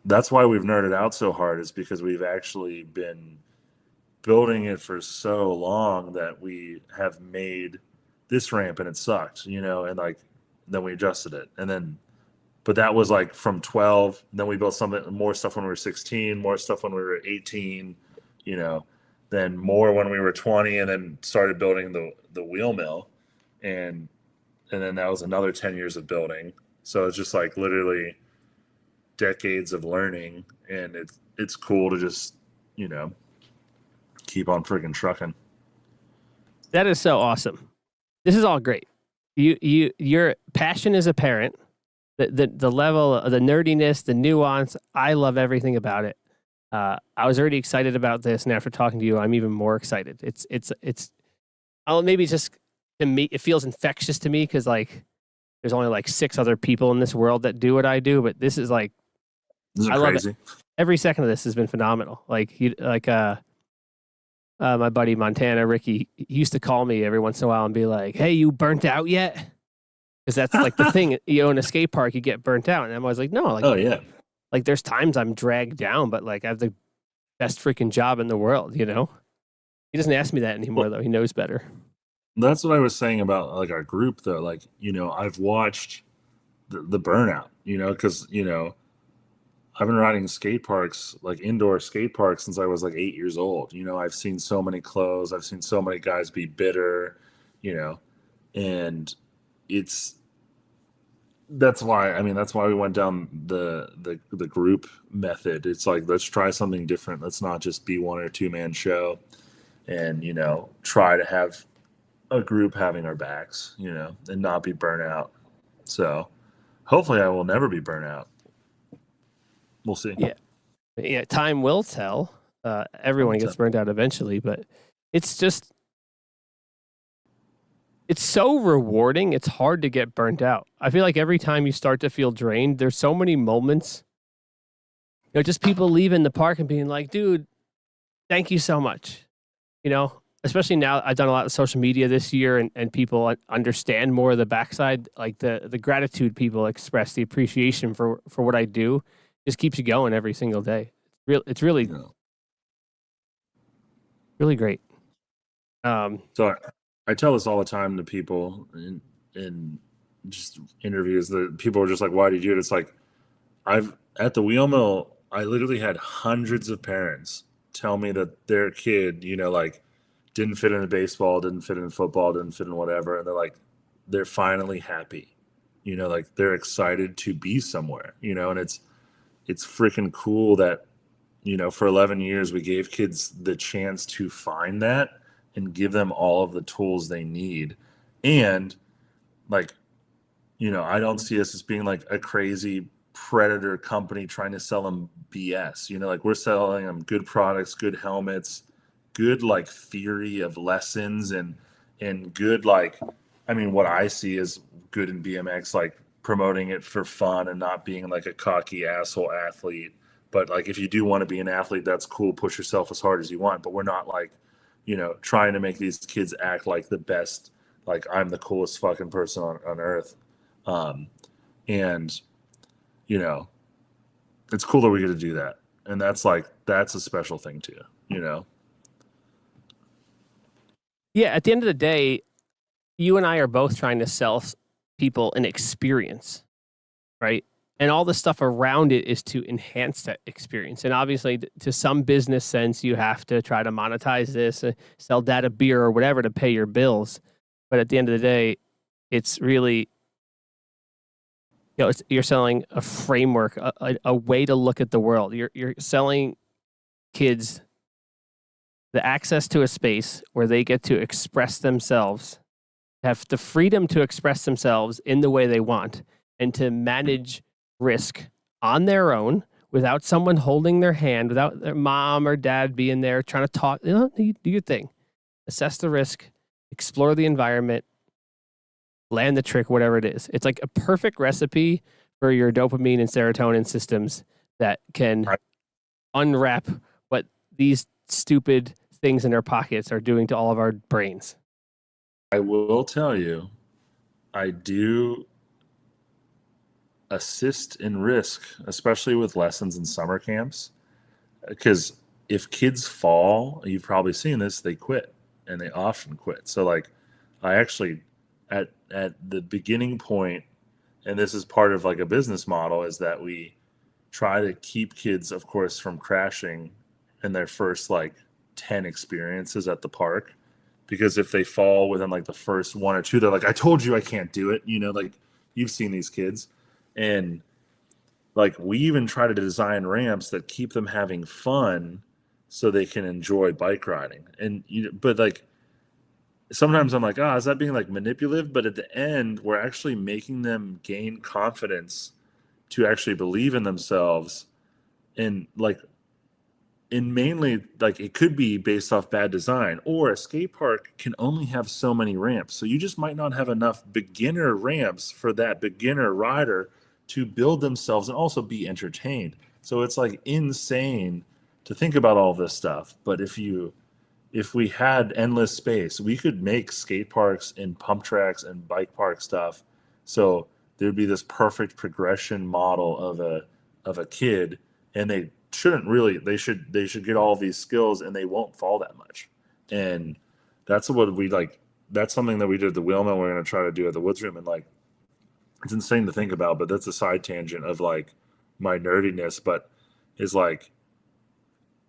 that's why we've nerded out so hard, is because we've actually been building it for so long that we have made this ramp and it sucked, and like then we adjusted it, and then but that was like from 12, and then we built more stuff when we were 16, more stuff when we were 18, then more when we were 20, and then started building the Wheelmill, and then that was another 10 years of building. So it's just like literally decades of learning, and it's cool to just keep on freaking trucking. That is so awesome. This is all great. Your passion is apparent. The level of the nerdiness, the nuance, I love everything about it. I was already excited about this, and after talking to you, I'm even more excited. Maybe it's just to me, it feels infectious to me because like there's only like 6 other people in this world that do what I do, but this is like This is I love it. crazy. Every second of this has been phenomenal. My buddy Montana Ricky, he used to call me every once in a while and be like, "Hey, you burnt out yet?" Because that's like the thing. You own a skate park, you get burnt out, and I'm always like, "No, like, Oh yeah. like there's times I'm dragged down, but like I have the best freaking job in the world." You know, he doesn't ask me that anymore though. He knows better. That's what I was saying about like our group though. Like, I've watched the burnout, because, I've been riding skate parks, like indoor skate parks, since I was like 8 years old. I've seen so many close. I've seen so many guys be bitter, and it's that's why we went down the group method. It's like, let's try something different. Let's not just be 1 or 2 man show, and try to have a group having our backs, and not be burnout. So hopefully I will never be burnout. We'll see. Yeah. Time will tell. Everyone gets burnt out eventually, but it's just, it's so rewarding. It's hard to get burnt out. I feel like every time you start to feel drained, there's so many moments, just people leaving the park and being like, "Dude, thank you so much." Especially now I've done a lot of social media this year, and people understand more of the backside, like the gratitude people express, the appreciation for what I do just keeps you going every single day. It's really, really great. So I tell this all the time to people in just interviews, that people are just like, "Why did you do it?" It's like, at the Wheelmill, I literally had hundreds of parents tell me that their kid, like, didn't fit in baseball, didn't fit in football, didn't fit in whatever, and they're like, they're finally happy, like they're excited to be somewhere, and it's freaking cool that, for 11 years we gave kids the chance to find that and give them all of the tools they need. And like, I don't see us as being like a crazy predator company trying to sell them BS. Like, we're selling them good products, good helmets, good like theory of lessons, and good, like, what I see is good in BMX, like promoting it for fun and not being like a cocky asshole athlete. But like, if you do want to be an athlete, that's cool. Push yourself as hard as you want. But we're not like, trying to make these kids act like the best, like I'm the coolest fucking person on earth. And, it's cool that we get to do that. And that's a special thing too, Yeah. At the end of the day, you and I are both trying to sell people an experience, right? And all the stuff around it is to enhance that experience. And obviously, to some business sense, you have to try to monetize this, sell data beer or whatever to pay your bills. But at the end of the day, it's really, you're selling a framework, a way to look at the world. You're selling kids the access to a space where they get to express themselves, have the freedom to express themselves in the way they want, and to manage risk on their own without someone holding their hand, without their mom or dad being there trying to talk. You do your thing, assess the risk, explore the environment, land the trick, whatever it is. It's like a perfect recipe for your dopamine and serotonin systems that can unwrap what these stupid things in our pockets are doing to all of our brains. I will tell you, I do assist in risk, especially with lessons in summer camps, because if kids fall, you've probably seen this, they quit, and they often quit. So like, I actually, at the beginning point, and this is part of like a business model, is that we try to keep kids, of course, from crashing in their first like 10 experiences at the park. Because if they fall within like the first 1 or 2, they're like, "I told you I can't do it." Like, you've seen these kids. And like, we even try to design ramps that keep them having fun so they can enjoy bike riding. And but like, sometimes I'm like, ah, is that being like manipulative? But at the end, we're actually making them gain confidence to actually believe in themselves. And like, and mainly like it could be based off bad design, or a skate park can only have so many ramps. So you just might not have enough beginner ramps for that beginner rider to build themselves and also be entertained. So it's like insane to think about all this stuff. But if we had endless space, we could make skate parks and pump tracks and bike park stuff. So there'd be this perfect progression model of a kid, and they shouldn't really they should get all these skills and they won't fall that much. And that's what we like. That's something that we did at the Wheelmill. We're going to try to do at the Woods Room, and like it's insane to think about. But that's a side tangent of like my nerdiness. But is like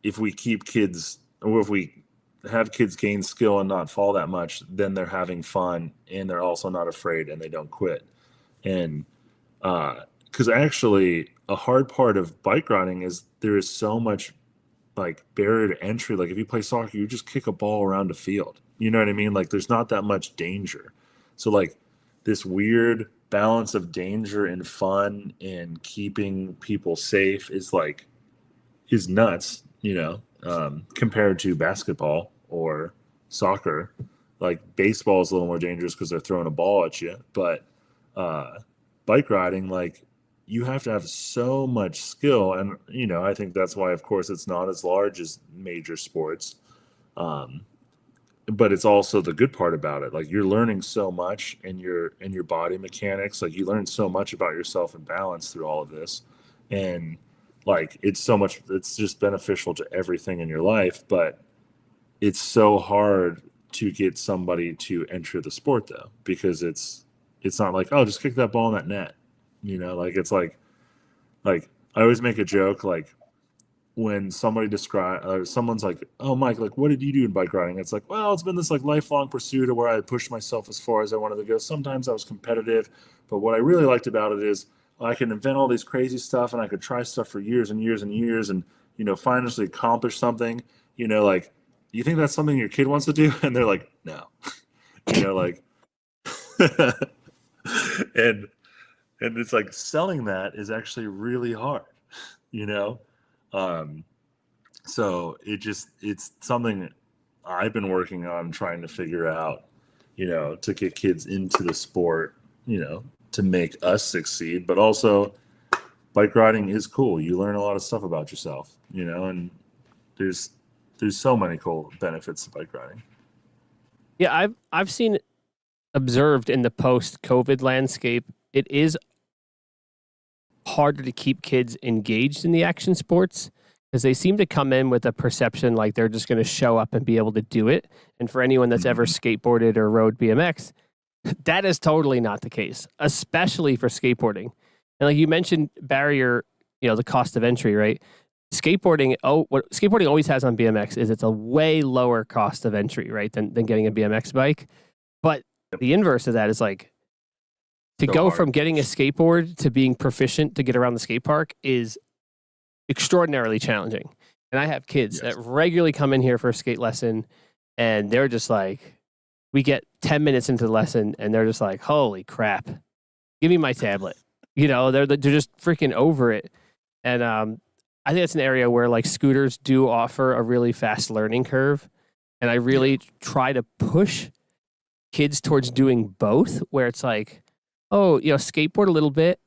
if we keep kids, or if we have kids gain skill and not fall that much, then they're having fun and they're also not afraid and they don't quit. And because actually a hard part of bike riding is there is so much like barrier to entry. Like if you play soccer, you just kick a ball around a field. You know what I mean? Like there's not that much danger. So like this weird balance of danger and fun and keeping people safe is nuts, compared to basketball or soccer. Like baseball is a little more dangerous because they're throwing a ball at you, but bike riding, like you have to have so much skill, and I think that's why, of course, it's not as large as major sports. Um, but it's also the good part about it. Like you're learning so much in your body mechanics. Like you learn so much about yourself and balance through all of this, and like it's so much. It's just beneficial to everything in your life, but it's so hard to get somebody to enter the sport though, because it's not like, oh, just kick that ball in that net. Like it's like I always make a joke, like when somebody someone's like, oh, Mike, like what did you do in bike riding? It's like, well, it's been this like lifelong pursuit of where I pushed myself as far as I wanted to go. Sometimes I was competitive, but what I really liked about it is I can invent all these crazy stuff and I could try stuff for years and years and years and finally accomplish something. Like, you think that's something your kid wants to do? And they're like, no. Like and it's like selling that is actually really hard, you know um so it's something I've been working on, trying to figure out, to get kids into the sport, to make us succeed. But also bike riding is cool. You learn a lot of stuff about yourself, and there's so many cool benefits to bike riding. Yeah, I've seen observed in the post-COVID landscape, it is harder to keep kids engaged in the action sports because they seem to come in with a perception like they're just going to show up and be able to do it. And for anyone that's ever skateboarded or rode BMX, that is totally not the case, especially for skateboarding. And like you mentioned, barrier, the cost of entry, right? Skateboarding, what skateboarding always has on BMX is it's a way lower cost of entry, right, than getting a BMX bike. But the inverse of that is like to go from getting a skateboard to being proficient to get around the skate park is extraordinarily challenging. And I have kids that regularly come in here for a skate lesson, and they're just like, we get 10 minutes into the lesson, and they're just like, holy crap, give me my tablet. They're just freaking over it. And I think it's an area where like scooters do offer a really fast learning curve. And I really try to push kids towards doing both, where it's like, oh, skateboard a little bit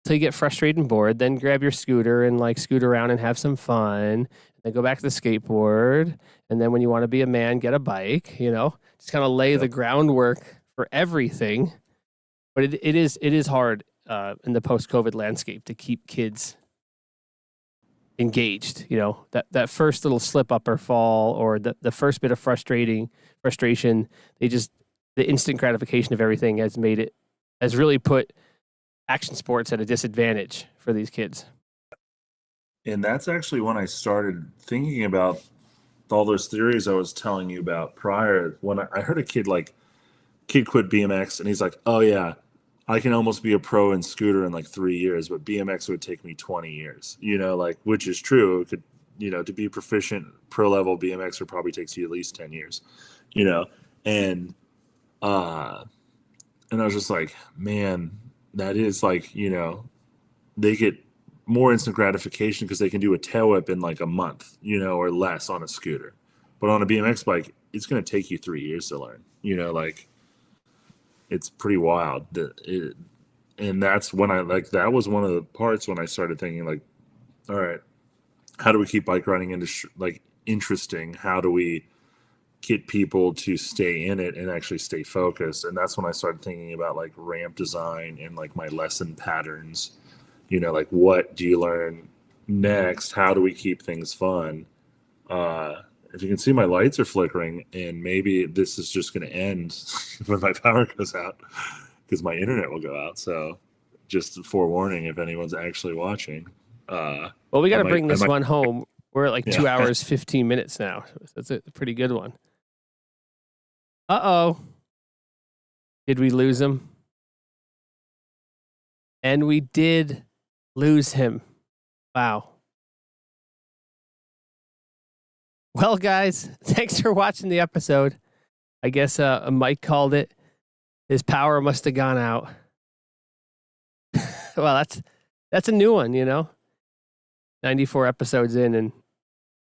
till you get frustrated and bored, then grab your scooter and like scoot around and have some fun, then go back to the skateboard. And then when you want to be a man, get a bike, just kind of lay the groundwork for everything. But it is hard in the post-COVID landscape to keep kids engaged. That first little slip up or fall, or the first bit of frustration, the instant gratification of everything has really put action sports at a disadvantage for these kids. And that's actually when I started thinking about all those theories I was telling you about prior. When I heard a kid quit BMX, and he's like, oh yeah, I can almost be a pro in scooter in like 3 years, but BMX would take me 20 years, which is true. It could, to be proficient pro level BMX, it probably takes you at least 10 years, And and I was just like, man, that is like, they get more instant gratification because they can do a tail whip in like a month, or less on a scooter. But on a BMX bike, it's going to take you 3 years to learn. Like it's pretty wild. And that's when that was one of the parts when I started thinking like, all right, how do we keep bike riding interesting? How do we get people to stay in it and actually stay focused? And that's when I started thinking about like ramp design and like my lesson patterns. Like what do you learn next? How do we keep things fun? If you can see, my lights are flickering, and maybe this is just going to end when my power goes out because my internet will go out. So just forewarning if anyone's actually watching. Well, we got to bring this one home. We're at like 2 hours, 15 minutes now. That's a pretty good one. Uh-oh. Did we lose him? And we did lose him. Wow. Well, guys, thanks for watching the episode. I guess Mike called it. His power must have gone out. Well, that's a new one, 94 episodes in and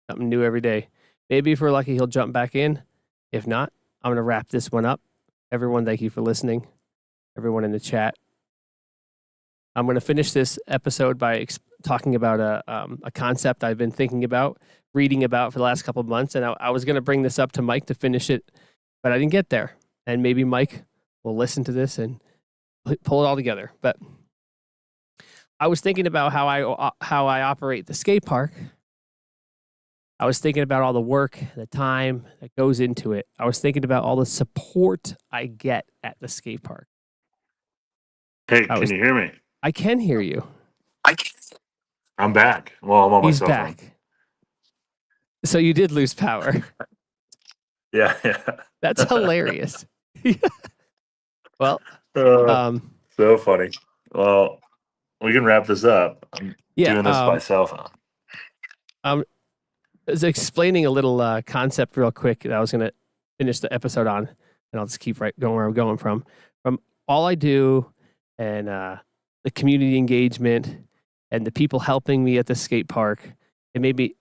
something new every day. Maybe if we're lucky, he'll jump back in. If not, I'm going to wrap this one up. Everyone, thank you for listening. Everyone in the chat. I'm going to finish this episode by talking about a concept I've been thinking about, reading about for the last couple of months. And I was going to bring this up to Mike to finish it, but I didn't get there. And maybe Mike will listen to this and pull it all together. But I was thinking about how I operate the skate park. I was thinking about all the work, the time that goes into it. I was thinking about all the support I get at the skate park. Hey, can you hear me? I can hear you. I'm back. Well, I'm on my cell phone. He's back. So you did lose power. Yeah. That's hilarious. Well, so funny. Well, we can wrap this up. I'm doing this by cell phone. I was explaining a little concept real quick that I was going to finish the episode on, and I'll just keep going where I'm going from. From all I do and the community engagement and the people helping me at the skate park, it made me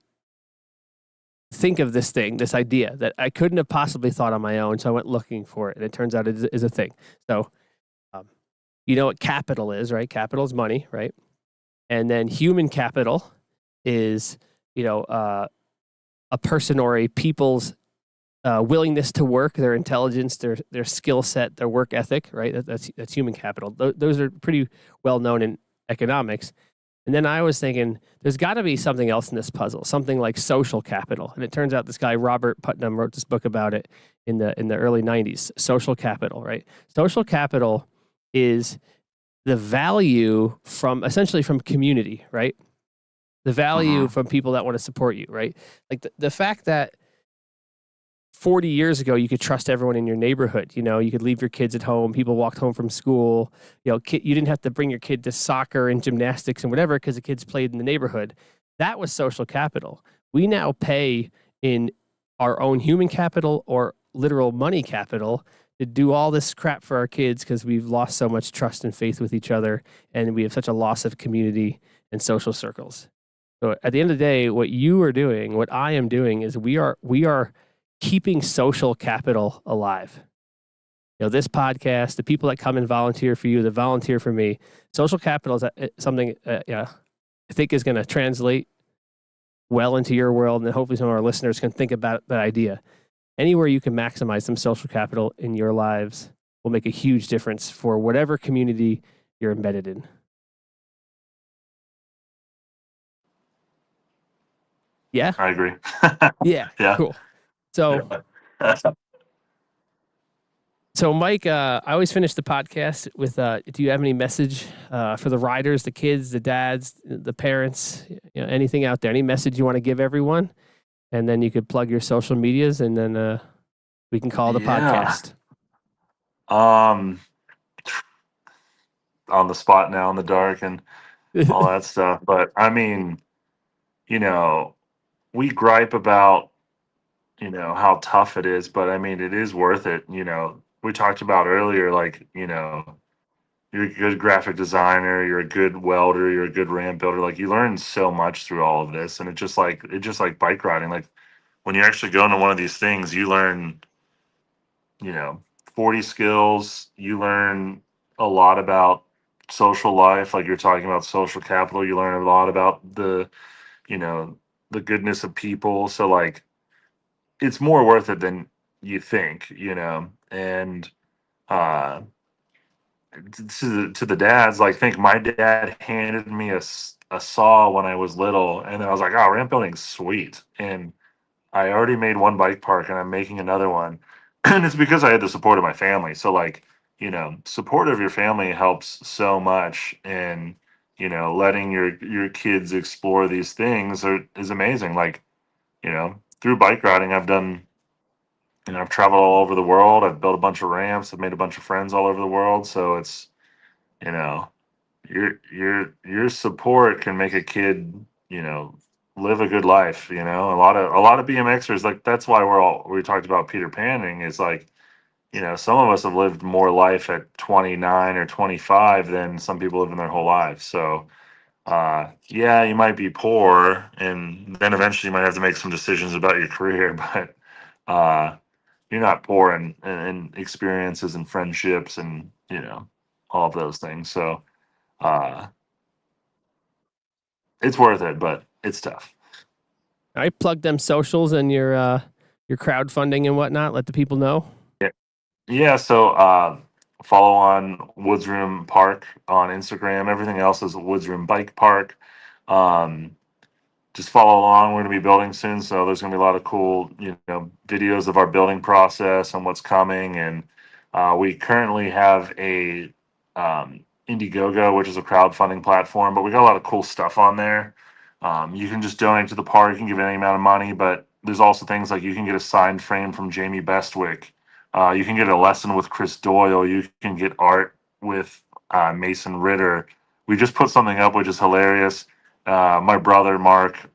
think of this idea that I couldn't have possibly thought on my own. So I went looking for it, and it turns out it is a thing. So you know what capital is, right? Capital is money, right? And then human capital is, a person or a people's willingness to work, their intelligence, their skill set, their work ethic, right? That's human capital. Those are pretty well known in economics. And then I was thinking, there's got to be something else in this puzzle, something like social capital. And it turns out this guy Robert Putnam wrote this book about it in the early 90s. Social capital, right? Social capital is the value essentially from community, right? The value from people that want to support you, right? Like the fact that 40 years ago, you could trust everyone in your neighborhood. You could leave your kids at home. People walked home from school. You didn't have to bring your kid to soccer and gymnastics and whatever because the kids played in the neighborhood. That was social capital. We now pay in our own human capital or literal money capital to do all this crap for our kids because we've lost so much trust and faith with each other, and we have such a loss of community and social circles. So at the end of the day, what you are doing, what I am doing, is we are keeping social capital alive. This podcast, the people that come and volunteer for you, that volunteer for me, social capital is something I think is going to translate well into your world, and hopefully some of our listeners can think about that idea. Anywhere you can maximize some social capital in your lives will make a huge difference for whatever community you're embedded in. Yeah? I agree. Yeah. Cool. So, Mike, I always finish the podcast with, do you have any message for the riders, the kids, the dads, the parents, anything out there, any message you want to give everyone? And then you could plug your social medias, and then we can call the podcast. On the spot now in the dark and all that stuff. But I mean, we gripe about how tough it is, but I mean, it is worth it. We talked about earlier, like, you're a good graphic designer, you're a good welder, you're a good ramp builder. Like, you learn so much through all of this. And it just like bike riding. Like, when you actually go into one of these things, you learn, you know, 40 skills. You learn a lot about social life. Like, you're talking about social capital. You learn a lot about you know, the goodness of people. So, like, it's more worth it than you think. And, uh, to the dads, like, think my dad handed me a saw when I was little, and then I was like, oh, ramp building's sweet. And I already made one bike park and I'm making another one. And it's because I had the support of my family. So, like, support of your family helps so much. And, letting your kids explore these things is amazing. Like, through bike riding, I've traveled all over the world. I've built a bunch of ramps. I've made a bunch of friends all over the world. So it's, you know, your support can make a kid, live a good life. A lot of BMXers, like, that's why we talked about Peter Panning, is like, some of us have lived more life at 29 or 25 than some people live in their whole lives. So yeah, you might be poor, and then eventually you might have to make some decisions about your career, but you're not poor in experiences and friendships and all of those things. So uh it's worth it, but it's tough. All right, plug them socials and your crowdfunding and whatnot. Let the people know. Yeah, so follow on Woods Room Park on Instagram. Everything else is Woods Room Bike Park. Um, just follow along. We're going to be building soon, so there's going to be a lot of cool, videos of our building process and what's coming. And we currently have a Indiegogo, which is a crowdfunding platform, but we got a lot of cool stuff on there. You can just donate to the park. You can give any amount of money, but there's also things like you can get a signed frame from Jamie Bestwick. You can get a lesson with Chris Doyle. You can get art with Mason Ritter. We just put something up, which is hilarious. My brother Mark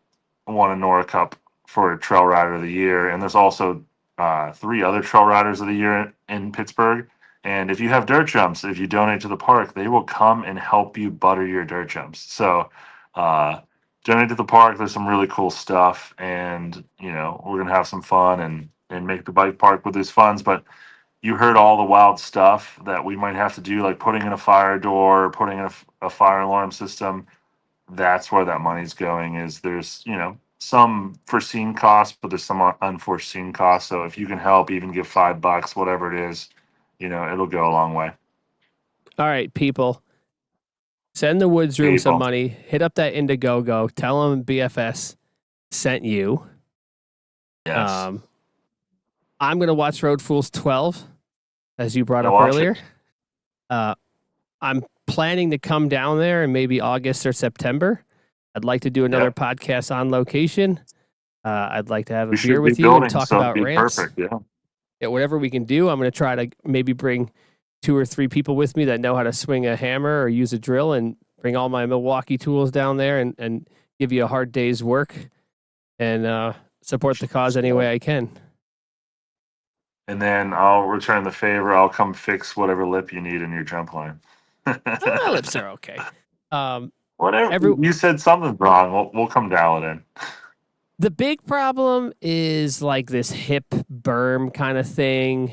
won a Nora Cup for Trail Rider of the Year, and there's also 3 other Trail Riders of the Year in Pittsburgh. And if you have dirt jumps, if you donate to the park, they will come and help you butter your dirt jumps. So uh, donate to the park. There's some really cool stuff, and we're gonna have some fun and make the bike park with these funds. But you heard all the wild stuff that we might have to do, like putting in a fire door, putting in a fire alarm system. That's where that money's going. Is there's some foreseen costs, but there's some unforeseen costs. So if you can help, even give $5, whatever it is, it'll go a long way. All right, people. Send the Woods Room some money. Hit up that Indiegogo. Tell them BFS sent you. Yes. I'm going to watch Road Fools 12, as you brought up earlier. I'm planning to come down there in maybe August or September. I'd like to do another podcast on location. I'd like to have a beer with you and talk about ramps. Perfect, yeah, whatever we can do. I'm going to try to maybe bring 2 or 3 people with me that know how to swing a hammer or use a drill, and bring all my Milwaukee tools down there and give you a hard day's work and support the cause any way I can. And then I'll return the favor. I'll come fix whatever lip you need in your jump line. My lips are okay. Whatever. You said something's wrong. We'll come dial it in. The big problem is like this hip berm kind of thing.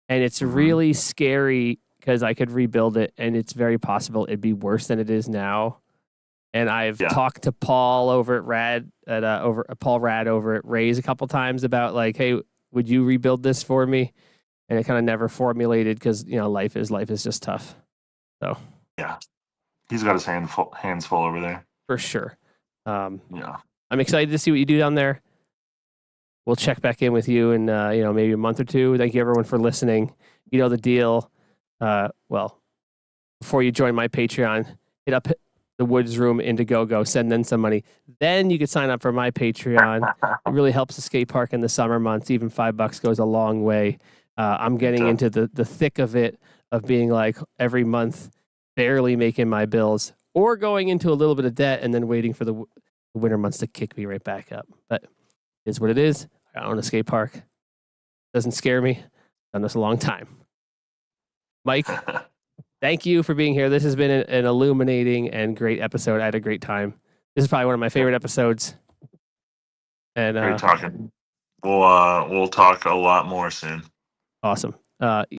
And it's really scary because I could rebuild it, and it's very possible it'd be worse than it is now. And I've talked to Paul over at Paul Rad over at Ray's a couple times about, like, hey, would you rebuild this for me? And it kind of never formulated because life is just tough. So yeah, he's got his hands full over there for sure. Yeah, I'm excited to see what you do down there. We'll check back in with you in maybe a month or 2. Thank you everyone for listening. You know the deal. Well, before you join my Patreon, hit up the Woods Room Indiegogo, send in some money. Then you can sign up for my Patreon. It really helps the skate park in the summer months. Even $5 goes a long way. I'm getting into the thick of it, of being like every month, barely making my bills, or going into a little bit of debt and then waiting for the winter months to kick me right back up. But it is what it is. I own a skate park. Doesn't scare me. Done this a long time. Mike, thank you for being here. This has been an illuminating and great episode. I had a great time. This is probably one of my favorite episodes. And Great talking. We'll talk a lot more soon. Awesome.